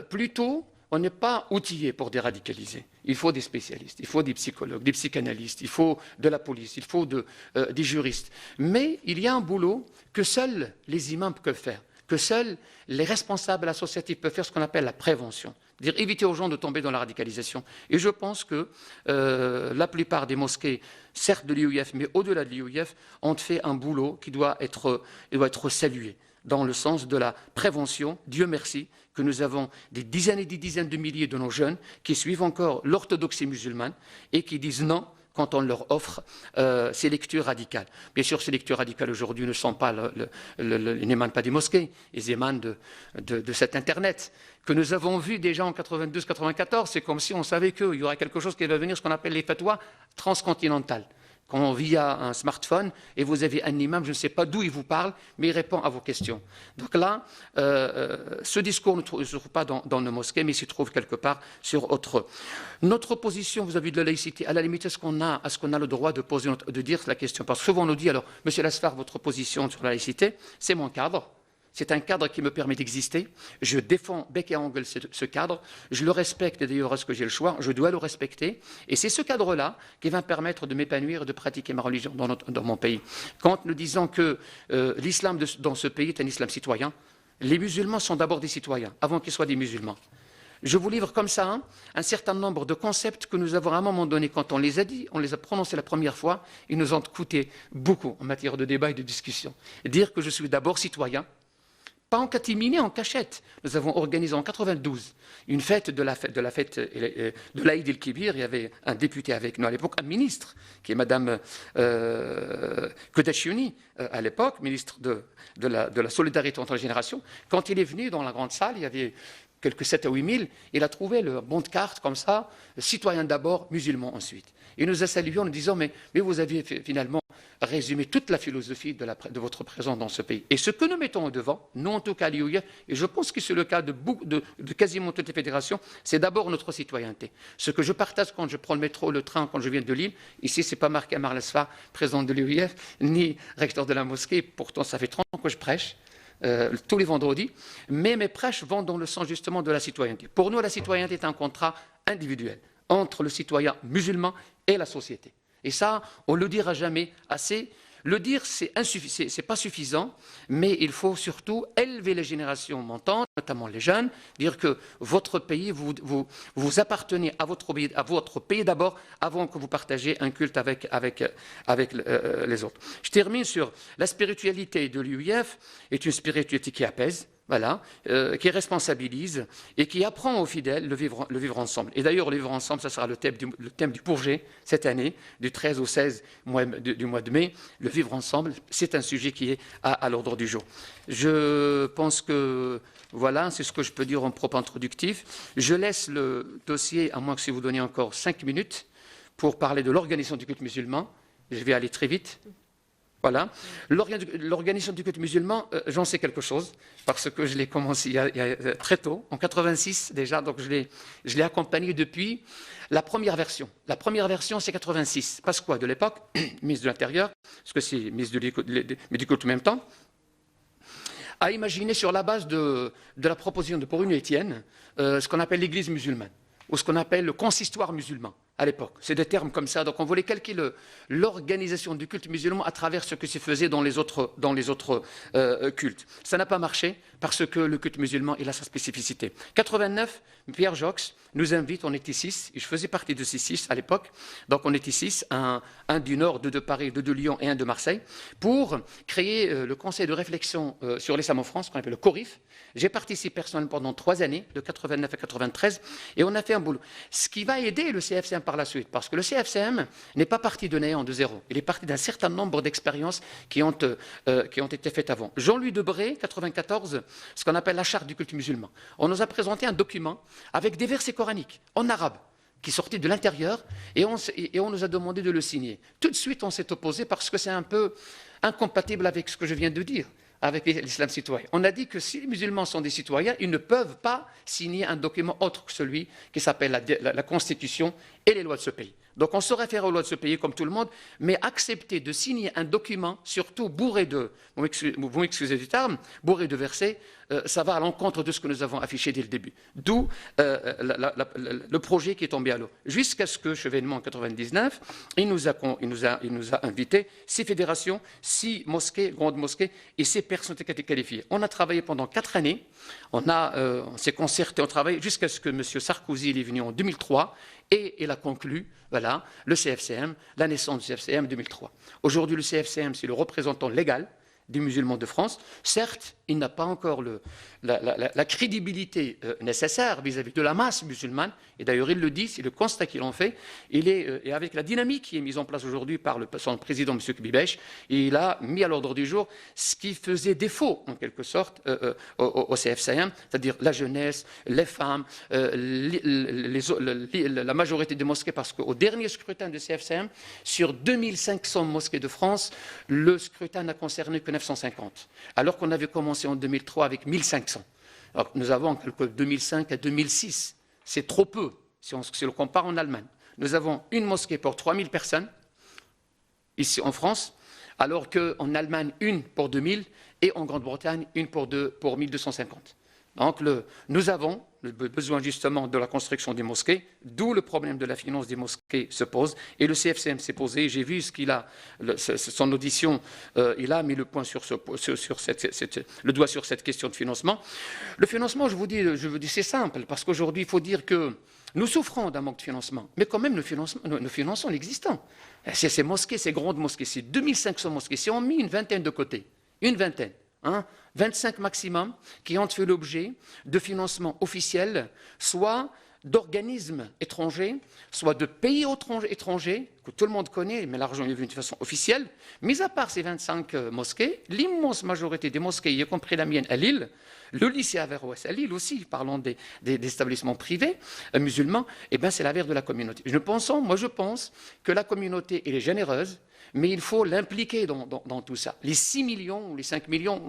plutôt, on n'est pas outillé pour déradicaliser. Il faut des spécialistes, il faut des psychologues, des psychanalystes, il faut de la police, il faut des juristes. Mais il y a un boulot que seuls les imams peuvent faire, que seuls les responsables associatifs peuvent faire, ce qu'on appelle la prévention. C'est-à-dire éviter aux gens de tomber dans la radicalisation. Et je pense que la plupart des mosquées, certes de l'UIF, mais au-delà de l'UIF, ont fait un boulot qui doit être salué, dans le sens de la prévention. Dieu merci que nous avons des dizaines et des dizaines de milliers de nos jeunes qui suivent encore l'orthodoxie musulmane et qui disent non quand on leur offre ces lectures radicales. Bien sûr, ces lectures radicales aujourd'hui n'émanent pas des mosquées, elles émanent de cet Internet que nous avons vu déjà en 92-94. C'est comme si on savait qu'il y aurait quelque chose qui va venir, ce qu'on appelle les fatwas transcontinentales. Quand via un smartphone, et vous avez un imam, je ne sais pas d'où il vous parle, mais il répond à vos questions. Donc là, ce discours ne se trouve pas dans nos mosquées, mais il se trouve quelque part sur autre. Notre position vis-à-vis de la laïcité, à la limite, est-ce qu'on a le droit de dire la question? Parce que souvent on nous dit, alors, Monsieur Lasfar, votre position sur la laïcité, c'est mon cadre. C'est un cadre qui me permet d'exister. Je défends bec et ongle ce cadre. Je le respecte, et d'ailleurs, est-ce que j'ai le choix? Je dois le respecter. Et c'est ce cadre-là qui va me permettre de m'épanouir et de pratiquer ma religion dans mon pays. Quand nous disons que l'islam dans ce pays est un islam citoyen, les musulmans sont d'abord des citoyens, avant qu'ils soient des musulmans. Je vous livre comme ça un certain nombre de concepts que nous avons à un moment donné, quand on les a dit, on les a prononcés la première fois, ils nous ont coûté beaucoup en matière de débat et de discussion. Dire que je suis d'abord citoyen, pas en catimini, en cachette. Nous avons organisé en 92 une fête de l'Aïd el-Kibir. Il y avait un député avec nous à l'époque, un ministre, qui est Madame Kodachiouni, à l'époque, ministre de la solidarité entre les générations. Quand il est venu dans la grande salle, il y avait quelques 7 à 8 000, il a trouvé le bon de carte comme ça, citoyen d'abord, musulman ensuite. Il nous a salués en nous disant, mais vous avez finalement résumé toute la philosophie de votre présence dans ce pays. Et ce que nous mettons au devant, nous en tout cas à l'UIF, et je pense que c'est le cas de quasiment toutes les fédérations, c'est d'abord notre citoyenneté. Ce que je partage quand je prends le métro, le train, quand je viens de Lille, ici c'est pas marqué Amar Lasfar, président de l'UIF, ni recteur de la mosquée, pourtant ça fait 30 ans que je prêche. Tous les vendredis, mais mes prêches vont dans le sens justement de la citoyenneté. Pour nous, la citoyenneté est un contrat individuel entre le citoyen musulman et la société. Et ça, on ne le dira jamais assez. Le dire, c'est pas suffisant, mais il faut surtout élever les générations montantes, notamment les jeunes, dire que votre pays, vous appartenez à votre pays d'abord, avant que vous partagiez un culte avec les autres. Je termine sur la spiritualité de l'UIF, est une spiritualité qui apaise, voilà, qui responsabilise et qui apprend aux fidèles le vivre ensemble. Et d'ailleurs, le vivre ensemble, ça sera le thème du Bourget cette année, du 13 au 16 du mois de mai. Le vivre ensemble, c'est un sujet qui est à l'ordre du jour. Je pense que, voilà, c'est ce que je peux dire en propos introductif. Je laisse le dossier, à moins que si vous donniez encore 5 minutes, pour parler de l'organisation du culte musulman. Je vais aller très vite. Voilà. L'organisation du culte musulman, j'en sais quelque chose, parce que je l'ai commencé il y a très tôt, en 86 déjà, donc je l'ai accompagné depuis la première version. La première version, c'est 86. Parce quoi, de l'époque, ministre de l'Intérieur, parce que c'est ministre du culte en même temps, a imaginé sur la base de la proposition de Bruno Etienne, ce qu'on appelle l'Église musulmane, ou ce qu'on appelle le consistoire musulman. À l'époque. C'est des termes comme ça. Donc on voulait calquer l'organisation du culte musulman à travers ce que se faisait dans les autres cultes. Ça n'a pas marché parce que le culte musulman, il a sa spécificité. 89, Pierre Jox nous invite, on était 6, et je faisais partie de ces 6 à l'époque, donc on était 6, un du Nord, 2 de Paris, 2 de Lyon et 1 de Marseille, pour créer le conseil de réflexion sur l'islam en France, qu'on appelle le CORIF. J'ai participé personnellement pendant 3 années, de 89 à 93, et on a fait un boulot. Ce qui va aider le CFCM par la suite, parce que le CFCM n'est pas parti de néant, de zéro. Il est parti d'un certain nombre d'expériences qui ont été faites avant. Jean-Louis Debré, 94, ce qu'on appelle la charte du culte musulman. On nous a présenté un document avec des versets coraniques en arabe qui sortaient de l'intérieur et on nous a demandé de le signer. Tout de suite, on s'est opposé parce que c'est un peu incompatible avec ce que je viens de dire, avec l'islam citoyen. On a dit que si les musulmans sont des citoyens, ils ne peuvent pas signer un document autre que celui qui s'appelle la Constitution et les lois de ce pays. Donc on se réfère aux lois de ce pays comme tout le monde, mais accepter de signer un document, surtout bourré de, vous m'excusez du terme, bourré de versets, ça va à l'encontre de ce que nous avons affiché dès le début. D'où le projet qui est tombé à l'eau. Jusqu'à ce que, chevènement en 99, il nous a invités 6 fédérations, 6 mosquées, grandes mosquées, et 6 personnalités qualifiées. On a travaillé pendant 4 années, on s'est concerté, on travaille jusqu'à ce que M. Sarkozy est venu en 2003, et il a conclu, voilà, le CFCM, la naissance du CFCM 2003. Aujourd'hui, le CFCM, c'est le représentant légal des musulmans de France. Certes, il n'a pas encore la crédibilité nécessaire vis-à-vis de la masse musulmane, et d'ailleurs il le dit, c'est le constat qu'il en fait, et avec la dynamique qui est mise en place aujourd'hui par son président, M. Kbibech, il a mis à l'ordre du jour ce qui faisait défaut, en quelque sorte, au CFCM, c'est-à-dire la jeunesse, les femmes, la majorité des mosquées, parce qu'au dernier scrutin du CFCM, sur 2500 mosquées de France, le scrutin n'a concerné que 950, alors qu'on avait commencé en 2003 avec 1500. Alors, nous avons en quelque 2005 à 2006. C'est trop peu si on le compare en Allemagne. Nous avons une mosquée pour 3000 personnes, ici en France, alors qu'en Allemagne, une pour 2000 et en Grande-Bretagne, une pour 1250. Donc nous avons le besoin justement de la construction des mosquées, d'où le problème de la finance des mosquées se pose. Et le CFCM s'est posé, j'ai vu ce qu'il a, son audition, il a mis le point le doigt sur cette question de financement. Le financement, je vous dis c'est simple, parce qu'aujourd'hui, il faut dire que nous souffrons d'un manque de financement, mais quand même, nous finançons l'existant. Ces mosquées, ces grandes mosquées, ces 2500 mosquées, si on met une vingtaine de côté, une vingtaine, 25 maximum, qui ont fait l'objet de financements officiels, soit d'organismes étrangers, soit de pays étrangers, que tout le monde connaît, mais l'argent est venu de façon officielle. Mis à part ces 25 mosquées, l'immense majorité des mosquées, y compris la mienne à Lille, le lycée Averroès à Lille aussi, parlons des établissements privés musulmans, eh bien c'est l'affaire de la communauté. Je pense que la communauté, elle est généreuse, mais il faut l'impliquer dans tout ça. Les 6 millions ou les 5 millions,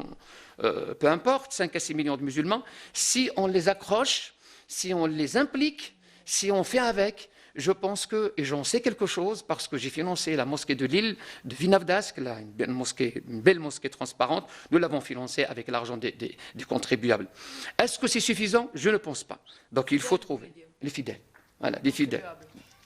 peu importe, 5 à 6 millions de musulmans, si on les accroche, si on les implique, si on fait avec, je pense que, et j'en sais quelque chose, parce que j'ai financé la mosquée de Lille, de Vinavdask, une belle mosquée transparente, nous l'avons financée avec l'argent des contribuables. Est-ce que c'est suffisant? Je ne pense pas. Donc il faut trouver les fidèles. Voilà, les fidèles.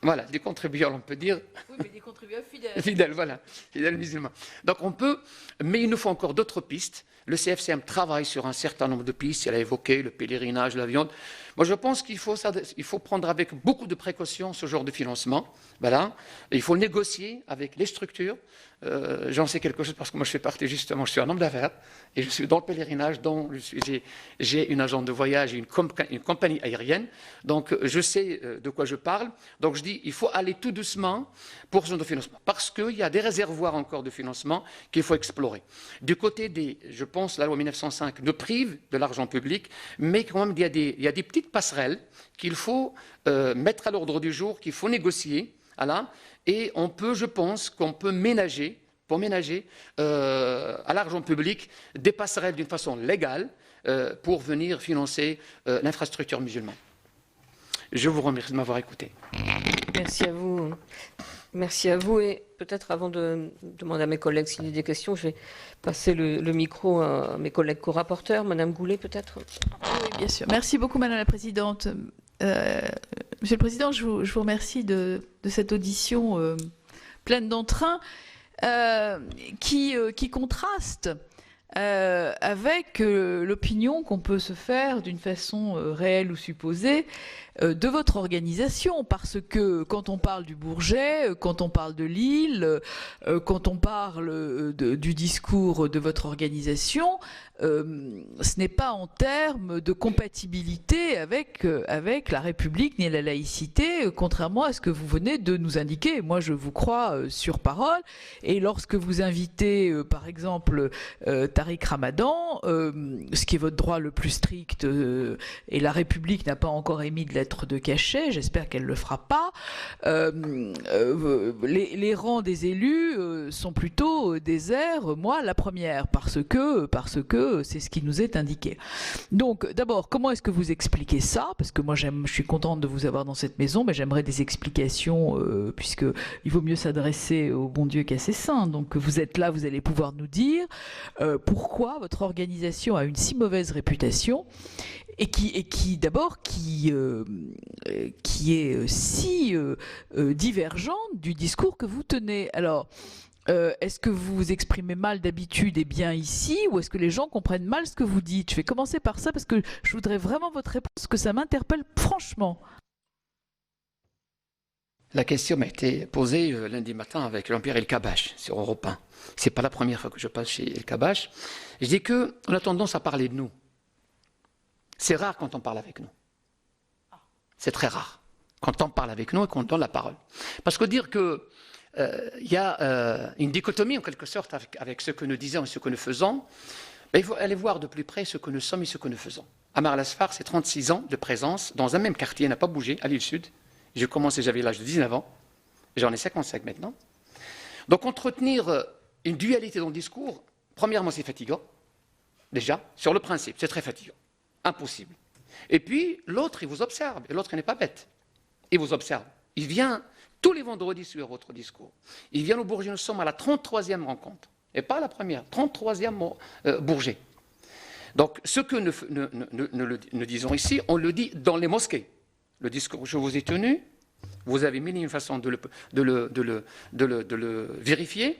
Voilà, des contribuables, on peut dire. Oui, mais des contribuables fidèles. Fidèles, voilà, fidèles musulmans. Donc on peut, mais il nous faut encore d'autres pistes. Le CFCM travaille sur un certain nombre de pistes. Elle a évoqué le pèlerinage, la viande. Moi, je pense qu'il faut prendre avec beaucoup de précautions ce genre de financement. Voilà. Et il faut négocier avec les structures. J'en sais quelque chose parce que moi, je fais partie justement, je suis un homme d'affaires et je suis dans le pèlerinage, j'ai une agence de voyage et une compagnie aérienne. Donc, je sais de quoi je parle. Donc, je dis, il faut aller tout doucement pour ce genre de financement parce qu'il y a des réservoirs encore de financement qu'il faut explorer. Du côté des, je pense, la loi 1905 nous prive de l'argent public, mais quand même, il y a des petites passerelles qu'il faut mettre à l'ordre du jour, qu'il faut négocier. Voilà. Et on peut, je pense qu'on peut ménager, pour ménager à l'argent public des passerelles d'une façon légale pour venir financer l'infrastructure musulmane. Je vous remercie de m'avoir écouté. Merci à vous. Merci à vous. Et peut-être avant de demander à mes collègues s'il y a des questions, je vais passer le micro à mes collègues co-rapporteurs. Madame Goulet, peut-être. Oui, bien sûr. Merci beaucoup, Madame la Présidente. Monsieur le Président, je vous remercie de cette audition pleine d'entrain qui contraste avec l'opinion qu'on peut se faire d'une façon réelle ou supposée de votre organisation, parce que quand on parle du Bourget, quand on parle de Lille, quand on parle du discours de votre organisation, ce n'est pas en termes de compatibilité avec la République ni la laïcité, contrairement à ce que vous venez de nous indiquer. Moi, je vous crois sur parole. Et lorsque vous invitez, par exemple, Tariq Ramadan, ce qui est votre droit le plus strict, et la République n'a pas encore émis de lettre de cachet, j'espère qu'elle ne le fera pas, les rangs des élus sont plutôt déserts, moi la première, parce que c'est ce qui nous est indiqué. Donc d'abord, comment est-ce que vous expliquez ça? Parce que moi je suis contente de vous avoir dans cette maison, mais j'aimerais des explications, puisqu'il vaut mieux s'adresser au bon Dieu qu'à ses saints. Donc vous êtes là, vous allez pouvoir nous dire pourquoi votre organisation a une si mauvaise réputation et qui d'abord qui est si divergente du discours que vous tenez. Alors, est-ce que vous vous exprimez mal d'habitude et bien ici, ou est-ce que les gens comprennent mal ce que vous dites? Je vais commencer par ça parce que je voudrais vraiment votre réponse, parce que ça m'interpelle franchement. La question m'a été posée lundi matin avec Jean-Pierre Elkabbach sur Europe 1. C'est pas la première fois que je passe chez Elkabbach. Je dis qu'on a tendance à parler de nous. C'est rare quand on parle avec nous. C'est très rare quand on parle avec nous et qu'on donne la parole. Parce que dire qu'il y a une dichotomie en quelque sorte avec ce que nous disons et ce que nous faisons, il faut aller voir de plus près ce que nous sommes et ce que nous faisons. Amar al-Asfar, c'est 36 ans de présence dans un même quartier, n'a pas bougé, à l'île Sud. J'ai commencé, j'avais l'âge de 19 ans, j'en ai 55 maintenant. Donc entretenir une dualité dans le discours, premièrement c'est fatigant, déjà, sur le principe, c'est très fatigant, impossible. Et puis l'autre, il vous observe, et l'autre n'est pas bête, il vous observe. Il vient tous les vendredis sur votre discours. Il vient au Bourget, nous sommes à la 33e rencontre, et pas la première, 33e Bourget. Donc ce que nous disons ici, on le dit dans les mosquées. Le discours que je vous ai tenu, vous avez mis une façon de le vérifier,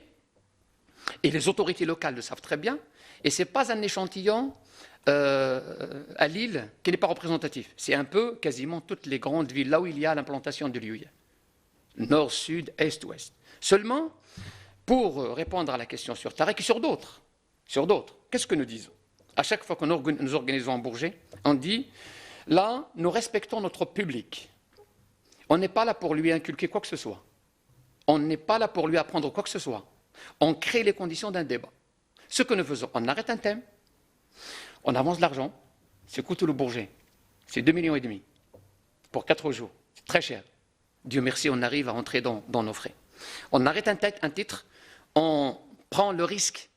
et les autorités locales le savent très bien, et ce n'est pas un échantillon à Lille qui n'est pas représentatif. C'est un peu quasiment toutes les grandes villes, là où il y a l'implantation de l'UIA. Nord, sud, est, ouest. Seulement, pour répondre à la question sur Tariq et sur d'autres, qu'est-ce que nous disons? À chaque fois que nous organisons un Bourget, on dit... Là, nous respectons notre public. On n'est pas là pour lui inculquer quoi que ce soit. On n'est pas là pour lui apprendre quoi que ce soit. On crée les conditions d'un débat. Ce que nous faisons, on arrête un thème, on avance de l'argent, c'est coûteux le Bourget. C'est 2,5 millions pour 4 jours. C'est très cher. Dieu merci, on arrive à entrer dans nos frais. On arrête un titre, on prend le risque,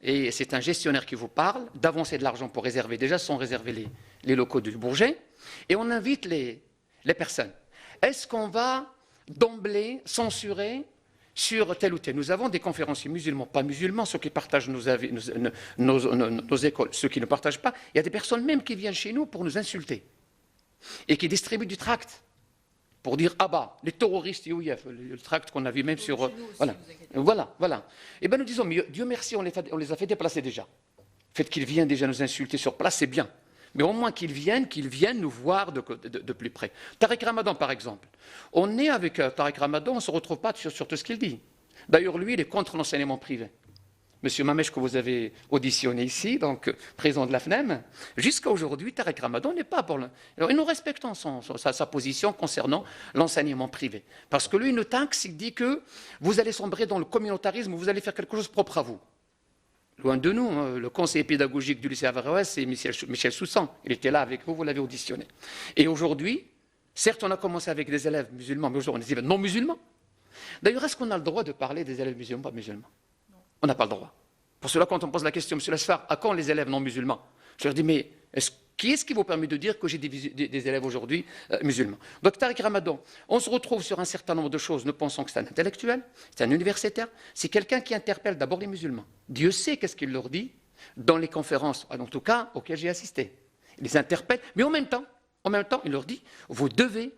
et c'est un gestionnaire qui vous parle, d'avancer de l'argent pour réserver, déjà sont réservés les locaux du Bourget, et on invite les personnes. Est-ce qu'on va d'emblée censurer sur tel ou tel? Nous avons des conférenciers musulmans, pas musulmans, ceux qui partagent nos écoles, ceux qui ne partagent pas. Il y a des personnes même qui viennent chez nous pour nous insulter et qui distribuent du tract pour dire ah bah, les terroristes UIF, le tract qu'on a vu même sur. Voilà. Et bien nous disons, mais Dieu merci, on les a fait déplacer déjà. Le fait qu'ils viennent déjà nous insulter sur place, c'est bien. Mais au moins qu'ils viennent nous voir de plus près. Tariq Ramadan, par exemple. On est avec Tariq Ramadan, on ne se retrouve pas sur tout ce qu'il dit. D'ailleurs, lui, il est contre l'enseignement privé. Monsieur Mamech, que vous avez auditionné ici, donc président de la FNEM, jusqu'à aujourd'hui, Tariq Ramadan n'est pas pour le... Et nous respectons sa position concernant l'enseignement privé. Parce que lui, il nous taxe, il dit que vous allez sombrer dans le communautarisme, vous allez faire quelque chose propre à vous. Loin de nous, hein, le conseiller pédagogique du lycée Averroès, c'est Michel Soussan. Il était là avec vous, vous l'avez auditionné. Et aujourd'hui, certes, on a commencé avec des élèves musulmans, mais aujourd'hui, on est des élèves non musulmans. D'ailleurs, est-ce qu'on a le droit de parler des élèves musulmans, pas musulmans? On n'a pas le droit. Pour cela, quand on pose la question, M. Lasfar, à quand les élèves non musulmans? Je leur dis, mais qui est-ce qui vous permet de dire que j'ai des élèves aujourd'hui musulmans? Donc, Tariq Ramadan, on se retrouve sur un certain nombre de choses. Nous pensons que c'est un intellectuel, c'est un universitaire, c'est quelqu'un qui interpelle d'abord les musulmans. Dieu sait qu'est-ce qu'il leur dit dans les conférences, en tout cas, auxquelles j'ai assisté. Il les interpelle, mais en même temps, il leur dit, vous devez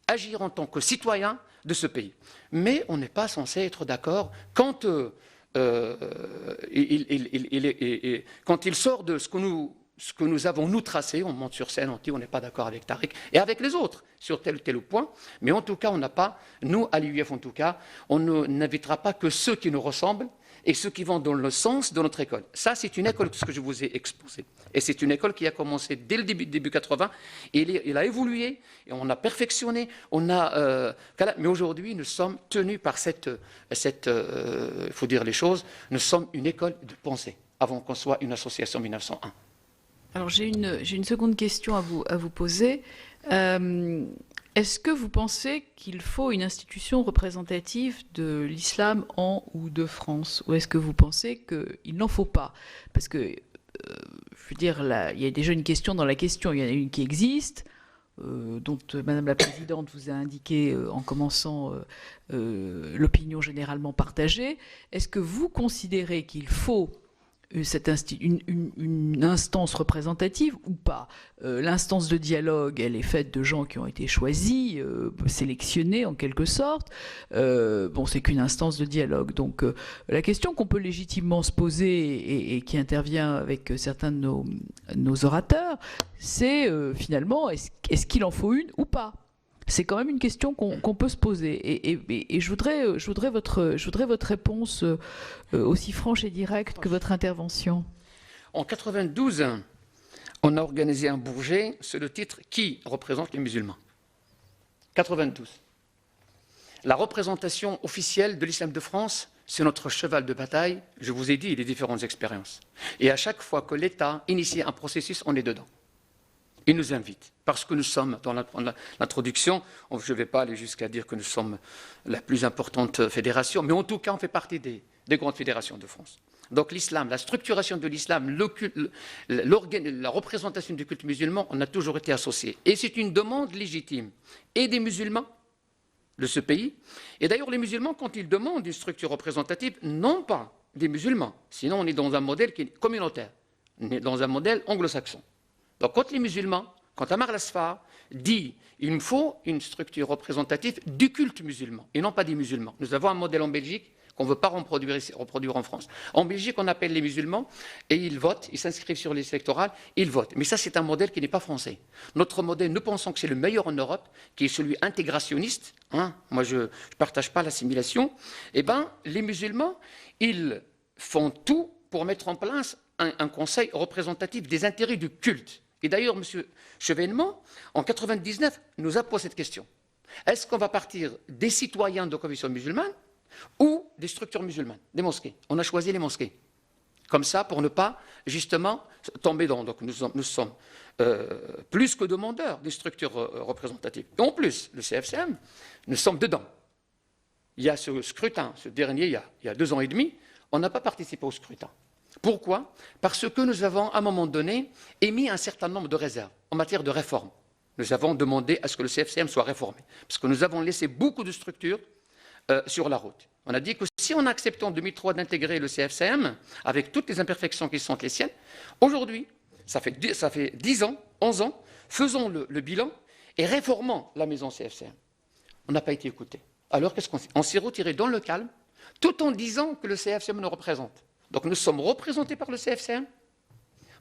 agir en tant que citoyen de ce pays. Mais on n'est pas censé être d'accord quand quand il sort de ce que nous avons nous tracé, on monte sur scène, on dit on n'est pas d'accord avec Tariq et avec les autres sur tel ou tel point, mais en tout cas on n'a pas, nous à l'UIF en tout cas, on n'invitera pas que ceux qui nous ressemblent et ceux qui vont dans le sens de notre école. Ça c'est une école, ce que je vous ai exposé, et c'est une école qui a commencé dès le début 80, et il a évolué, et on a perfectionné, mais aujourd'hui nous sommes tenus par il faut dire les choses, nous sommes une école de pensée, avant qu'on soit une association 1901. Alors j'ai une seconde question à vous poser. Est-ce que vous pensez qu'il faut une institution représentative de l'islam en ou de France? Ou est-ce que vous pensez qu'il n'en faut pas? Parce que, je veux dire, là, il y a déjà une question dans la question. Il y en a une qui existe, dont Madame la Présidente vous a indiqué en commençant l'opinion généralement partagée. Est-ce que vous considérez qu'il faut une instance représentative ou pas? L'instance de dialogue, elle est faite de gens qui ont été choisis, sélectionnés en quelque sorte. Bon, c'est qu'une instance de dialogue. Donc, la question qu'on peut légitimement se poser et qui intervient avec certains de nos orateurs, c'est finalement, est-ce qu'il en faut une ou pas? C'est quand même une question qu'on peut se poser. Et je voudrais votre réponse aussi franche et directe que votre intervention. En 92, on a organisé un Bourget sous le titre « Qui représente les musulmans ?» 92. La représentation officielle de l'islam de France, c'est notre cheval de bataille. Je vous ai dit les différentes expériences. Et à chaque fois que l'État initie un processus, on est dedans. Il nous invite, parce que nous sommes, dans l'introduction, je ne vais pas aller jusqu'à dire que nous sommes la plus importante fédération, mais en tout cas, on fait partie des grandes fédérations de France. Donc l'islam, la structuration de l'islam, la représentation du culte musulman, on a toujours été associés. Et c'est une demande légitime, et des musulmans de ce pays. Et d'ailleurs, les musulmans, quand ils demandent une structure représentative, non pas des musulmans, sinon on est dans un modèle qui est communautaire, on est dans un modèle anglo-saxon. Donc, quand les musulmans, quand Amar Lasfar dit il me faut une structure représentative du culte musulman et non pas des musulmans. Nous avons un modèle en Belgique qu'on ne veut pas reproduire en France. En Belgique, on appelle les musulmans et ils votent, ils s'inscrivent sur les électorales, ils votent. Mais ça, c'est un modèle qui n'est pas français. Notre modèle, nous pensons que c'est le meilleur en Europe, qui est celui intégrationniste. Moi, je ne partage pas l'assimilation. Eh bien, les musulmans, ils font tout pour mettre en place un conseil représentatif des intérêts du culte. Et d'ailleurs, M. Chevènement, en 1999, nous a posé cette question. Est-ce qu'on va partir des citoyens de confession musulmane ou des structures musulmanes, des mosquées? On a choisi les mosquées. Comme ça, pour ne pas, justement, tomber dans... Donc, nous sommes plus que demandeurs des structures représentatives. Et en plus, le CFCM, nous sommes dedans. Il y a ce scrutin, ce dernier, il y a 2 ans et demi, on n'a pas participé au scrutin. Pourquoi? Parce que nous avons, à un moment donné, émis un certain nombre de réserves en matière de réforme. Nous avons demandé à ce que le CFCM soit réformé, parce que nous avons laissé beaucoup de structures sur la route. On a dit que si on acceptait en 2003 d'intégrer le CFCM, avec toutes les imperfections qui sont les siennes, aujourd'hui, ça fait 10 ans, 11 ans, faisons le bilan et réformons la maison CFCM. on n'a pas été écouté. Alors qu'est-ce qu'on fait? On s'est retiré dans le calme, tout en disant que le CFCM nous représente. Donc nous sommes représentés par le CFCM,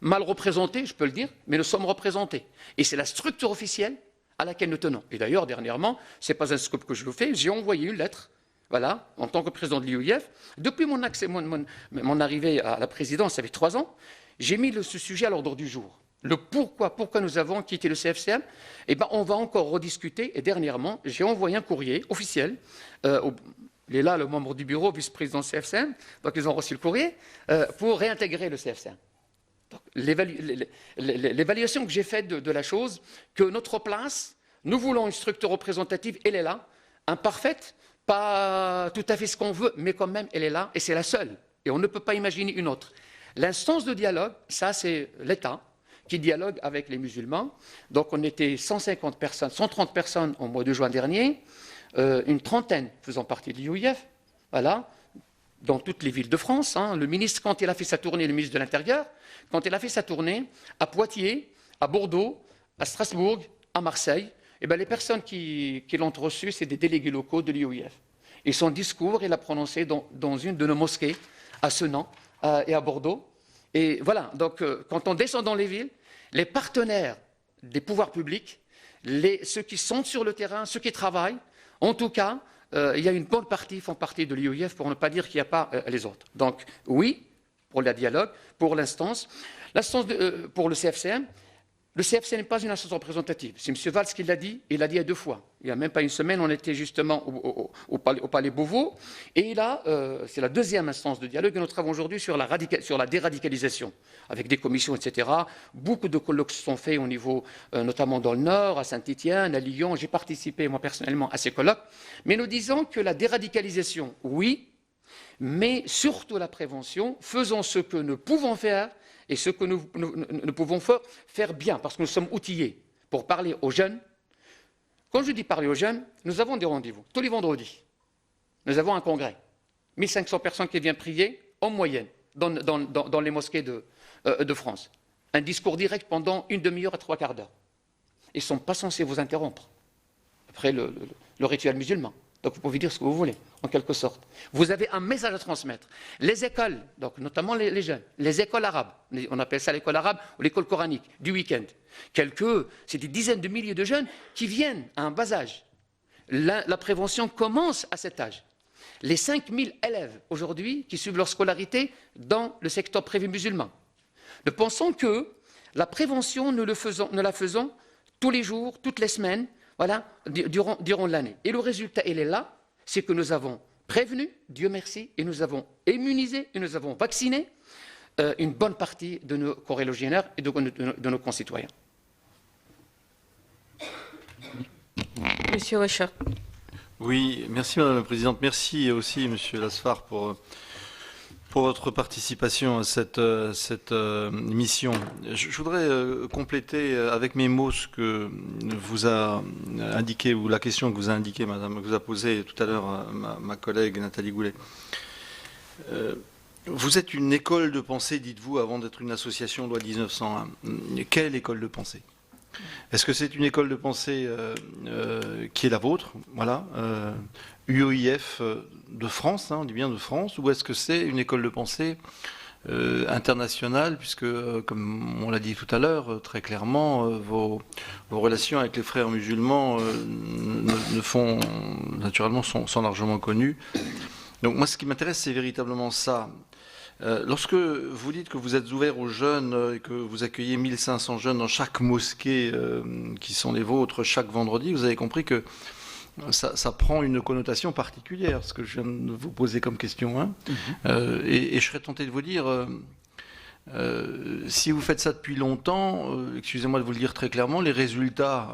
mal représentés, je peux le dire, mais nous sommes représentés. Et c'est la structure officielle à laquelle nous tenons. Et d'ailleurs, dernièrement, ce n'est pas un scoop que je vous fais, j'ai envoyé une lettre, voilà, en tant que président de l'IOIF. Depuis mon arrivée à la présidence, ça fait 3 ans, j'ai mis ce sujet à l'ordre du jour. Le pourquoi nous avons quitté le CFCM, eh ben, on va encore rediscuter. Et dernièrement, j'ai envoyé un courrier officiel. Il est là, le membre du bureau, vice-président CFCM, donc ils ont reçu le courrier, pour réintégrer le CFCM. L'évaluation que j'ai faite de la chose, que notre place, nous voulons une structure représentative, elle est là, imparfaite, pas tout à fait ce qu'on veut, mais quand même, elle est là, et c'est la seule. Et on ne peut pas imaginer une autre. L'instance de dialogue, ça c'est l'État qui dialogue avec les musulmans. Donc on était 150 personnes, 130 personnes au mois de juin dernier, une trentaine faisant partie de l'IOIF, voilà, dans toutes les villes de France. Hein. Le ministre, quand il a fait sa tournée, le ministre de l'Intérieur, quand il a fait sa tournée à Poitiers, à Bordeaux, à Strasbourg, à Marseille, eh bien, les personnes qui l'ont reçu, c'est des délégués locaux de l'IOIF. Et son discours, il a prononcé dans une de nos mosquées, à Senan et à Bordeaux. Et voilà, donc quand on descend dans les villes, les partenaires des pouvoirs publics, ceux qui sont sur le terrain, ceux qui travaillent, en tout cas, il y a une bonne partie font partie de l'IOIF, pour ne pas dire qu'il n'y a pas les autres. Donc oui, pour le dialogue, pour l'instance pour le CFCM. Le CFCM n'est pas une instance représentative. C'est M. Valls qui l'a dit, et il l'a dit à 2 fois. Il n'y a même pas une semaine, on était justement au Palais Beauvau, et là, c'est la 2e instance de dialogue que nous travaillons aujourd'hui sur la déradicalisation, avec des commissions, etc. Beaucoup de colloques se sont faits au niveau, notamment dans le Nord, à Saint-Étienne, à Lyon. J'ai participé, moi, personnellement, à ces colloques. Mais nous disons que la déradicalisation, oui, mais surtout la prévention, faisons ce que nous pouvons faire, et ce que nous pouvons faire bien, parce que nous sommes outillés pour parler aux jeunes. Quand je dis parler aux jeunes, nous avons des rendez-vous tous les vendredis. Nous avons un congrès. 1500 personnes qui viennent prier en moyenne dans les mosquées de France. Un discours direct pendant 1 demi-heure à 3 quarts d'heure. Ils ne sont pas censés vous interrompre après le rituel musulman. Donc vous pouvez dire ce que vous voulez, en quelque sorte. Vous avez un message à transmettre. Les écoles, donc notamment les jeunes, les écoles arabes, on appelle ça l'école arabe ou l'école coranique, du week-end. C'est des dizaines de milliers de jeunes qui viennent à un bas âge. La prévention commence à cet âge. Les 5000 élèves aujourd'hui qui suivent leur scolarité dans le secteur privé musulman. Nous pensons que la prévention, nous la faisons tous les jours, toutes les semaines, voilà, durant l'année. Et le résultat, il est là, c'est que nous avons prévenu, Dieu merci, et nous avons immunisé, et nous avons vacciné une bonne partie de nos corrélogénaires et de nos concitoyens. Monsieur Richard. Oui, merci Madame la Présidente. Merci aussi Monsieur Lasfar pour votre participation à cette mission. Je voudrais compléter avec mes mots ce que vous a indiqué, ou la question que vous a indiquée, Madame, que vous a posée tout à l'heure ma collègue Nathalie Goulet. Vous êtes une école de pensée, dites-vous, avant d'être une association loi 1901. Quelle école de pensée ? Est-ce que c'est une école de pensée qui est la vôtre, voilà, UOIF de France, hein, on dit bien de France, ou est-ce que c'est une école de pensée internationale, puisque, comme on l'a dit tout à l'heure, très clairement, vos relations avec les frères musulmans naturellement sont largement connues. Donc moi, ce qui m'intéresse, c'est véritablement ça. Lorsque vous dites que vous êtes ouvert aux jeunes et que vous accueillez 1500 jeunes dans chaque mosquée qui sont les vôtres chaque vendredi, vous avez compris que ça prend une connotation particulière, ce que je viens de vous poser comme question. Hein. Et je serais tenté de vous dire, si vous faites ça depuis longtemps, excusez-moi de vous le dire très clairement, les résultats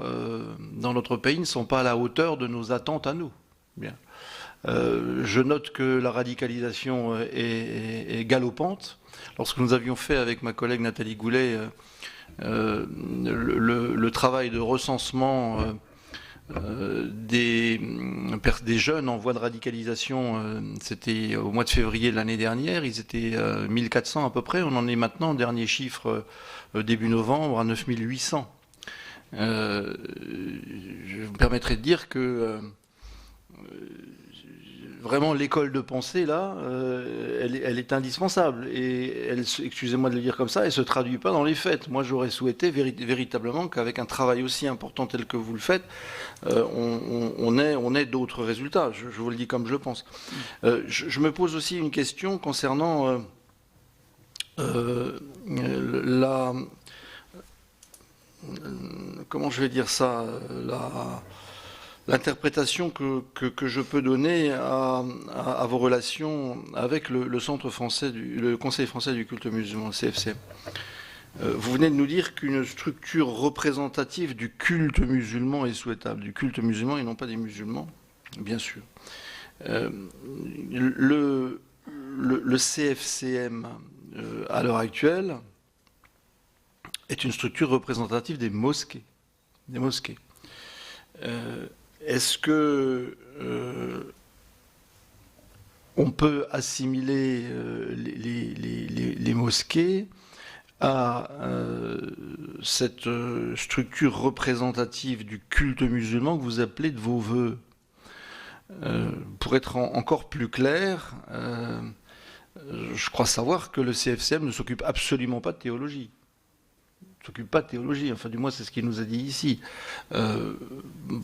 dans notre pays ne sont pas à la hauteur de nos attentes à nous. Bien. Je note que la radicalisation est galopante. Lorsque nous avions fait avec ma collègue Nathalie Goulet le travail de recensement des jeunes en voie de radicalisation, c'était au mois de février de l'année dernière, ils étaient 1400 à peu près, on en est maintenant, dernier chiffre début novembre, à 9800. Je me permettrai de dire que vraiment l'école de pensée là, elle est indispensable et excusez-moi de le dire comme ça, elle se traduit pas dans les faits. Moi, j'aurais souhaité véritablement qu'avec un travail aussi important tel que vous le faites, on ait d'autres résultats. Je vous le dis comme je le pense. Je me pose aussi une question concernant comment je vais dire ça, l'interprétation que je peux donner à vos relations avec le Conseil français du culte musulman, le CFCM. Vous venez de nous dire qu'une structure représentative du culte musulman est souhaitable, du culte musulman et non pas des musulmans, bien sûr. Le CFCM, à l'heure actuelle, est une structure représentative des mosquées. Est-ce que on peut assimiler les mosquées à cette structure représentative du culte musulman que vous appelez de vos voeux? Pour être encore plus clair, je crois savoir que le CFCM ne s'occupe absolument pas de théologie. Enfin du moins c'est ce qu'il nous a dit ici.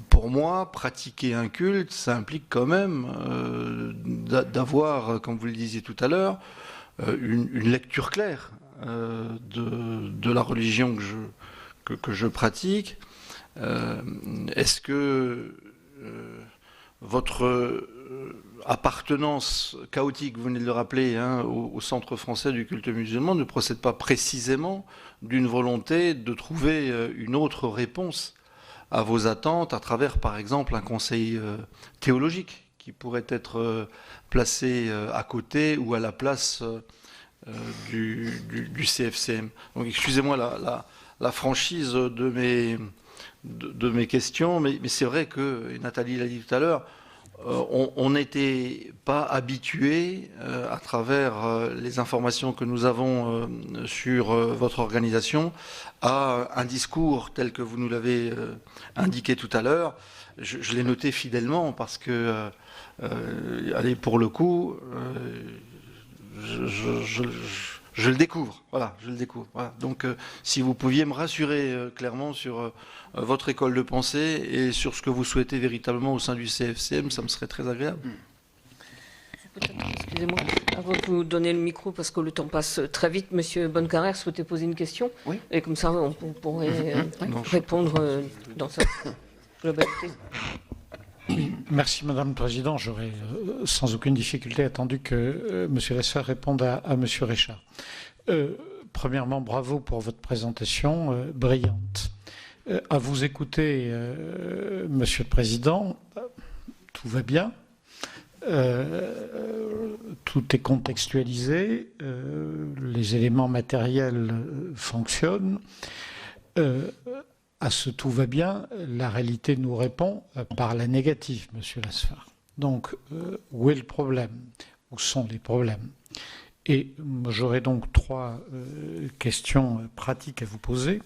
Pour moi, pratiquer un culte, ça implique quand même d'avoir, comme vous le disiez tout à l'heure, une lecture claire de la religion que je pratique. Est-ce que votre appartenance chaotique, vous venez de le rappeler, au Centre français du culte musulman, ne procède pas précisément d'une volonté de trouver une autre réponse à vos attentes à travers, par exemple, un conseil théologique qui pourrait être placé à côté ou à la place du CFCM. Donc excusez-moi la franchise de mes questions, mais c'est vrai que, et Nathalie l'a dit tout à l'heure, on n'était pas habitué, à travers les informations que nous avons sur votre organisation, à un discours tel que vous nous l'avez indiqué tout à l'heure. Je l'ai noté fidèlement parce que, allez, pour le coup, je le découvre. Voilà, je le découvre. Voilà. Donc, si vous pouviez me rassurer clairement sur votre école de pensée et sur ce que vous souhaitez véritablement au sein du CFCM, ça me serait très agréable. Excusez-moi, avant de vous donner le micro, parce que le temps passe très vite, Monsieur Bonnecarrère souhaitait poser une question. Oui. Et comme ça, on pourrait répondre dans sa globalité. Merci Madame le Président. J'aurais sans aucune difficulté attendu que Monsieur Lesser réponde à Monsieur Richard. Premièrement, bravo pour votre présentation brillante. À vous écouter, Monsieur le Président, tout va bien. Tout est contextualisé, les éléments matériels fonctionnent. À ce tout va bien, la réalité nous répond par la négative, Monsieur Lasfar. Donc, où est le problème? Où sont les problèmes? Et j'aurais donc trois questions pratiques à vous poser.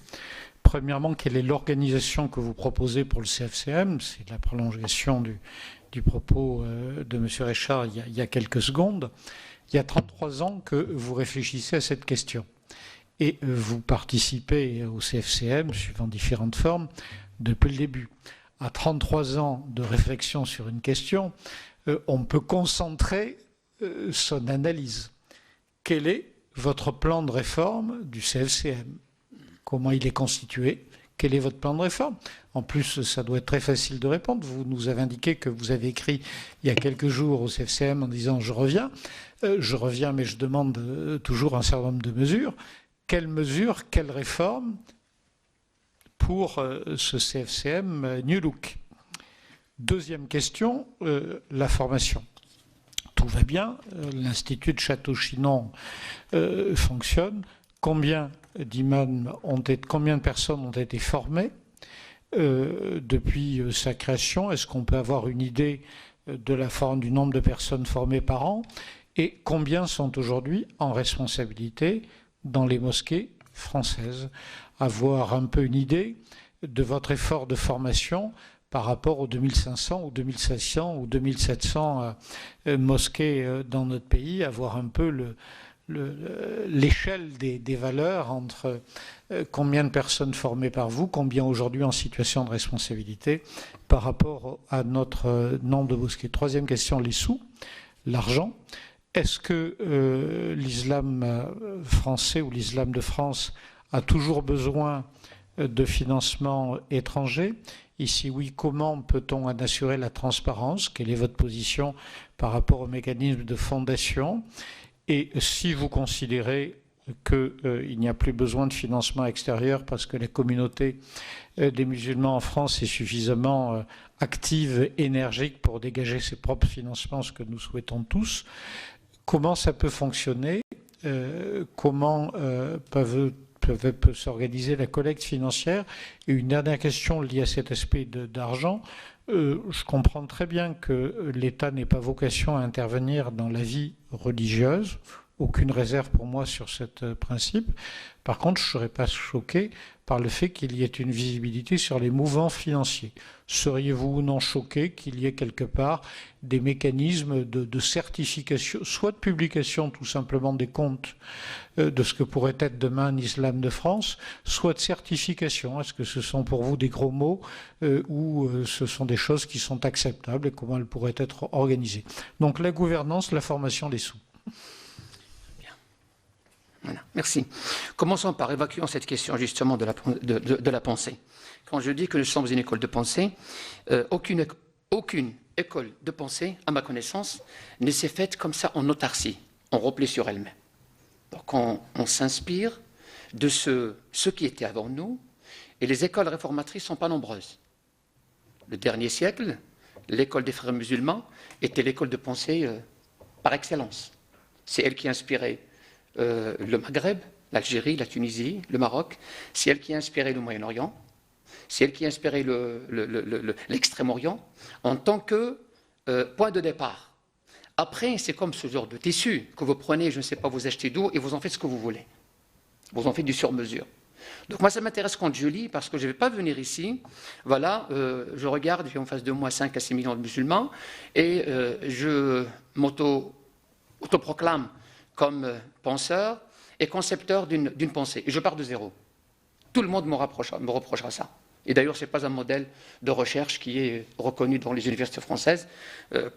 Premièrement, quelle est l'organisation que vous proposez pour le CFCM? C'est la prolongation du propos de M. Richard il y a quelques secondes. Il y a 33 ans que vous réfléchissez à cette question. Et vous participez au CFCM, suivant différentes formes, depuis le début. À 33 ans de réflexion sur une question, on peut concentrer son analyse. Quel est votre plan de réforme du CFCM? Comment il est constitué? Quel est votre plan de réforme? En plus, ça doit être très facile de répondre. Vous nous avez indiqué que vous avez écrit il y a quelques jours au CFCM en disant « je reviens ». Je reviens, mais je demande toujours un certain nombre de mesures. Quelles mesures, quelles réformes pour ce CFCM New Look? Deuxième question, la formation. Tout va bien, l'Institut de Château-Chinon fonctionne. Combien d'imams combien de personnes ont été formées depuis sa création? Est-ce qu'on peut avoir une idée du nombre de personnes formées par an? Et combien sont aujourd'hui en responsabilité dans les mosquées françaises? Avoir un peu une idée de votre effort de formation par rapport aux 2500 ou 2700 ou 2700 mosquées dans notre pays, avoir un peu l'échelle des valeurs entre combien de personnes formées par vous, combien aujourd'hui en situation de responsabilité par rapport à notre nombre de mosquées. Troisième question, les sous, l'argent. Est-ce que l'islam français ou l'islam de France a toujours besoin de financement étranger? Ici, oui, comment peut-on en assurer la transparence? Quelle est votre position par rapport au mécanisme de fondation? Et si vous considérez qu'il n'y a plus besoin de financement extérieur parce que la communauté des musulmans en France est suffisamment active, énergique pour dégager ses propres financements, ce que nous souhaitons tous, comment ça peut fonctionner? Comment peut s'organiser la collecte financière? Et une dernière question liée à cet aspect d'argent. Je comprends très bien que l'État n'ait pas vocation à intervenir dans la vie religieuse. Aucune réserve pour moi sur ce principe. Par contre, je ne serais pas choqué par le fait qu'il y ait une visibilité sur les mouvements financiers. Seriez-vous ou non choqué qu'il y ait quelque part des mécanismes de certification, soit de publication tout simplement des comptes de ce que pourrait être demain l'islam de France, soit de certification? Est-ce que ce sont pour vous des gros mots ou ce sont des choses qui sont acceptables et comment elles pourraient être organisées? Donc la gouvernance, la formation des sous. Voilà, merci. Commençons par évacuer cette question justement de la pensée. Quand je dis que nous sommes une école de pensée, aucune école de pensée, à ma connaissance, ne s'est faite comme ça en autarcie, en repli sur elle-même. Donc on s'inspire de ceux qui étaient avant nous, et les écoles réformatrices ne sont pas nombreuses. Le dernier siècle, l'école des frères musulmans était l'école de pensée par excellence. C'est elle qui inspirait le Maghreb, l'Algérie, la Tunisie, le Maroc. C'est elle qui a inspiré le Moyen-Orient. C'est elle qui a inspiré l'Extrême-Orient en tant que point de départ. Après, c'est comme ce genre de tissu que vous prenez, je ne sais pas, vous achetez d'où et vous en faites ce que vous voulez. Vous en faites du sur-mesure. Donc moi, ça m'intéresse quand je lis, parce que je ne vais pas venir ici. Voilà, je regarde, j'ai en face de moi 5 à 6 millions de musulmans, et je m'autoproclame comme penseur et concepteur d'une pensée. Et je pars de zéro. Tout le monde me reprochera ça. Et d'ailleurs, ce n'est pas un modèle de recherche qui est reconnu dans les universités françaises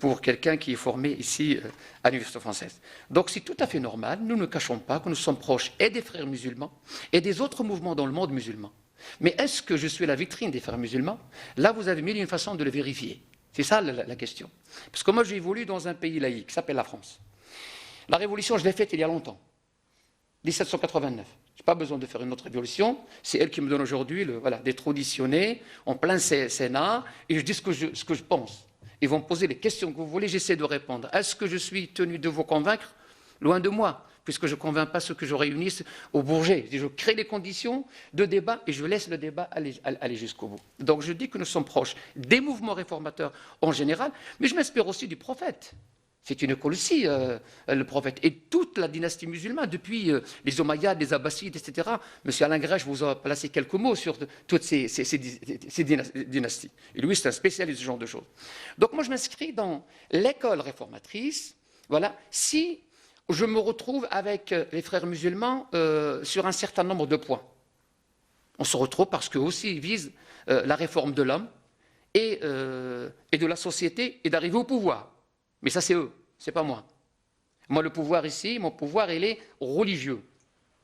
pour quelqu'un qui est formé ici à l'université française. Donc c'est tout à fait normal. Nous ne cachons pas que nous sommes proches et des frères musulmans et des autres mouvements dans le monde musulman. Mais est-ce que je suis la vitrine des frères musulmans? Là, vous avez mille et une façons de le vérifier. C'est ça la question. Parce que moi, j'ai évolué dans un pays laïque qui s'appelle la France. La révolution, je l'ai faite il y a longtemps, 1789. Je n'ai pas besoin de faire une autre révolution. C'est elle qui me donne aujourd'hui d'être auditionné en plein Sénat et je dis ce que je pense. Ils vont me poser les questions que vous voulez, j'essaie de répondre. Est-ce que je suis tenu de vous convaincre? Loin de moi, puisque je ne convainc pas ceux que je réunisse au Bourget. Je crée les conditions de débat et je laisse le débat aller jusqu'au bout. Donc je dis que nous sommes proches des mouvements réformateurs en général, mais je m'inspire aussi du prophète. C'est une école aussi, le prophète. Et toute la dynastie musulmane, depuis les Omeyyades, les Abbassides, etc. Monsieur Alain Grèche vous a placé quelques mots sur toutes ces dynasties. Et lui, c'est un spécialiste de ce genre de choses. Donc moi, je m'inscris dans l'école réformatrice. Voilà, si je me retrouve avec les frères musulmans sur un certain nombre de points. On se retrouve parce qu'eux aussi, ils visent la réforme de l'homme et de la société et d'arriver au pouvoir. Mais ça, c'est eux, c'est pas moi. Moi, le pouvoir ici, mon pouvoir, il est religieux.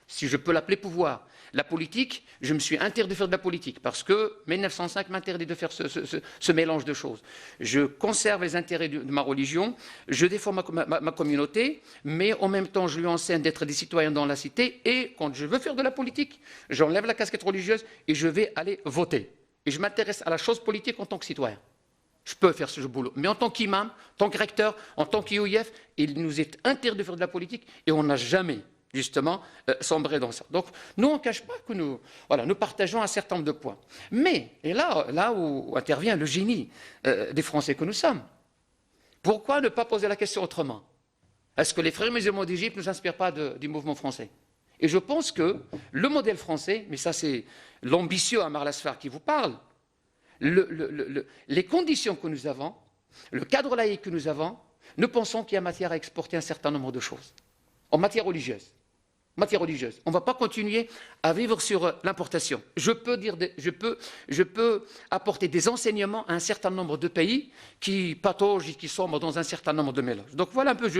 Si je peux l'appeler pouvoir. La politique, je me suis interdit de faire de la politique parce que 1905 m'interdit de faire ce mélange de choses. Je conserve les intérêts de ma religion, je défends ma communauté, mais en même temps, je lui enseigne d'être des citoyens dans la cité et quand je veux faire de la politique, j'enlève la casquette religieuse et je vais aller voter. Et je m'intéresse à la chose politique en tant que citoyen. Je peux faire ce boulot. Mais en tant qu'imam, en tant que recteur, en tant qu'IOIF, il nous est interdit de faire de la politique et on n'a jamais, justement, sombré dans ça. Donc, nous, on ne cache pas que nous partageons un certain nombre de points. Mais, et là où intervient le génie des Français que nous sommes, pourquoi ne pas poser la question autrement? Est-ce que les frères musulmans d'Égypte ne s'inspirent pas du mouvement français? Et je pense que le modèle français, mais ça c'est l'ambitieux Amar Lasfar qui vous parle, les conditions que nous avons, le cadre laïque que nous avons, nous pensons qu'il y a matière à exporter un certain nombre de choses. En matière religieuse. On ne va pas continuer à vivre sur l'importation. Je peux apporter des enseignements à un certain nombre de pays qui pataugent et qui sombrent dans un certain nombre de mélanges. Donc voilà un peu,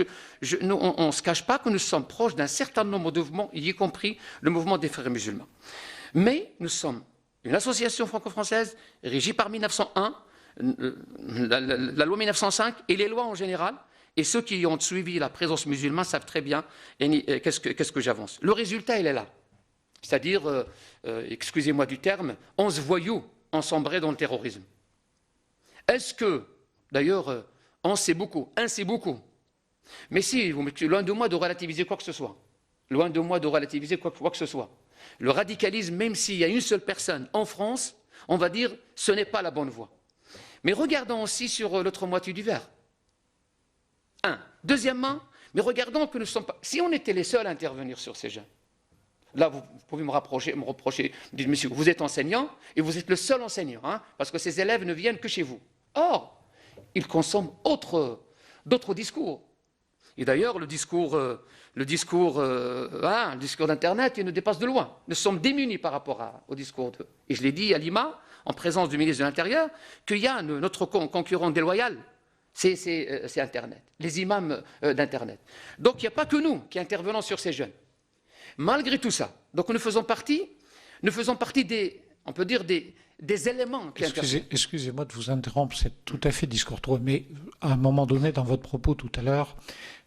nous, on ne se cache pas que nous sommes proches d'un certain nombre de mouvements, y compris le mouvement des frères musulmans. Mais nous sommes une association franco-française régie par 1901, la loi 1905 et les lois en général. Et ceux qui ont suivi la présence musulmane savent très bien qu'est-ce que j'avance. Le résultat, il est là. C'est-à-dire, excusez-moi du terme, 11 voyous ensombrés dans le terrorisme. Est-ce que, d'ailleurs, 11 c'est beaucoup, 1 c'est beaucoup. Mais si, loin de moi de relativiser quoi que ce soit. Loin de moi de relativiser quoi que ce soit. Le radicalisme, même s'il y a une seule personne en France, on va dire, ce n'est pas la bonne voie. Mais regardons aussi sur l'autre moitié du verre. Deuxièmement, mais regardons que nous ne sommes pas... Si on était les seuls à intervenir sur ces jeunes, là vous pouvez me reprocher, me dire, monsieur, vous êtes enseignant et vous êtes le seul enseignant, hein, parce que ces élèves ne viennent que chez vous. Or, ils consomment d'autres discours. Et d'ailleurs, le discours d'Internet, il nous dépasse de loin. Nous sommes démunis par rapport au discours de... Et je l'ai dit à Lima, en présence du ministre de l'Intérieur, qu'il y a notre concurrent déloyal. C'est Internet, les imams d'Internet. Donc il n'y a pas que nous qui intervenons sur ces jeunes. Malgré tout ça, donc nous faisons partie des, on peut dire, des éléments qui interviennent. Excusez-moi de vous interrompre, c'est tout à fait discourtois, mais à un moment donné, dans votre propos tout à l'heure,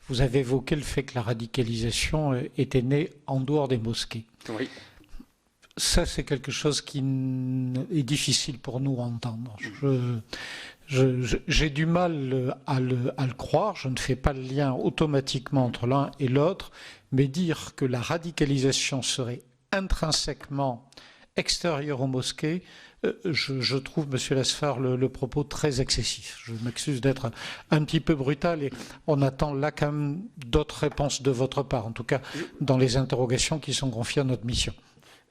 vous avez évoqué le fait que la radicalisation était née en dehors des mosquées. Oui. Ça, c'est quelque chose qui est difficile pour nous à entendre. J'ai du mal à le croire, je ne fais pas le lien automatiquement entre l'un et l'autre, mais dire que la radicalisation serait intrinsèquement extérieure aux mosquées, je trouve, Monsieur Lasfar, le propos très excessif. Je m'excuse d'être un petit peu brutal et on attend là quand même d'autres réponses de votre part, en tout cas dans les interrogations qui sont confiées à notre mission.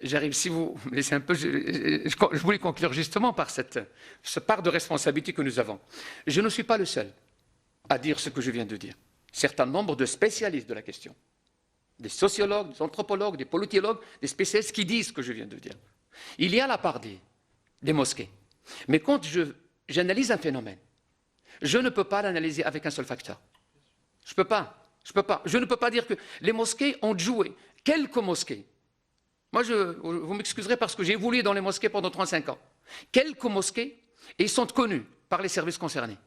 J'arrive, si vous me laissez un peu, je voulais conclure justement par ce part de responsabilité que nous avons. Je ne suis pas le seul à dire ce que je viens de dire. Certain nombre de spécialistes de la question, des sociologues, des anthropologues, des politologues, des spécialistes qui disent ce que je viens de dire. Il y a la part des mosquées. Mais quand j'analyse un phénomène, je ne peux pas l'analyser avec un seul facteur. Je ne peux pas. Je ne peux pas dire que les mosquées ont joué. Quelques mosquées. Moi, vous m'excuserez parce que j'ai évolué dans les mosquées pendant 35 ans. Quelques mosquées, et ils sont connus par les services concernés.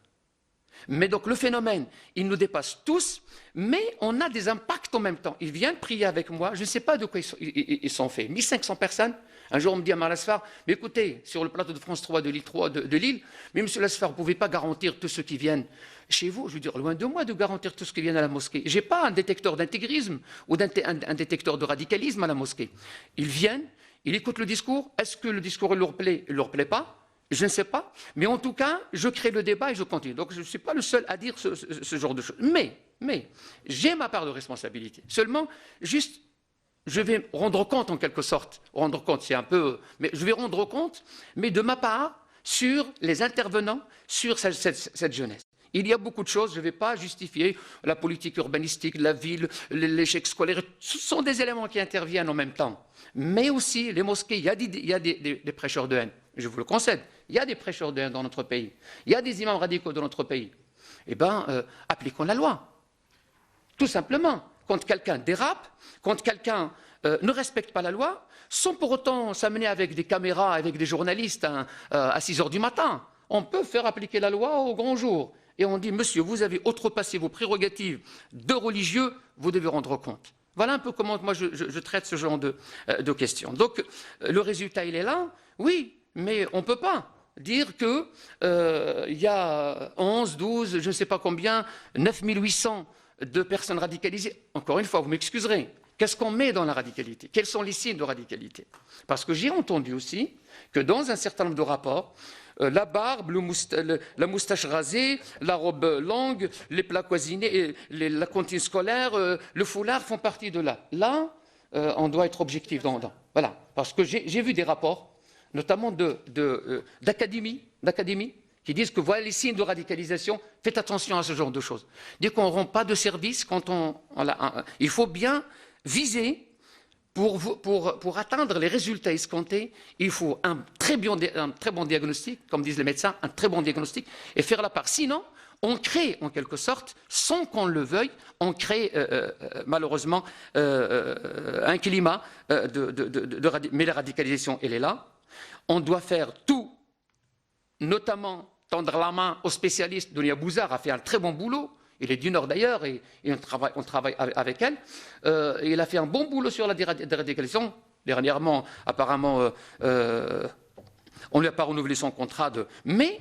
Mais donc le phénomène, il nous dépasse tous, mais on a des impacts en même temps. Ils viennent prier avec moi, je ne sais pas de quoi ils sont faits. 1500 personnes, un jour on me dit à Lasfar, mais écoutez, sur le plateau de France 3 de Lille, mais monsieur Lasfar, vous ne pouvez pas garantir tous ceux qui viennent chez vous. Je veux dire, loin de moi de garantir tous ceux qui viennent à la mosquée. Je n'ai pas un détecteur d'intégrisme ou un détecteur de radicalisme à la mosquée. Ils viennent, ils écoutent le discours, est-ce que le discours leur plaît, il ne leur plaît pas? Je ne sais pas, mais en tout cas, je crée le débat et je continue. Donc je ne suis pas le seul à dire ce genre de choses. Mais j'ai ma part de responsabilité. Seulement, juste, je vais rendre compte en quelque sorte. Rendre compte, c'est un peu... Mais je vais rendre compte, mais de ma part, sur les intervenants, sur cette jeunesse. Il y a beaucoup de choses, je ne vais pas justifier la politique urbanistique, la ville, l'échec scolaire. Ce sont des éléments qui interviennent en même temps. Mais aussi, les mosquées, il y a des prêcheurs de haine. Je vous le concède. Il y a des prêcheurs de haine dans notre pays. Il y a des imams radicaux dans notre pays. Eh bien, appliquons la loi. Tout simplement. Quand quelqu'un dérape, quand quelqu'un ne respecte pas la loi, sans pour autant s'amener avec des caméras, avec des journalistes à 6 heures du matin, on peut faire appliquer la loi au grand jour. Et on dit, monsieur, vous avez outrepassé vos prérogatives de religieux, vous devez rendre compte. Voilà un peu comment moi je traite ce genre de questions. Donc, le résultat, il est là, oui, mais on ne peut pas dire qu'il y a 11, 12, je ne sais pas combien, 9800 de personnes radicalisées. Encore une fois, vous m'excuserez. Qu'est-ce qu'on met dans la radicalité? Quels sont les signes de radicalité? Parce que j'ai entendu aussi que dans un certain nombre de rapports, la barbe, la moustache rasée, la robe longue, les plats cuisinés, la cantine scolaire, le foulard font partie de là. Là, on doit être objectif. Voilà. Parce que j'ai vu des rapports notamment d'académies, qui disent que voilà les signes de radicalisation, faites attention à ce genre de choses. Dire qu'on ne rend pas de service quand il faut bien viser pour atteindre les résultats escomptés, il faut un très bon diagnostic, comme disent les médecins, un très bon diagnostic, et faire la part. Sinon, on crée en quelque sorte, sans qu'on le veuille, on crée malheureusement un climat mais la radicalisation, elle est là. On doit faire tout, notamment tendre la main aux spécialistes. Dounia Bouzar a fait un très bon boulot. Il est du Nord d'ailleurs et on travaille avec elle. Il a fait un bon boulot sur la déradicalisation. Dernièrement, apparemment, on ne lui a pas renouvelé son contrat. Mais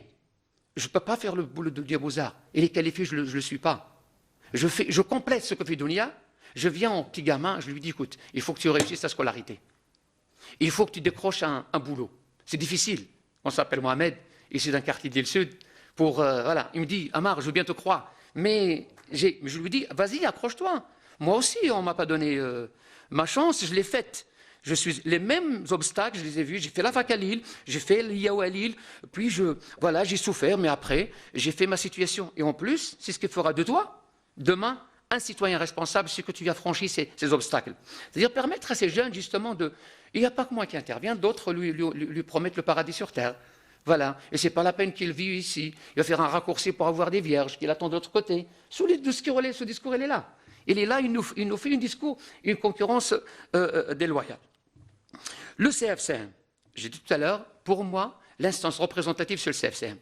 je ne peux pas faire le boulot de Dounia Bouzar. Il est qualifié, je ne le suis pas. Je complète ce que fait Dounia. Je viens en petit gamin, je lui dis, écoute, il faut que tu réussisses ta scolarité. Il faut que tu décroches un boulot. C'est difficile. On s'appelle Mohamed, ici d'un quartier d'Île-Sud. Voilà. Il me dit, Amar, je veux bien te croire. Mais je lui dis, vas-y, accroche-toi. Moi aussi, on ne m'a pas donné ma chance, je l'ai faite. Les mêmes obstacles, je les ai vus. J'ai fait la fac à Lille, j'ai fait l'IAO à Lille, puis j'ai souffert, mais après, j'ai fait ma situation. Et en plus, c'est ce qui fera de toi, demain, un citoyen responsable, c'est que tu as franchi ces obstacles. C'est-à-dire permettre à ces jeunes, justement, il n'y a pas que moi qui intervient, d'autres lui promettent le paradis sur terre. Voilà, et ce n'est pas la peine qu'il vive ici. Il va faire un raccourci pour avoir des vierges, qu'il attend de l'autre côté. Ce discours, il est là. Il est là, il nous fait une concurrence déloyale. Le CFCM, j'ai dit tout à l'heure, pour moi, l'instance représentative sur le CFCM,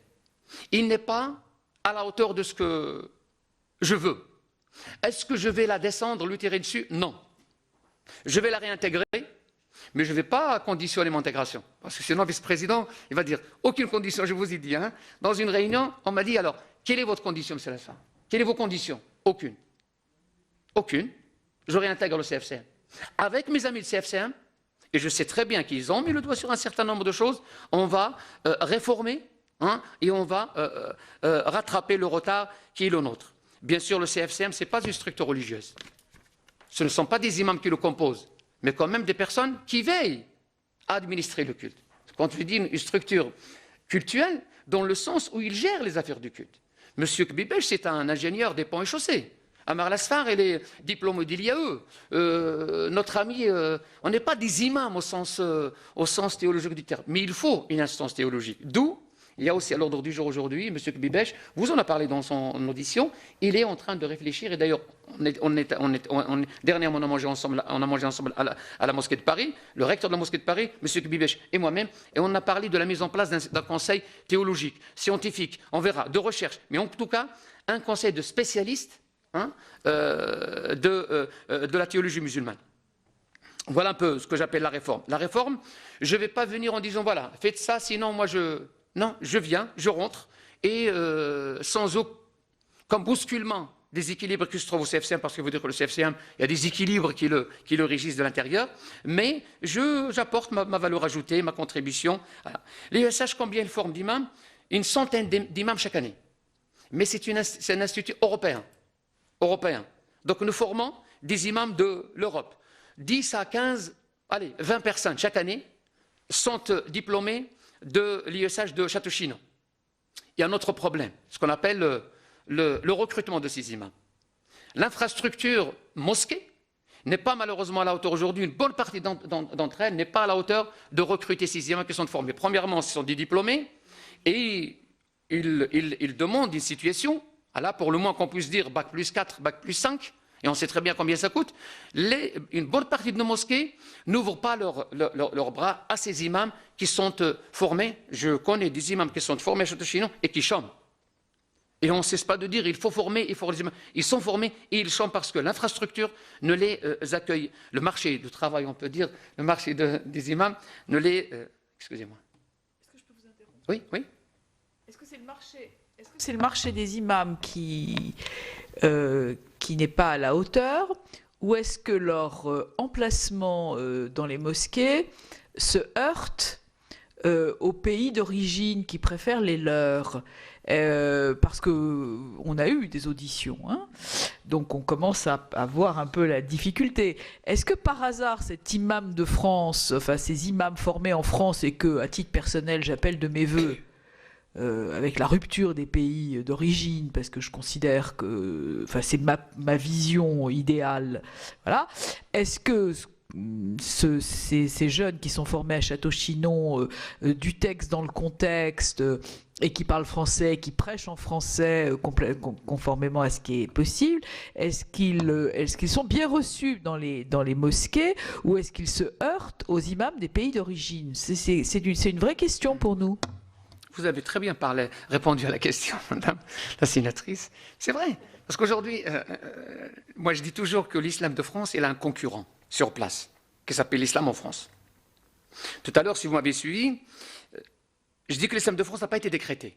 il n'est pas à la hauteur de ce que je veux. Est-ce que je vais la descendre, lui tirer dessus? Non. Je vais la réintégrer. Mais je ne vais pas conditionner mon intégration. Parce que sinon, le vice-président, il va dire, aucune condition, je vous ai dit. Hein. Dans une réunion, on m'a dit, alors, quelle est votre condition, M. Lassar? Quelles sont vos conditions? Aucune. Aucune. Je réintègre le CFCM. Avec mes amis du CFCM, et je sais très bien qu'ils ont mis le doigt sur un certain nombre de choses, on va réformer et on va rattraper le retard qui est le nôtre. Bien sûr, le CFCM, ce n'est pas une structure religieuse. Ce ne sont pas des imams qui le composent, mais quand même des personnes qui veillent à administrer le culte. Quand je dis une structure cultuelle, dans le sens où il gère les affaires du culte. Monsieur Kbibesh, c'est un ingénieur des ponts et chaussées. Amar Lasfar, elle est diplômée d'IAE. Notre ami, on n'est pas des imams au sens théologique du terme, mais il faut une instance théologique. D'où, il y a aussi à l'ordre du jour aujourd'hui, M. Kbibesh, vous en a parlé dans son audition, il est en train de réfléchir, et d'ailleurs, dernièrement, on a mangé ensemble à la mosquée de Paris, le recteur de la mosquée de Paris, M. Kbibesh et moi-même, et on a parlé de la mise en place d'un conseil théologique, scientifique, on verra, de recherche, mais en tout cas, un conseil de spécialistes de la théologie musulmane. Voilà un peu ce que j'appelle la réforme. La réforme, je ne vais pas venir en disant, voilà, faites ça, sinon moi Non, je viens, je rentre, et sans aucun bousculement des équilibres qui se trouvent au CFCM, parce que vous dire que le CFCM, il y a des équilibres qui le régissent de l'intérieur, mais j'apporte ma valeur ajoutée, ma contribution. Voilà. L'ESH, combien il forme d'imams? Une centaine d'imams chaque année. Mais c'est un institut européen. Donc nous formons des imams de l'Europe. 10 à 15, allez, 20 personnes chaque année sont diplômées de l'ISH de Château-Chinon. Il y a un autre problème, ce qu'on appelle le recrutement de ces imams. L'infrastructure mosquée n'est pas malheureusement à la hauteur aujourd'hui, une bonne partie d'entre elles n'est pas à la hauteur de recruter ces imams qui sont formés. Premièrement, ce sont des diplômés et ils demandent une situation, là pour le moins qu'on puisse dire bac plus 4, bac plus 5, et on sait très bien combien ça coûte. Une bonne partie de nos mosquées n'ouvrent pas leurs bras à ces imams qui sont formés. Je connais des imams qui sont formés à Château-Chinon et qui chôment. Et on ne cesse pas de dire il faut former, il faut les imams. Ils sont formés et ils chôment parce que l'infrastructure ne les accueille. Le marché du travail, on peut dire, le marché des imams ne les... excusez-moi. Est-ce que je peux vous interrompre? Oui, oui. Est-ce que c'est le marché des imams qui n'est pas à la hauteur, ou est-ce que leur emplacement dans les mosquées se heurte aux pays d'origine qui préfèrent les leurs? parce qu'on a eu des auditions, hein. Donc on commence à voir un peu la difficulté. Est-ce que par hasard cet imam de France, enfin ces imams formés en France et que, à titre personnel, j'appelle de mes voeux, avec la rupture des pays d'origine, parce que je considère que, enfin c'est ma vision idéale, voilà, est-ce que ces jeunes qui sont formés à Château-Chinon, du texte dans le contexte, et qui parlent français, qui prêchent en français conformément à ce qui est possible, est-ce qu'ils sont bien reçus dans les mosquées, ou est-ce qu'ils se heurtent aux imams des pays d'origine? C'est une vraie question pour nous. Vous avez très bien répondu à la question, madame la sénatrice. C'est vrai, parce qu'aujourd'hui, moi je dis toujours que l'islam de France, il a un concurrent sur place, qui s'appelle l'islam en France. Tout à l'heure, si vous m'avez suivi, je dis que l'islam de France n'a pas été décrété.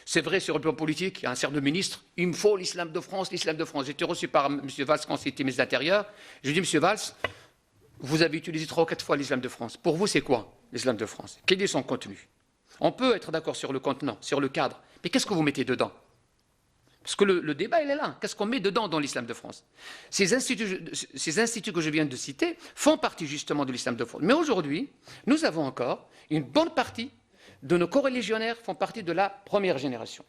C'est vrai, sur le plan politique, il y a un certain ministre, il me faut l'islam de France, l'islam de France. J'ai été reçu par M. Valls quand c'était ministre de l'Intérieur. Je lui ai dit, M. Valls, vous avez utilisé 3 ou 4 fois l'islam de France. Pour vous, c'est quoi l'islam de France? Quel est son contenu? On peut être d'accord sur le contenant, sur le cadre, mais qu'est-ce que vous mettez dedans? Parce que le débat, il est là. Qu'est-ce qu'on met dedans dans l'islam de France? Ces instituts que je viens de citer font partie justement de l'islam de France. Mais aujourd'hui, nous avons encore une bonne partie de nos coreligionnaires font partie de la première génération.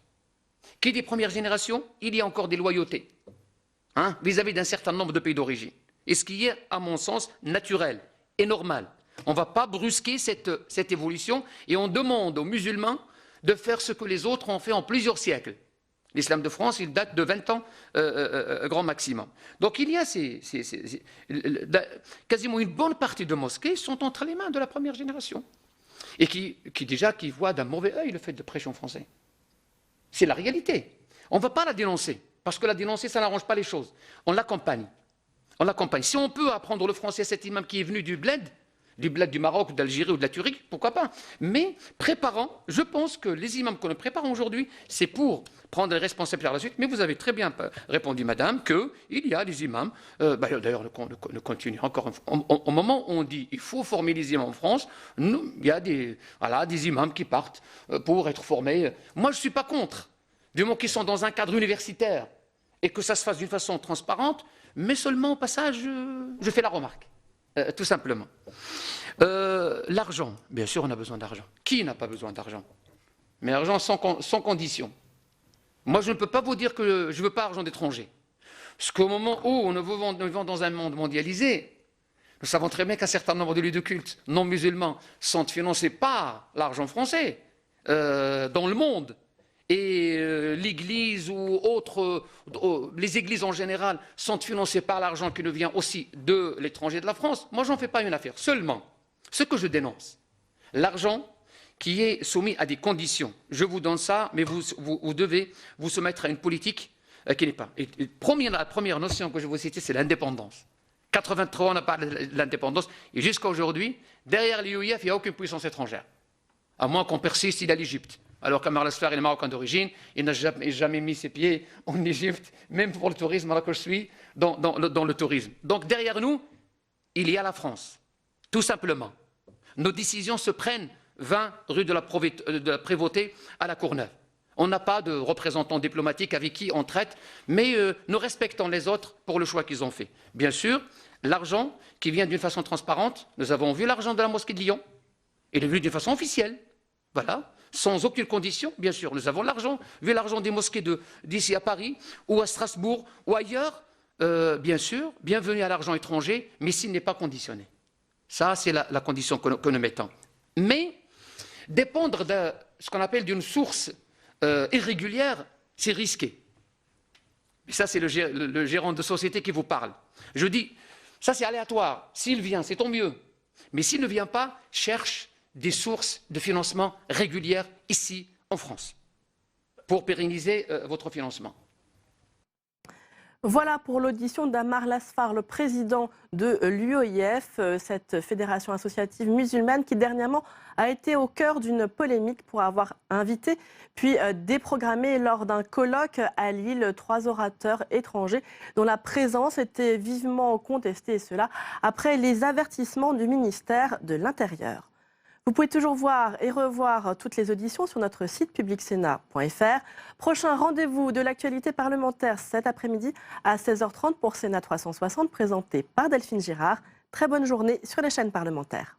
Qui dit première génération? Il y a encore des loyautés, hein, vis-à-vis d'un certain nombre de pays d'origine. Et ce qui est, à mon sens, naturel et normal. On ne va pas brusquer cette évolution et on demande aux musulmans de faire ce que les autres ont fait en plusieurs siècles. L'islam de France, il date de 20 ans, grand maximum. Donc il y a quasiment une bonne partie de mosquées sont entre les mains de la première génération. Et qui voient d'un mauvais œil le fait de prêcher en français. C'est la réalité. On ne va pas la dénoncer, parce que la dénoncer, ça n'arrange pas les choses. On l'accompagne. On l'accompagne. Si on peut apprendre le français à cet imam qui est venu du bled du Maroc, d'Algérie ou de la Turquie, pourquoi pas? Mais préparant, je pense que les imams que nous préparons aujourd'hui, c'est pour prendre les responsabilités par la suite. Mais vous avez très bien répondu, madame, qu'il y a des imams, d'ailleurs, le continue encore, au moment où on dit il faut former les imams en France, il y a des imams qui partent pour être formés. Moi, je ne suis pas contre, du moment qu'ils sont dans un cadre universitaire et que ça se fasse d'une façon transparente, mais seulement au passage, je fais la remarque. Tout simplement. L'argent, bien sûr, on a besoin d'argent. Qui n'a pas besoin d'argent? Mais l'argent sans condition. Moi, je ne peux pas vous dire que je ne veux pas d'argent d'étranger. Parce qu'au moment où nous vivons dans un monde mondialisé, nous savons très bien qu'un certain nombre de lieux de culte non musulmans sont financés par l'argent français dans le monde. Et l'Église ou les églises en général sont financées par l'argent qui nous vient aussi de l'étranger de la France. Moi, j'en fais pas une affaire. Seulement, ce que je dénonce, l'argent qui est soumis à des conditions. Je vous donne ça, mais vous devez vous soumettre à une politique qui n'est pas. La première notion que je vous citer, c'est l'indépendance. 83, on n'a pas l'indépendance. Et jusqu'à aujourd'hui, derrière l'UIF, il n'y a aucune puissance étrangère. À moins qu'on persiste, il y a l'Égypte. Alors qu'Amar Lasfar est marocain d'origine, il n'a jamais mis ses pieds en Égypte, même pour le tourisme, alors que je suis dans le tourisme. Donc derrière nous, il y a la France, tout simplement. Nos décisions se prennent 20 rue de la Prévôté à la Courneuve. On n'a pas de représentants diplomatiques avec qui on traite, mais nous respectons les autres pour le choix qu'ils ont fait. Bien sûr, l'argent qui vient d'une façon transparente, nous avons vu l'argent de la mosquée de Lyon, il est venu d'une façon officielle, voilà. Sans aucune condition, bien sûr. Nous avons l'argent, vu l'argent des mosquées d'ici à Paris, ou à Strasbourg, ou ailleurs, bien sûr, bienvenue à l'argent étranger, mais s'il n'est pas conditionné. Ça, c'est la condition que nous mettons. Mais dépendre de ce qu'on appelle d'une source irrégulière, c'est risqué. Et ça, c'est le gérant de société qui vous parle. Je dis, ça c'est aléatoire. S'il vient, c'est tant mieux. Mais s'il ne vient pas, cherche des sources de financement régulières ici en France pour pérenniser votre financement. Voilà pour l'audition d'Amar Lasfar, le président de l'UOIF, cette fédération associative musulmane qui dernièrement a été au cœur d'une polémique pour avoir invité puis déprogrammé lors d'un colloque à Lille 3 orateurs étrangers dont la présence était vivement contestée, et cela après les avertissements du ministère de l'Intérieur. Vous pouvez toujours voir et revoir toutes les auditions sur notre site publicsénat.fr. Prochain rendez-vous de l'actualité parlementaire cet après-midi à 16h30 pour Sénat 360, présenté par Delphine Girard. Très bonne journée sur les chaînes parlementaires.